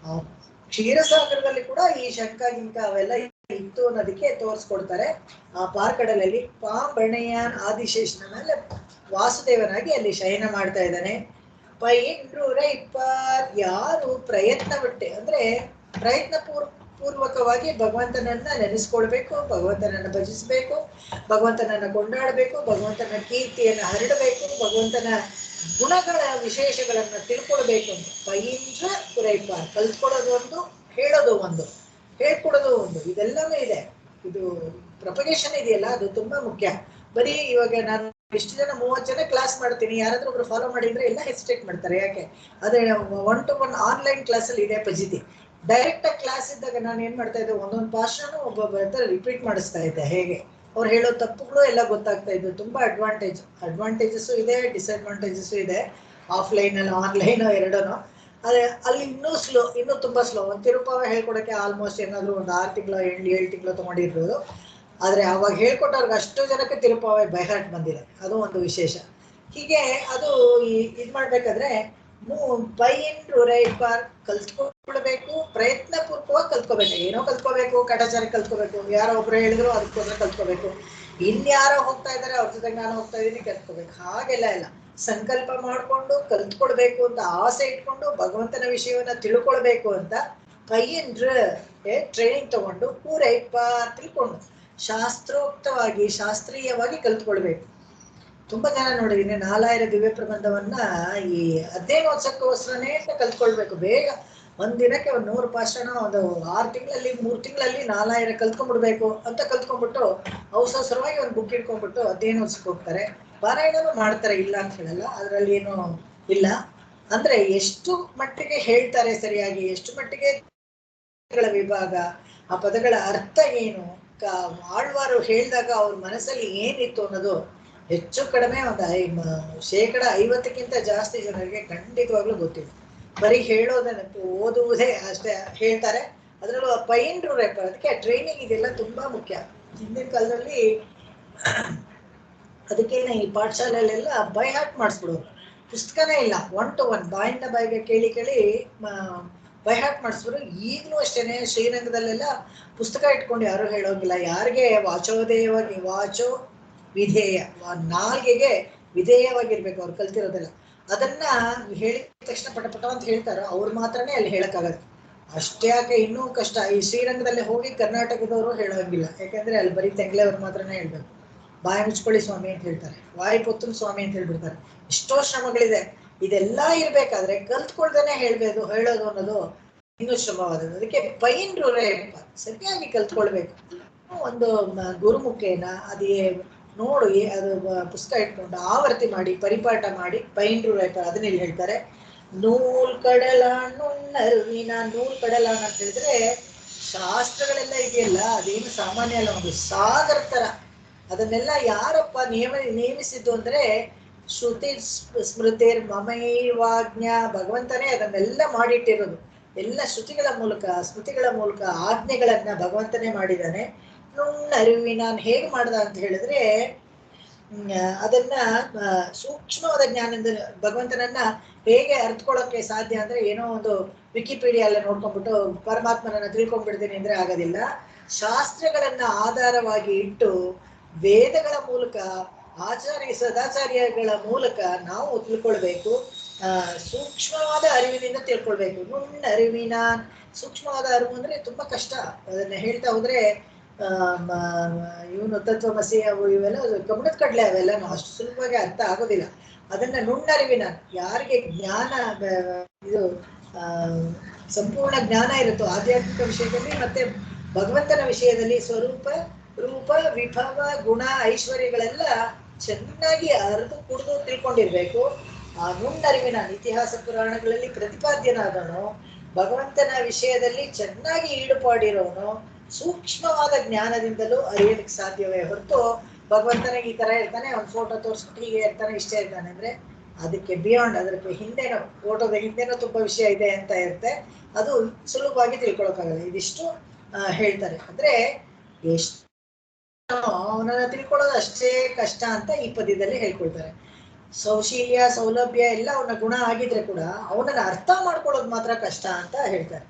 ಕ್ಷೀರಸಾಗರದಲ್ಲಿ ಕೂಡ ಈ ಶಂಖ ಗಿಂಕ ಅವೆಲ್ಲ ಇತ್ತು ಅನ್ನೋದಕ್ಕೆ ತೋರಿಸ್ಕೊಡ್ತಾರೆ. ಆ ಪಾರ್ಕಡಲಲ್ಲಿ ಪಾಂಬಣೆಯಾನ್ ಆದಿಶೇಷನ ಮೇಲೆ ವಾಸುದೇವನಾಗಿ ಅಲ್ಲಿ ಶಯನ ಮಾಡ್ತಾ ಇದ್ದಾನೆ. ಪೈಂಡ್ರೂರೈಪಾರ್. ಯಾರು ಪ್ರಯತ್ನ ಬಿಟ್ಟೆ ಅಂದ್ರೆ ಪ್ರಯತ್ನ ಪೂರ್ವಕವಾಗಿ ಭಗವಂತನನ್ನ ನೆನೆಸ್ಕೊಳ್ಬೇಕು, ಭಗವಂತನನ್ನ ಭಜಿಸ್ಬೇಕು, ಭಗವಂತನನ್ನ ಕೊಂಡಾಡಬೇಕು, ಭಗವಂತನ ಕೀರ್ತಿಯನ್ನ ಹರಡಬೇಕು, ಭಗವಂತನ ಗುಣಗಳ ವಿಶೇಷಗಳನ್ನ ತಿಳ್ಕೊಳ್ಬೇಕು ಅಂತ. ಪೈಂಡ್ರ ಪುರೈಪಾರ್. ಕಲ್ತ್ಕೊಳ್ಳೋದು ಒಂದು, ಹೇಳೋದು ಒಂದು, ಹೇಳ್ಕೊಡೋದು ಒಂದು, ಇದೆಲ್ಲವೂ ಇದೆ. ಇದು ಪ್ರೊಪಗೇಷನ್ ಇದೆಯಲ್ಲ, ಅದು ತುಂಬಾ ಮುಖ್ಯ. ಬರೀ ಇವಾಗ ನಾನು ಎಷ್ಟು ಜನ 30 ಜನ ಕ್ಲಾಸ್ ಮಾಡ್ತೀನಿ, ಯಾರಾದ್ರೂ ಒಬ್ರು ಫಾಲೋ ಮಾಡಿದ್ರೆ ಎಲ್ಲ ಹೆಸಿಟೇಟ್ ಮಾಡ್ತಾರೆ. ಯಾಕೆ ಅದೇ 1-to-1 ಆನ್ಲೈನ್ ಕ್ಲಾಸ್ ಅಲ್ಲಿ ಇದೆ ಪಜಿತಿ. ಡೈರೆಕ್ಟ್ ಆಗಿ ಕ್ಲಾಸ್ ಇದ್ದಾಗ ನಾನು ಏನ್ ಮಾಡ್ತಾ ಇದ್ದೆ, ಒಂದೊಂದು ಭಾಷಣ ಒಬ್ಬೊಬ್ಬರ ರಿಪೀಟ್ ಮಾಡಿಸ್ತಾ ಇದ್ದೆ. ಹೇಗೆ ಅವ್ರು ಹೇಳೋ ತಪ್ಪುಗಳು ಎಲ್ಲ ಗೊತ್ತಾಗ್ತಾ ಇದ್ದು. ತುಂಬಾ ಅಡ್ವಾಂಟೇಜಸ್ ಇದೆ, ಡಿಸ್ಅಡ್ವಾಂಟೇಜಸ್ ಇದೆ. ಆಫ್ಲೈನ್ ಅಲ್ಲಿ ಆನ್ಲೈನ್ ಎರಡೂ. ಅದೇ ಅಲ್ಲಿ ಇನ್ನೂ ತುಂಬಾ ಸ್ಲೋ. ಒಂದು ತಿರುಪಾವ ಹೇಳ್ಕೊಡಕ್ಕೆ ಆಲ್ಮೋಸ್ಟ್ ಏನಾದ್ರು ಒಂದು 6 ತಿಂಗಳು 7 ತಿಂಗಳು ತಗೊಂಡಿರ್ಬೋದು. ಆದ್ರೆ ಅವಾಗ ಹೇಳ್ಕೊಟ್ಟವ್ರಿಗೆ ಅಷ್ಟು ಜನಕ್ಕೆ ತಿರುಪಾವೆ ಬೈಹಾರ್ಟ್ ಬಂದಿದೆ, ಅದು ಒಂದು ವಿಶೇಷ. ಹೀಗೆ ಅದು ಇದ್ ಮಾಡ್ಬೇಕಾದ್ರೆ ಪೈಂಡ್ರೂರೈಪಾರ್ ಕಲ್ತ್ಕೊಳ್ಬೇಕು, ಪ್ರಯತ್ನ ಪೂರ್ವಕವಾಗಿ ಕಲ್ತ್ಕೋಬೇಕು. ಏನೋ ಕಲ್ತ್ಕೋಬೇಕು, ಕಾಟಾಚಾರ ಕಲ್ತ್ಕೋಬೇಕು, ಯಾರೋ ಒಬ್ರು ಹೇಳಿದ್ರು ಅದಕ್ಕೋಸ್ಕರ ಕಲ್ತ್ಕೋಬೇಕು, ಇನ್ಯಾರೋ ಹೋಗ್ತಾ ಇದಾರೆ ಅವ್ರ ಜೊತೆಗೆ ನಾನು ಹೋಗ್ತಾ ಇದೀನಿ ಕಲ್ತ್ಕೋಬೇಕು, ಹಾಗೆಲ್ಲ ಇಲ್ಲ. ಸಂಕಲ್ಪ ಮಾಡ್ಕೊಂಡು ಕಲ್ತ್ಕೊಳ್ಬೇಕು ಅಂತ ಆಸೆ ಇಟ್ಕೊಂಡು ಭಗವಂತನ ವಿಷಯವನ್ನ ತಿಳ್ಕೊಳ್ಬೇಕು ಅಂತ ಪೈಂಡ್ರ ಟ್ರೈನಿಂಗ್ ತಗೊಂಡು ಪೂರೈಪಾರ್ ತಿಳ್ಕೊಂಡು ಶಾಸ್ತ್ರೋಕ್ತವಾಗಿ ಶಾಸ್ತ್ರೀಯವಾಗಿ ಕಲ್ತ್ಕೊಳ್ಬೇಕು. ತುಂಬಾ ಜನ ನೋಡಿದೀನಿ 4000 ದಿವ್ಯ ಪ್ರಬಂಧವನ್ನ ಈ ಅಧ್ಯಯನೋತ್ಸವಕ್ಕೋಸ್ಕರನೇ ಕಲ್ತ್ಕೊಳ್ಬೇಕು. ಬೇಗ ಒಂದಿನಕ್ಕೆ 100 ಭಾಷಣ, ಒಂದು 6 ತಿಂಗಳಲ್ಲಿ 3 ತಿಂಗಳಲ್ಲಿ 4000 ಕಲ್ತ್ಕೊಂಡ್ಬಿಡ್ಬೇಕು ಅಂತ ಕಲ್ತ್ಕೊಂಡ್ಬಿಟ್ಟು ಅವಸರವಾಗಿ ಒಂದು ಬುಕ್ ಇಟ್ಕೊಂಡ್ಬಿಟ್ಟು ಅಧ್ಯಯನೋತ್ಸವಕ್ಕೆ ಹೋಗ್ತಾರೆ. ಪಾರಾಯಣನೂ ಮಾಡ್ತಾರೆ, ಇಲ್ಲ ಅಂತ ಹೇಳಲ್ಲ, ಅದರಲ್ಲಿ ಏನು ಇಲ್ಲ. ಅಂದ್ರೆ ಎಷ್ಟು ಮಟ್ಟಿಗೆ ಹೇಳ್ತಾರೆ ಸರಿಯಾಗಿ, ಎಷ್ಟು ಮಟ್ಟಿಗೆ ವಿಭಾಗ, ಆ ಪದಗಳ ಅರ್ಥ ಏನು, ಆಳ್ವಾರು ಹೇಳಿದಾಗ ಅವ್ರ ಮನಸ್ಸಲ್ಲಿ ಏನಿತ್ತು ಅನ್ನೋದು ಹೆಚ್ಚು ಕಡಿಮೆ ಒಂದು 50% ಜಾಸ್ತಿ ಜನರಿಗೆ ಖಂಡಿತವಾಗ್ಲೂ ಗೊತ್ತಿಲ್ಲ. ಬರೀ ಹೇಳೋದನ್ನ ಓದುವುದೇ ಅಷ್ಟೇ ಹೇಳ್ತಾರೆ. ಅದರಲ್ಲೂ ಪೈಂಡ್ರು ರೇಪರ್, ಅದಕ್ಕೆ ಟ್ರೈನಿಂಗ್ ಇದೆಲ್ಲ ತುಂಬಾ ಮುಖ್ಯ. ಹಿಂದಿನ ಕಾಲದಲ್ಲಿ ಅದಕ್ಕೇನೆ ಈ ಪಾಠಶಾಲೆಯಲ್ಲೆಲ್ಲ ಬೈ ಹಾರ್ಟ್ ಮಾಡಿಸ್ಬಿಡೋರು, ಪುಸ್ತಕನೇ ಇಲ್ಲ, 1 to 1 ಬಾಯಿಂದ ಬಾಯಿಗೆ ಕೇಳಿ ಕೇಳಿ ಬೈ ಹಾರ್ಟ್ ಮಾಡಿಸ್ಬಿಡು. ಈಗಲೂ ಅಷ್ಟೇನೆ ಶ್ರೀರಂಗದಲ್ಲೆಲ್ಲ ಪುಸ್ತಕ ಇಟ್ಕೊಂಡು ಯಾರು ಹೇಳೋಂಗಿಲ್ಲ. ಯಾರಿಗೆ ವಾಚೋ ವಿಧೇಯ, ನಾಲ್ಗೆಗೆ ವಿಧೇಯವಾಗಿರ್ಬೇಕು ಅವ್ರು ಕಲ್ತಿರೋದೆಲ್ಲ. ಅದನ್ನ ಹೇಳಿದ ತಕ್ಷಣ ಪಟಪಟ ಅಂತ ಹೇಳ್ತಾರೋ ಅವ್ರು ಮಾತ್ರನೇ ಅಲ್ಲಿ ಹೇಳಕ್ಕಾಗತ್ತೆ. ಅಷ್ಟೇ ಯಾಕೆ ಇನ್ನೂ ಕಷ್ಟ. ಈ ಶ್ರೀರಂಗದಲ್ಲಿ ಹೋಗಿ ಕರ್ನಾಟಕದವರು ಹೇಳೋಂಗಿಲ್ಲ, ಯಾಕಂದ್ರೆ ಅಲ್ಲಿ ಬರೀ ತೆಂಗ್ಲೆಯವ್ರು ಮಾತ್ರನೇ ಹೇಳ್ಬೇಕು. ಬಾಯಿ ಮುಚ್ಕೊಳ್ಳಿ ಸ್ವಾಮಿ ಅಂತ ಹೇಳ್ತಾರೆ, ವಾಯಿ ಪೊತ್ತನ್ ಸ್ವಾಮಿ ಅಂತ ಹೇಳ್ಬಿಡ್ತಾರೆ. ಎಷ್ಟೋ ಶ್ರಮಗಳಿದೆ. ಇದೆಲ್ಲ ಇರ್ಬೇಕಾದ್ರೆ ಕಲ್ತ್ಕೊಳ್ದೇನೆ ಹೇಳೋದು ಅನ್ನೋದು ಇನ್ನೂ ಶ್ರಮವಾದದ್ದು. ಅದಕ್ಕೆ ಪೈಂಡ್ರು ಸರಿಯಾಗಿ ಕಲ್ತ್ಕೊಳ್ಬೇಕು. ಒಂದು ಗುರುಮುಖೇನ ಅದೇ ನೋಡು, ಅದು ಪುಸ್ತಕ ಇಟ್ಕೊಂಡು ಆವರ್ತಿ ಮಾಡಿ ಪರಿಪಾಠ ಮಾಡಿ ಪೈಂಡ್ರು ಅದನ್ನ ಇಲ್ಲಿ ಹೇಳ್ತಾರೆ. ನೂಲ್ ಕಡಲಾನುಣ್ಣರುವಿನ, ನೂಲ್ ಕಡಲಾನ್ ಅಂತ ಹೇಳಿದ್ರೆ ಶಾಸ್ತ್ರಗಳೆಲ್ಲ ಇದೆಯಲ್ಲ, ಅದೇನು ಸಾಮಾನ್ಯ ಅಲ್ಲ, ಒಂದು ಸಾಗರ ತರ. ಅದನ್ನೆಲ್ಲ ಯಾರಪ್ಪ ನೇಮಿಸಿದ್ದು ಅಂದ್ರೆ ಶ್ರುತಿ ಸ್ಮೃತಿರ್ ಮಮೈವಾಜ್ಞಾ, ಭಗವಂತನೇ ಅದನ್ನೆಲ್ಲ ಮಾಡಿಟ್ಟಿರೋದು. ಎಲ್ಲ ಶ್ರುತಿಗಳ ಮೂಲಕ ಸ್ಮೃತಿಗಳ ಮೂಲಕ ಆಜ್ಞೆಗಳನ್ನ ಭಗವಂತನೇ ಮಾಡಿದ್ದಾನೆ. ನುಣ್ಣರಿವಿನ ಹೇಗೆ ಮಾಡ್ದ ಅಂತ ಹೇಳಿದ್ರೆ ಅದನ್ನ ಸೂಕ್ಷ್ಮವಾದ ಜ್ಞಾನದಿಂದ ಭಗವಂತನನ್ನ ಹೇಗೆ ಅರ್ಥಕೊಳ್ಳೋಕೆ ಸಾಧ್ಯ ಅಂದ್ರೆ, ಏನೋ ಒಂದು ವಿಕಿಪೀಡಿಯಾ ನೋಡ್ಕೊಂಡ್ಬಿಟ್ಟು ಪರಮಾತ್ಮನನ್ನ ತಿಳ್ಕೊಂಡ್ಬಿಡ್ತೀನಿ ಅಂದ್ರೆ ಆಗೋದಿಲ್ಲ. ಶಾಸ್ತ್ರಗಳನ್ನ ಆಧಾರವಾಗಿ ಇಟ್ಟು ವೇದಗಳ ಮೂಲಕ ಸದಾಚಾರ್ಯಗಳ ಮೂಲಕ ನಾವು ತಿಳ್ಕೊಳ್ಬೇಕು. ಸೂಕ್ಷ್ಮವಾದ ಅರಿವಿನಿಂದ ತಿಳ್ಕೊಳ್ಬೇಕು. ಅರಿವಿನ ಸೂಕ್ಷ್ಮವಾದ ಅರಿವು ಅಂದ್ರೆ ತುಂಬಾ ಕಷ್ಟ. ಅದನ್ನ ಹೇಳ್ತಾ ಹೋದ್ರೆ ಇವನು ತತ್ವಮಸಿ ಅವು ಇವೆಲ್ಲ ಕಬ್ಬಣದ ಕಡ್ಲೆ, ಅವೆಲ್ಲ ಅಷ್ಟು ಸುಲಭವಾಗಿ ಅರ್ಥ ಆಗೋದಿಲ್ಲ. ಅದನ್ನ ನುಣ್ಣರಿವಿನ, ಯಾರಿಗೆ ಜ್ಞಾನ ಇದು ಸಂಪೂರ್ಣ ಜ್ಞಾನ ಇರುತ್ತೋ ಆಧ್ಯಾತ್ಮಿಕ ವಿಷಯದಲ್ಲಿ ಮತ್ತೆ ಭಗವಂತನ ವಿಷಯದಲ್ಲಿ ಸ್ವರೂಪ ರೂಪ ವಿಭವ ಗುಣ ಐಶ್ವರ್ಯಗಳೆಲ್ಲ ಚೆನ್ನಾಗಿ ಅರ್ದು ಕುಡಿದು ತಿಳ್ಕೊಂಡಿರ್ಬೇಕು. ಆ ನುಣ್ಣರಿವಿನ ಇತಿಹಾಸ ಪುರಾಣಗಳಲ್ಲಿ ಪ್ರತಿಪಾದ್ಯನಾದವನು, ಭಗವಂತನ ವಿಷಯದಲ್ಲಿ ಚೆನ್ನಾಗಿ ಈಡುಪಾಡಿರೋನು, ಸೂಕ್ಷ್ಮವಾದ ಜ್ಞಾನದಿಂದಲೂ ಅರಿಯಲಿಕ್ಕೆ ಸಾಧ್ಯವೇ ಹೊರತು ಭಗವಂತನಿಗೆ ಈ ತರ ಇರ್ತಾನೆ, ಅವ್ನು ಫೋಟೋ ತೋರಿಸ್ಬಿಟ್ಟು ಹೀಗೆ ಇರ್ತಾನೆ ಇಷ್ಟೇ ಇರ್ತಾನೆ ಅಂದ್ರೆ ಅದಕ್ಕೆ ಬಿಯಾಂಡ್, ಅದಕ್ಕೆ ಹಿಂದೆನೋ ಫೋಟೋದ ಹಿಂದೆನೋ ತುಂಬಾ ವಿಷಯ ಇದೆ ಅಂತ ಇರುತ್ತೆ. ಅದು ಸುಲಭವಾಗಿ ತಿಳ್ಕೊಳಕ್ಕಾಗಲ್ಲ. ಇದಿಷ್ಟು ಹೇಳ್ತಾರೆ. ಅಂದ್ರೆ ಎಷ್ಟು ಅವನನ್ನ ತಿಳ್ಕೊಳ್ಳೋದು ಅಷ್ಟೇ ಕಷ್ಟ ಅಂತ ಈ ಪದ್ಯದಲ್ಲಿ ಹೇಳ್ಕೊಳ್ತಾರೆ. ಸೌಶೀಲ್ಯ ಸೌಲಭ್ಯ ಎಲ್ಲ ಅವನ ಗುಣ ಆಗಿದ್ರೆ ಕೂಡ ಅವನನ್ನ ಅರ್ಥ ಮಾಡ್ಕೊಳ್ಳೋದು ಮಾತ್ರ ಕಷ್ಟ ಅಂತ ಹೇಳ್ತಾರೆ.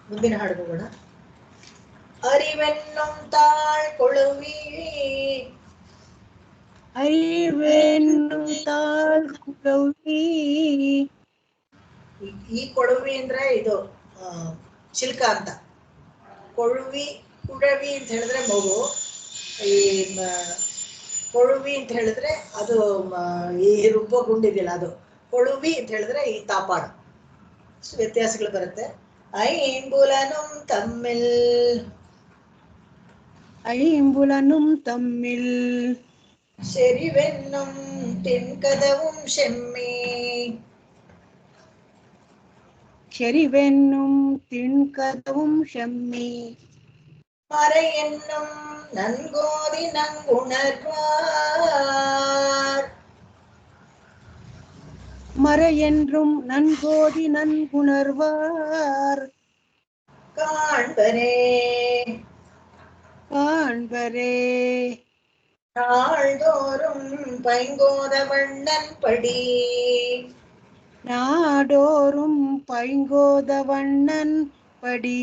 ಮುಂದಿನ ಹಾಡು ಹೋಗೋಣ. ಅರಿವೆನ್ನಂ ತಾಳ್ಕೊಳ್ಳುವಿ, ಅರಿವೆನ್ನು ತಾಳ್ಕೊಳ್ಳುವಿ. ಈ ಕೊಳುವಿ ಅಂದ್ರೆ ಇದು ಚಿಲ್ಕ ಅಂತ. ಕೊಳುವಿ ಕುಡವಿ ಅಂತ ಹೇಳಿದ್ರೆ ಮಗು, ಈ ಕೊಳುವಿ ಅಂತ ಹೇಳಿದ್ರೆ ಅದು ಈ ರುಬ್ಬೋ ಗುಂಡಿದೆಯಲ್ಲ ಅದು. ಕೊಳುವಿ ಅಂತ ಹೇಳಿದ್ರೆ ಈ ತಾಪಾಡು. ವ್ಯತ್ಯಾಸಗಳು ಬರುತ್ತೆ. ಐಂಬುಲನುಂ ತಮ್ಮಿಲ್, ஐம்புலனும் தம்மில் செறிவென்னும் தென்கதவும் செம்மி, செறிவென்னும் திண்கதவும் செம்மி, மறை என்னும் நன்கோதி நன்குணர்வார், மறையென்றும் நன்கோதி நன்குணர்வார், காண்பரே காண்பரே நாள்தோறும் பைங்கோத வண்ணன் படி, நாடோறும் பைங்கோத வண்ணன் படி.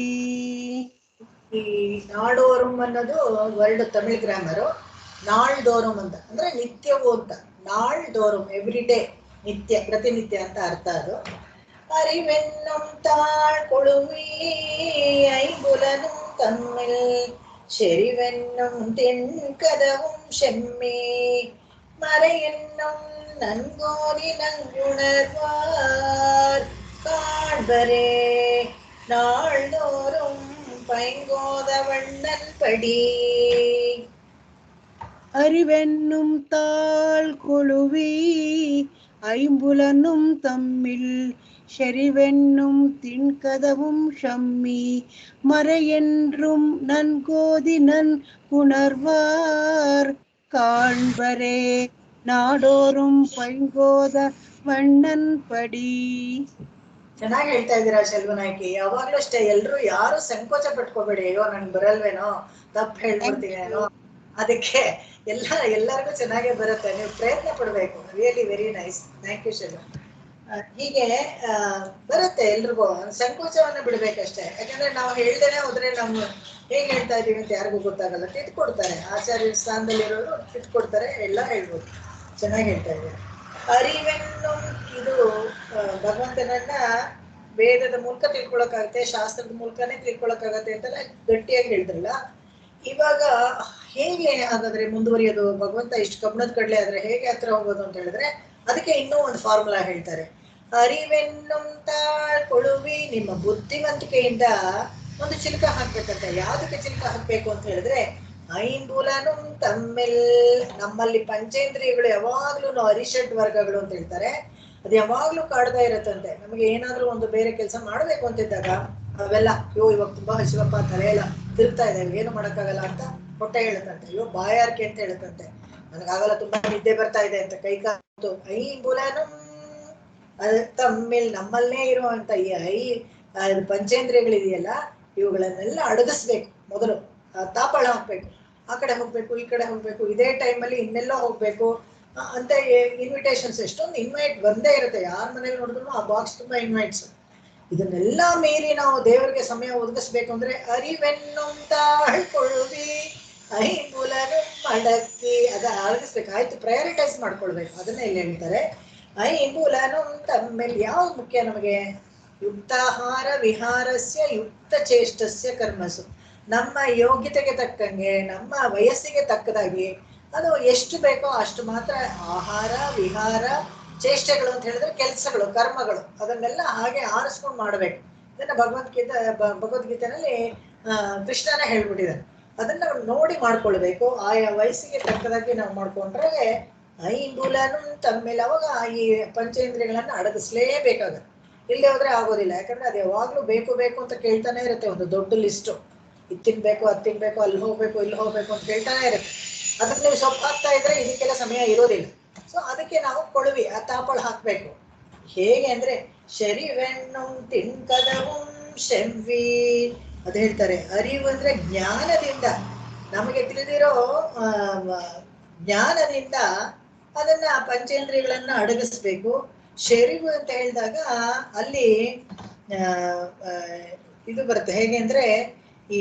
ಈ ನಾಡೋರುಂ ಅನ್ನೋದು ವರ್ಡ್ ತಮಿಳ್ ಗ್ರಾಮರು. ನಾಳ್ದೋರುಂ ಅಂತ ಅಂದ್ರೆ ನಿತ್ಯವೂ ಅಂತ. ನಾಳ್ದೋರುಂ ಎವ್ರಿ ಡೇ, ನಿತ್ಯ ಪ್ರತಿನಿತ್ಯ ಅಂತ ಅರ್ಥ ಅದು. ಅರಿವೆನ್ನುಂ ತಾಳ್ಕೊಳ್ಳುವಿ ಐಂಬುಲನುಂ ತಮ್ಮಿಲ್, செறிவென்னும் தென்கதவும் செம்மி, மறையென்னும் நன்கோதி நன்குணர்வார் காண்பரே நாள்தோறும் பைங்கோத வண்ணன் படி. அறிவென்னும் தாள் கொழுவி ஐம்புலனும் தம்மில் செறிவென்னும் திண்கதவும் ஷம்மி மறையென்றும் நன்கோதி நன்குணர்வார் காண்பரே நாடோறும் பைங்கோத வண்ணன் ಪಡಿ. ಚೆನ್ನಾಗಿ ಹೇಳ್ತಾ ಇದ್ದೀರಾ ಶೆಲ್ವನಾಯ್ಕಿ. ಯಾವಾಗ್ಲೂ ಅಷ್ಟೇ, ಎಲ್ರು ಯಾರು ಸಂಕೋಚ ಪಟ್ಕೋಬೇಡಿ, ಅಯ್ಯೋ ನನ್ಗೆ ಬರಲ್ವೇನೋ, ತಪ್ಪು ಹೇಳ್ಬಿಡ್ತೀನೇನೋ. ಅದಕ್ಕೆ ಎಲ್ಲರಿಗೂ ಚೆನ್ನಾಗೇ ಬರುತ್ತೆ, ನೀವು ಪ್ರಯತ್ನ ಪಡ್ಬೇಕು. Really very nice, thank you Shelva. ಹೀಗೆ ಬರುತ್ತೆ ಎಲ್ರಿಗೂ, ಸಂಕೋಚವನ್ನ ಬಿಡ್ಬೇಕಷ್ಟೇ. ಯಾಕಂದ್ರೆ ನಾವು ಹೇಳ್ದೇನೆ ಹೋದ್ರೆ ನಾವು ಹೇಗ್ ಹೇಳ್ತಾ ಇದೀವಿ ಅಂತ ಯಾರಿಗೂ ಗೊತ್ತಾಗಲ್ಲ. ತಿದ್ಕೊಡ್ತಾರೆ, ಆಚಾರ್ಯ ಸ್ಥಾನದಲ್ಲಿರೋರು ತಿದ್ಕೊಡ್ತಾರೆ, ಎಲ್ಲ ಹೇಳ್ಬೋದು. ಚೆನ್ನಾಗಿ ಹೇಳ್ತಾ ಇದ್ದಾರೆ. ಅರಿವೆನ್ನು ಇದು ಭಗವಂತನನ್ನ ವೇದದ ಮೂಲಕ ತಿಳ್ಕೊಳಕ್ಕಾಗತ್ತೆ, ಶಾಸ್ತ್ರದ ಮೂಲಕನೇ ತಿಳ್ಕೊಳಕ್ಕಾಗತ್ತೆ ಅಂತೆಲ್ಲ ಗಟ್ಟಿಯಾಗಿ ಹೇಳಿದ್ರಲ್ಲ. ಇವಾಗ ಹೇಗೆ ಹಾಗಾದ್ರೆ ಮುಂದುವರಿಯೋದು? ಭಗವಂತ ಇಷ್ಟು ಕಬ್ಬಣದ ಕಡ್ಲೆ ಆದ್ರೆ ಹೇಗೆ ಹತ್ರ ಹೋಗೋದು ಅಂತ ಹೇಳಿದ್ರೆ, ಅದಕ್ಕೆ ಇನ್ನೂ ಒಂದು ಫಾರ್ಮುಲಾ ಹೇಳ್ತಾರೆ. ಅರಿವೆನ್ನುಂ ತಾಳ್ಕೊಳ್ಳುವಿ, ನಿಮ್ಮ ಬುದ್ಧಿವಂತಿಕೆಯಿಂದ ಒಂದು ಚಿಲಕ ಹಾಕ್ಬೇಕಂತ. ಯಾವ್ದಕ್ಕೆ ಚಿಲಕ ಹಾಕ್ಬೇಕು ಅಂತ ಹೇಳಿದ್ರೆ, ಐಂಬುಲನುಂ ತಮ್ಮೆಲ್, ನಮ್ಮಲ್ಲಿ ಪಂಚೇಂದ್ರಿಯಗಳು ಯಾವಾಗ್ಲೂ ಅರಿಷಡ್ ವರ್ಗಗಳು ಅಂತ ಹೇಳ್ತಾರೆ, ಅದು ಯಾವಾಗ್ಲೂ ಕಾಡ್ತಾ ಇರತ್ತಂತೆ. ನಮಗೆ ಏನಾದ್ರೂ ಒಂದು ಬೇರೆ ಕೆಲಸ ಮಾಡ್ಬೇಕು ಅಂತಿದ್ದಾಗ ಅವೆಲ್ಲ, ಅಯ್ಯೋ ಇವಾಗ ತುಂಬಾ ಹಸಿವಪ್ಪ, ತಲೆ ಎಲ್ಲ ತಿರುಗ್ತಾ ಇದೆ, ಏನು ಮಾಡಕ್ಕಾಗಲ್ಲ ಅಂತ ಹೊಟ್ಟೆ ಹೇಳುತ್ತಂತೆ. ಅಯ್ಯೋ ಬಾಯಾರಿಕೆ ಅಂತ ಹೇಳುತ್ತಂತೆ, ನನಗಾಗಲ್ಲ, ತುಂಬಾ ನಿದ್ದೆ ಬರ್ತಾ ಇದೆ ಅಂತ ಕೈ ಕಾಲು. ಐಂಬುಲನುಂ ತಮ್ಮಿಲ್, ನಮ್ಮಲ್ಲೇ ಇರುವಂತ ಈ ಪಂಚೇಂದ್ರಿಯಗಳಿದೆಯಲ್ಲ, ಇವುಗಳನ್ನೆಲ್ಲ ಅಡಗಿಸ್ಬೇಕು. ಮೊದಲು ತಾಪಳ ಹಾಕ್ಬೇಕು, ಆ ಕಡೆ ಹೋಗ್ಬೇಕು, ಈ ಕಡೆ ಹೋಗ್ಬೇಕು, ಇದೇ ಟೈಮಲ್ಲಿ ಇನ್ನೆಲ್ಲೋ ಹೋಗ್ಬೇಕು ಅಂತ ಇನ್ವಿಟೇಷನ್ಸ್ ಎಷ್ಟೊಂದು ಇನ್ವೈಟ್ ಬಂದೇ ಇರುತ್ತೆ. ಯಾರ ಮನೇಲಿ ನೋಡಿದ್ರು ಆ ಬಾಕ್ಸ್ ತುಂಬಾ ಇನ್ವೈಟ್ಸ್. ಇದನ್ನೆಲ್ಲ ಮೀರಿ ನಾವು ದೇವರಿಗೆ ಸಮಯ ಒದಗಿಸ್ಬೇಕು ಅಂದ್ರೆ ಅರಿವೆನ್ನು ತಾಳ್ಕೊಳ್ಳುವಿ ಐಂಬುಲನು ಮಡಕ್ಕಿ, ಅದ ಅಡಗಿಸ್ಬೇಕು. ಆಯ್ತು, ಪ್ರಯಾರಿಟೈಸ್ ಮಾಡ್ಕೊಳ್ಬೇಕು, ಅದನ್ನ ಇಲ್ಲಿ ಹೇಳ್ತಾರೆ. ಐಂಬುಲನು ತಮ್ಮೇಲೆ ಯಾವ್ದು ಮುಖ್ಯ ನಮಗೆ? ಯುಕ್ತಾಹಾರ ವಿಹಾರಸ್ಯ ಯುಕ್ತ ಚೇಷ್ಟಸ್ಯ ಕರ್ಮಸು, ನಮ್ಮ ಯೋಗ್ಯತೆಗೆ ತಕ್ಕಂಗೆ, ನಮ್ಮ ವಯಸ್ಸಿಗೆ ತಕ್ಕದಾಗಿ ಅದು ಎಷ್ಟು ಬೇಕೋ ಅಷ್ಟು ಮಾತ್ರ ಆಹಾರ ವಿಹಾರ ಚೇಷ್ಟೆಗಳು ಅಂತ ಹೇಳಿದ್ರೆ ಕೆಲಸಗಳು ಕರ್ಮಗಳು, ಅದನ್ನೆಲ್ಲ ಹಾಗೆ ಆರಿಸ್ಕೊಂಡು ಮಾಡ್ಬೇಕು. ಇದನ್ನ ಭಗವದ್ಗೀತೆನಲ್ಲಿ ಕೃಷ್ಣನೇ ಹೇಳ್ಬಿಟ್ಟಿದ್ದಾನೆ. ಅದನ್ನ ನೋಡಿ ಮಾಡ್ಕೊಳ್ಬೇಕು. ಆಯಾ ವಯಸ್ಸಿಗೆ ತಕ್ಕದಾಗಿ ನಾವು ಮಾಡ್ಕೊಂಡ್ರೆ ಐಂಬುಲನು ತಮ್ಮೇಲೆ, ಅವಾಗ ಈ ಪಂಚೇಂದ್ರಿಯಗಳನ್ನ ಅಡಗಿಸ್ಲೇಬೇಕಾಗತ್ತೆ. ಇಲ್ಲೇ ಹೋದ್ರೆ ಆಗೋದಿಲ್ಲ. ಯಾಕಂದ್ರೆ ಅದು ಯಾವಾಗ್ಲೂ ಬೇಕು ಬೇಕು ಅಂತ ಕೇಳ್ತಾನೆ ಇರುತ್ತೆ, ಒಂದು ದೊಡ್ಡ ಲಿಸ್ಟು. ಇದು ತಿನ್ಬೇಕು, ಅದು ತಿನ್ಬೇಕು, ಅಲ್ಲಿ ಹೋಗ್ಬೇಕು, ಇಲ್ಲಿ ಹೋಗ್ಬೇಕು ಅಂತ ಕೇಳ್ತಾನೆ ಇರುತ್ತೆ. ಅದಕ್ಕೆ ನೀವು ಸೊಪ್ಪು ಹಾಕ್ತಾ ಇದ್ರೆ ಇದಕ್ಕೆಲ್ಲ ಸಮಯ ಇರೋದಿಲ್ಲ. ಸೊ ಅದಕ್ಕೆ ನಾವು ಕೊಳುವಿ, ಆ ತಾಪಳ ಹಾಕ್ಬೇಕು. ಹೇಗೆ ಅಂದ್ರೆ ಶರಿವೆಣ್ಣು ತಿಂಕದವು ಶೆವ್ವಿ, ಅದು ಹೇಳ್ತಾರೆ. ಅರಿವು ಅಂದ್ರೆ ಜ್ಞಾನದಿಂದ, ನಮಗೆ ತಿಳಿದಿರೋ ಜ್ಞಾನದಿಂದ ಅದನ್ನ ಪಂಚೇಂದ್ರಿಯಗಳನ್ನ ಅಡಗಿಸ್ಬೇಕು. ಶೆರಿವು ಅಂತ ಹೇಳಿದಾಗ ಅಲ್ಲಿ ಇದು ಬರುತ್ತೆ. ಹೇಗೆ ಅಂದ್ರೆ ಈ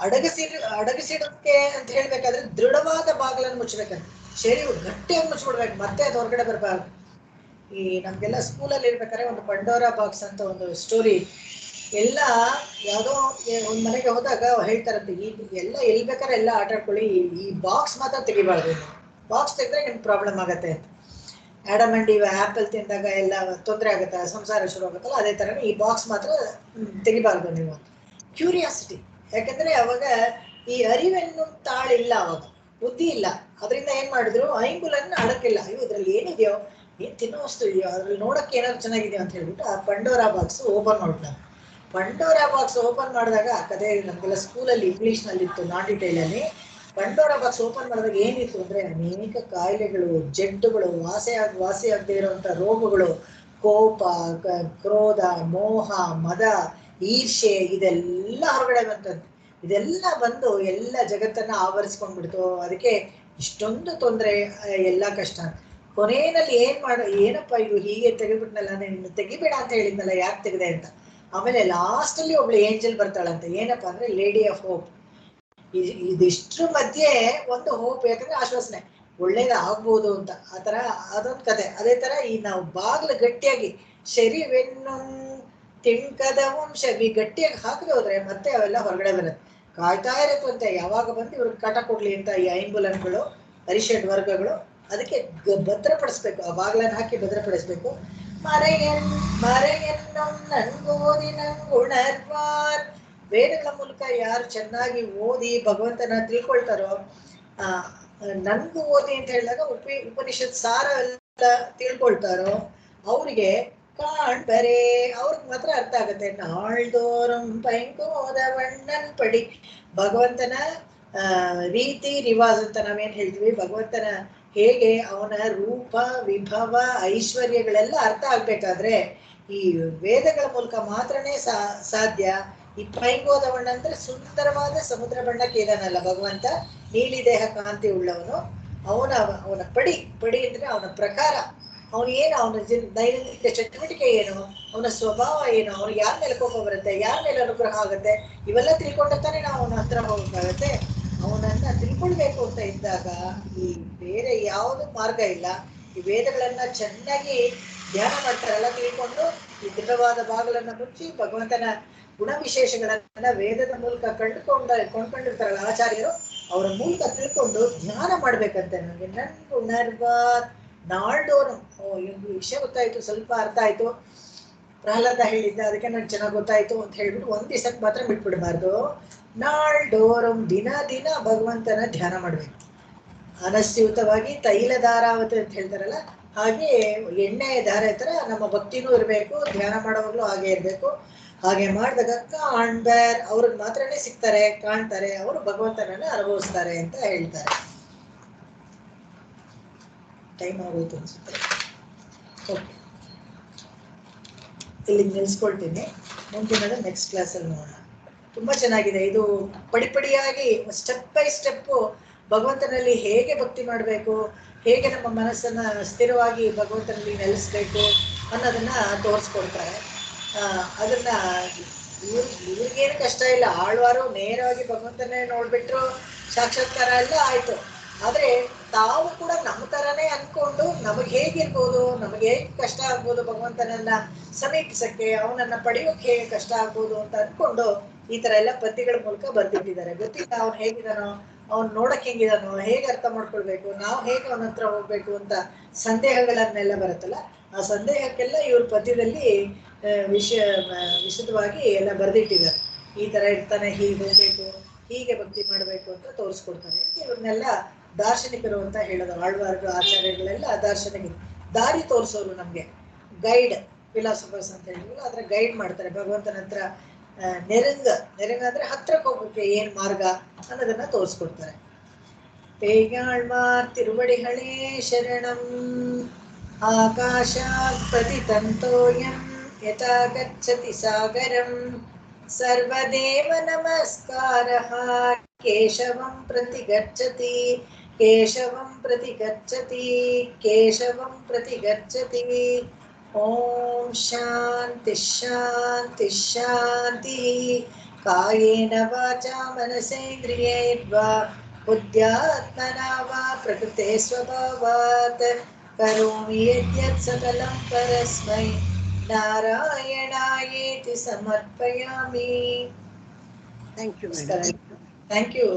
ಅಡಗಿಸಿಡಕ್ಕೆ ಅಂತ ಹೇಳ್ಬೇಕಾದ್ರೆ ದೃಢವಾದ ಬಾಗಿಲನ್ನು ಮುಚ್ಚಬೇಕಂತ. ಶೆರಿವು ಗಟ್ಟಿಯಾಗಿ ಮುಚ್ಚಿಬಿಡ್ಬೇಕು, ಮತ್ತೆ ಅದು ಹೊರಗಡೆ ಬರಬಾರ್ದು. ಈ ನಮ್ಗೆಲ್ಲ ಸ್ಕೂಲಲ್ಲಿ ಇರ್ಬೇಕಾದ್ರೆ ಒಂದು ಪಂಡೋರಾ ಬಾಕ್ಸ್ ಅಂತ ಒಂದು ಸ್ಟೋರಿ. ಎಲ್ಲ ಯಾವುದೋ ಒಂದ್ ಮನೆಗೆ ಹೋದಾಗ ಹೇಳ್ತಾರಂತೆ, ಈ ಎಲ್ಲ ಎಲ್ಲಿ ಬೇಕಾದ್ರೆ ಎಲ್ಲ ಆಟ ಆಡ್ಕೊಳ್ಳಿ, ಈ ಬಾಕ್ಸ್ ಮಾತ್ರ ತೆಗಿಬಾರ್ದು, ಬಾಕ್ಸ್ ತೆಗೆದ್ರೆ ನಿಮ್ಗೆ ಪ್ರಾಬ್ಲಮ್ ಆಗತ್ತೆ ಅಂತ. ಆಡಮ್ ಅಂಡ್ ಈವ್ ಆಪಲ್ ತಿಂದಾಗ ಎಲ್ಲ ತೊಂದರೆ ಆಗುತ್ತೆ, ಸಂಸಾರ ಶುರು ಆಗುತ್ತಲ್ಲ, ಅದೇ ತರನೇ ಈ ಬಾಕ್ಸ್ ಮಾತ್ರ ತೆಗಿಬಾರ್ದು ನೀವು. ಕ್ಯೂರಿಯಾಸಿಟಿ, ಯಾಕಂದ್ರೆ ಅವಾಗ ಈ ಅರಿವನ್ನು ತಾಳಿಲ್ಲ, ಅವಾಗ ಬುದ್ಧಿ ಇಲ್ಲ. ಅದರಿಂದ ಏನ್ ಮಾಡಿದ್ರು, ಐಂಬುಲನ್ನ ಅಡಕಿಲ್ಲ. ಅಯ್ಯೋ ಇದ್ರಲ್ಲಿ ಏನಿದೆಯೋ, ಏನ್ ತಿನ್ನೋ ವಸ್ತು ಇದೆಯೋ, ಅದ್ರಲ್ಲಿ ನೋಡಕ್ಕೆ ಏನಾದ್ರು ಚೆನ್ನಾಗಿದೆಯೋ ಅಂತ ಹೇಳ್ಬಿಟ್ಟು ಆ ಪಂಡೋರಾ ಬಾಕ್ಸ್ ಓಪನ್ ಮಾಡ್ತಾರೆ. ಪಂಡೋರಾ ಬಾಕ್ಸ್ ಓಪನ್ ಮಾಡಿದಾಗ ಆ ಕಥೆ ನಮ್ಗೆಲ್ಲ ಸ್ಕೂಲಲ್ಲಿ ಇಂಗ್ಲಿಷ್ ನಲ್ಲಿ ಇತ್ತು, ನಾನ್ ಡಿಟೈಲ್ ಅಲ್ಲಿ. ಪಂಡೋರಾ ಬಾಕ್ಸ್ ಓಪನ್ ಮಾಡಿದಾಗ ಏನಿತ್ತು ಅಂದ್ರೆ ಅನೇಕ ಕಾಯಿಲೆಗಳು, ಜಡ್ಡುಗಳು, ವಾಸಿಯಾಗದೇ ಇರುವಂತ ರೋಗಗಳು, ಕೋಪ, ಕ್ರೋಧ, ಮೋಹ, ಮದ, ಈರ್ಷೆ, ಇದೆಲ್ಲ ಹೊರಗಡೆ ಬಂತಂತೆ. ಇದೆಲ್ಲ ಬಂದು ಎಲ್ಲ ಜಗತ್ತನ್ನ ಆವರಿಸ್ಕೊಂಡ್ಬಿಡ್ತು. ಅದಕ್ಕೆ ಇಷ್ಟೊಂದು ತೊಂದರೆ, ಎಲ್ಲ ಕಷ್ಟ. ಕೊನೆಯಲ್ಲಿ ಏನಪ್ಪ ಇದು ಹೀಗೆ ತೆಗಿಬಿಟ್ನಲ್ಲ, ನೀನು ತೆಗಿಬೇಡ ಅಂತ ಹೇಳಿದ್ನಲ್ಲ, ಯಾಕೆ ತೆಗೆದೆ ಅಂತ. ಆಮೇಲೆ ಲಾಸ್ಟ್ ಅಲ್ಲಿ ಒಬ್ಳು ಏಂಜಲ್ ಬರ್ತಾಳಂತೆ. ಏನಪ್ಪಾ ಅಂದ್ರೆ ಲೇಡಿ ಆಫ್ ಹೋಪ್. ಇದಿಷ್ಟ್ರ ಮಧ್ಯೆ ಒಂದು ಹೋಪ್, ಯಾಕಂದ್ರೆ ಆಶ್ವಾಸನೆ ಒಳ್ಳೇದ ಆಗ್ಬೋದು ಅಂತ. ಆತರ ಅದೊಂದು ಕತೆ. ಅದೇ ತರ ಈ ನಾವು ಬಾಗ್ಲು ಗಟ್ಟಿಯಾಗಿ ಶರಿವೆನ್ನು ತಿಂಕದವು ಶವಿ ಗಟ್ಟಿಯಾಗಿ ಹಾಕದೆ ಹೋದ್ರೆ ಮತ್ತೆ ಅವೆಲ್ಲ ಹೊರಗಡೆ ಬರುತ್ತೆ. ಕಾಯ್ತಾ ಇರತ್ತಂತೆ ಯಾವಾಗ ಬಂದು ಇವ್ರಿಗೆ ಕಾಟ ಕೊಡ್ಲಿ ಅಂತ ಈ ಐಂಬುಲನ್ಗಳು, ಅರಿಷಡ್ ವರ್ಗಗಳು ಅದಕ್ಕೆ ಭದ್ರಪಡಿಸ್ಬೇಕು, ಆ ಬಾಗ್ಲನ್ನ ಹಾಕಿ ಭದ್ರಪಡಿಸ್ಬೇಕು. ಮರೆಯನ್ನು ನನ್ಗೋದಿ ನಂಗುಣರ್ವಾರ್. ವೇದಗಳ ಮೂಲಕ ಯಾರು ಚೆನ್ನಾಗಿ ಓದಿ ಭಗವಂತನ ತಿಳ್ಕೊಳ್ತಾರೋ, ನನ್ಗೂ ಓದಿ ಅಂತ ಹೇಳಿದಾಗ ಉಪನಿಷತ್ ಸಾರ ಎಲ್ಲ ತಿಳ್ಕೊಳ್ತಾರೋ ಅವ್ರಿಗೆ ಕಾಣ್ಬರೆ, ಅವ್ರಿಗೆ ಮಾತ್ರ ಅರ್ಥ ಆಗುತ್ತೆ. ನಾಳ್ದೋರಂ ಪೈಂಕೋದ ವಣ್ಣನ್ ಪಡಿ. ಭಗವಂತನ ರೀತಿ ರಿವಾಜ್ ಅಂತ ನಾವೇನ್ ಹೇಳ್ತೀವಿ, ಭಗವಂತನ ಹೇಗೆ ಅವನ ರೂಪ ವಿಭವ ಐಶ್ವರ್ಯಗಳೆಲ್ಲ ಅರ್ಥ ಆಗ್ಬೇಕಾದ್ರೆ ಈ ವೇದಗಳ ಮೂಲಕ ಮಾತ್ರನೇ ಸಾಧ್ಯ. ಈ ಪೈಂಗೋದವಣ್ಣ ಅಂದ್ರೆ ಸುಂದರವಾದ ಸಮುದ್ರ ಬಣ್ಣಕ್ಕೆ ಇದಾನಲ್ಲ ಭಗವಂತ, ನೀಲಿ ದೇಹ ಕಾಂತಿ ಉಳ್ಳವನು. ಅವನ ಪಡಿ ಅಂದ್ರೆ ಅವನ ಪ್ರಕಾರ, ಅವನು ಏನು, ಅವನ ದೈನಂದಿಕ ಚಟುವಟಿಕೆ ಏನು, ಅವನ ಸ್ವಭಾವ ಏನು, ಅವ್ನಿಗೆ ಯಾರ ಮೇಲೆ ಕೋಪ ಬರುತ್ತೆ, ಯಾರ ಮೇಲೆ ಅನುಗ್ರಹ ಆಗುತ್ತೆ, ಇವೆಲ್ಲ ತಿಳ್ಕೊಂಡಾನೆ ನಾವು ಅವನ ಹತ್ರ ಹೋಗಬೇಕಾಗತ್ತೆ. ಅವನನ್ನ ತಿಳ್ಕೊಳ್ಬೇಕು ಅಂತ ಇದ್ದಾಗ ಈ ಬೇರೆ ಯಾವುದು ಮಾರ್ಗ ಇಲ್ಲ. ಈ ವೇದಗಳನ್ನ ಚೆನ್ನಾಗಿ ಧ್ಯಾನ ಮಾಡ್ತಾರಲ್ಲ, ತಿಳ್ಕೊಂಡು ಈ ದೃಢವಾದ ಬಾಗಿಲನ್ನ ಮುಚ್ಚಿ ಭಗವಂತನ ಗುಣ ವಿಶೇಷಗಳನ್ನ ವೇದದ ಮೂಲಕ ಕೊಂಡ್ಕೊಂಡಿರ್ತಾರಲ್ಲ ಆಚಾರ್ಯರು, ಅವರ ಮೂಲಕ ತಿಳ್ಕೊಂಡು ಧ್ಯಾನ ಮಾಡ್ಬೇಕಂತೆ. ನನಗೆ ನನ್ಗು ನರ್ವಾರ್ ನಾಳ್ದೋರು. ಒಂದು ವಿಷಯ ಗೊತ್ತಾಯ್ತು, ಸ್ವಲ್ಪ ಅರ್ಥ ಆಯ್ತು, ಪ್ರಹ್ಲಾದ ಹೇಳಿದ್ದ, ಅದಕ್ಕೆ ನಂಗೆ ಚೆನ್ನಾಗಿ ಗೊತ್ತಾಯ್ತು ಅಂತ ಹೇಳ್ಬಿಟ್ಟು ಒಂದ್ ದಿವಸಕ್ಕೆ ಮಾತ್ರ ಬಿಟ್ಬಿಡ್ಬಾರ್ದು. ನಾಳ್ದೋರಂ ದಿನ ಭಗವಂತನ ಧ್ಯಾನ ಮಾಡ್ಬೇಕು. ಅನಸ್ಯೂತವಾಗಿ ತೈಲ ಧಾರಾವತಿ ಅಂತ ಹೇಳ್ತಾರಲ್ಲ, ಹಾಗೆ ಎಣ್ಣೆ ಧಾರೆ ತರ ನಮ್ಮ ಭಕ್ತಿನೂ ಇರಬೇಕು, ಧ್ಯಾನ ಮಾಡೋವಾಗ್ಲೂ ಹಾಗೆ ಇರ್ಬೇಕು. ಹಾಗೆ ಮಾಡಿದಾಗ ಕಾಣ್ಬರ್, ಅವ್ರಿಗೆ ಮಾತ್ರನೇ ಸಿಗ್ತಾರೆ, ಕಾಣ್ತಾರೆ, ಅವರು ಭಗವಂತನನ್ನ ಅನುಭವಿಸ್ತಾರೆ ಅಂತ ಹೇಳ್ತಾರೆ. ಟೈಮ್ ಆಗೋಯ್ತು ಅನ್ಸುತ್ತೆ. ಓಕೆ, ಇಲ್ಲಿ ನಿಲ್ಸ್ಕೊಳ್ತೀನಿ. ಮುಂದಿನದ ನೆಕ್ಸ್ಟ್ ಕ್ಲಾಸಲ್ಲಿ ನೋಡೋಣ. ತುಂಬಾ ಚೆನ್ನಾಗಿದೆ ಇದು. ಪಡಿಪಡಿಯಾಗಿ ಸ್ಟೆಪ್ ಬೈ ಸ್ಟೆಪ್ ಭಗವಂತನಲ್ಲಿ ಹೇಗೆ ಭಕ್ತಿ ಮಾಡಬೇಕು, ಹೇಗೆ ನಮ್ಮ ಮನಸ್ಸನ್ನ ಸ್ಥಿರವಾಗಿ ಭಗವಂತನಲ್ಲಿ ನೆಲೆಸ್ಬೇಕು ಅನ್ನೋದನ್ನ ತೋರಿಸ್ಕೊಡ್ತಾರೆ. ಅದನ್ನ ಇವ್ರಿಗೇನು ಕಷ್ಟ ಇಲ್ಲ, ಆಳ್ವಾರು ನೇರವಾಗಿ ಭಗವಂತನೇ ನೋಡ್ಬಿಟ್ರು, ಸಾಕ್ಷಾತ್ಕಾರ ಎಲ್ಲ ಆಯ್ತು. ಆದ್ರೆ ತಾವು ಕೂಡ ನಮ್ಮ ತರನೇ ಅನ್ಕೊಂಡು ನಮಗೆ ಹೇಗಿರ್ಬೋದು, ನಮಗೆ ಹೇಗೆ ಕಷ್ಟ ಆಗ್ಬೋದು ಭಗವಂತನನ್ನ ಸಮೀಪಿಸಕ್ಕೆ, ಅವನನ್ನ ಪಡೆಯೋಕೆ ಹೇಗೆ ಕಷ್ಟ ಆಗ್ಬೋದು ಅಂತ ಅನ್ಕೊಂಡು ಈ ತರ ಎಲ್ಲ ಪದ್ಯಗಳ ಮೂಲಕ ಬರ್ದಿಟ್ಟಿದ್ದಾರೆ. ಗೊತ್ತಿಲ್ಲ ಅವ್ನು ಹೇಗಿದಾನೋ, ಅವ್ನು ನೋಡಕ್ ಹೆಂಗಿದಾನೋ, ಹೇಗೆ ಅರ್ಥ ಮಾಡ್ಕೊಳ್ಬೇಕು, ನಾವು ಹೇಗೆ ಅವನ ಹತ್ರ ಹೋಗ್ಬೇಕು ಅಂತ ಸಂದೇಹಗಳನ್ನೆಲ್ಲ ಬರುತ್ತಲ್ಲ, ಆ ಸಂದೇಹಕ್ಕೆಲ್ಲ ಇವ್ರ ಪದ್ಯದಲ್ಲಿ ವಿಶದವಾಗಿ ಎಲ್ಲ ಬರ್ದಿಟ್ಟಿದ್ದಾರೆ. ಈ ತರ ಇರ್ತಾನೆ, ಹೀಗೆ ಹೋಗ್ಬೇಕು, ಹೀಗೆ ಭಕ್ತಿ ಮಾಡ್ಬೇಕು ಅಂತ ತೋರಿಸ್ಕೊಡ್ತಾರೆ. ಇವ್ರನ್ನೆಲ್ಲ ದಾರ್ಶನಿಕರು ಅಂತ ಹೇಳೋದು. ಆಳ್ವಾರ್ಗಳು ಆಚಾರ್ಯಗಳೆಲ್ಲ ದಾರ್ಶನಿಕರು, ದಾರಿ ತೋರಿಸೋರು, ನಮ್ಗೆ ಗೈಡ್, ಫಿಲಾಸಫರ್ಸ್ ಅಂತ ಹೇಳಿದ್ವಿ, ಅದ್ರ ಗೈಡ್ ಮಾಡ್ತಾರೆ. ಭಗವಂತನ ಹತ್ರ ನೆರಂಗ ಅಂದ್ರೆ ಹತ್ರಕ್ಕೆ ಹೋಗೋಕೆ ಏನ್ ಮಾರ್ಗ ಅನ್ನೋದನ್ನ ತೋರಿಸ್ಕೊಡ್ತಾರೆ. ಪೇಯಾಳ್ವಾರ್ ತಿರುವಡಿಗಳೇ ಶರಣಂ. ಆಕಾಶಾತ್ ಪತಿತಂತೋಯಂ ಯಥಾ ಗಚ್ಚತಿ ಸಾಗರಂ. ಸರ್ವದೇವ ನಮಸ್ಕಾರಃ ಕೇಶವಂ ಪ್ರತಿ ಗಚ್ಚತಿ, ಕೇಶವಂ ಪ್ರತಿ ಗಚ್ಚತಿ, ಕೇಶವಂ ಪ್ರತಿ ಗಚ್ಚತಿ. ಓಂ ಶಾಂತಿ ಶಾಂತಿ ಶಾಂತಿ. ಕಾಯೇನ ವಾಚಾ ಮನಸೇಂದ್ರಿಯೈರ್ವಾ ಬುದ್ಧ್ಯಾತ್ಮನಾ ವಾ ಪ್ರಕೃತೆ ಸ್ವಭಾವಾತ್ ಕರೋಮಿ ಯದ್ಯತ್ ಸಕಲಂ ಪರಸ್ಮೈ ನಾರಾಯಣಾಯೇತಿ ಸಮರ್ಪಯಾಮಿ. Thank you. Thank you.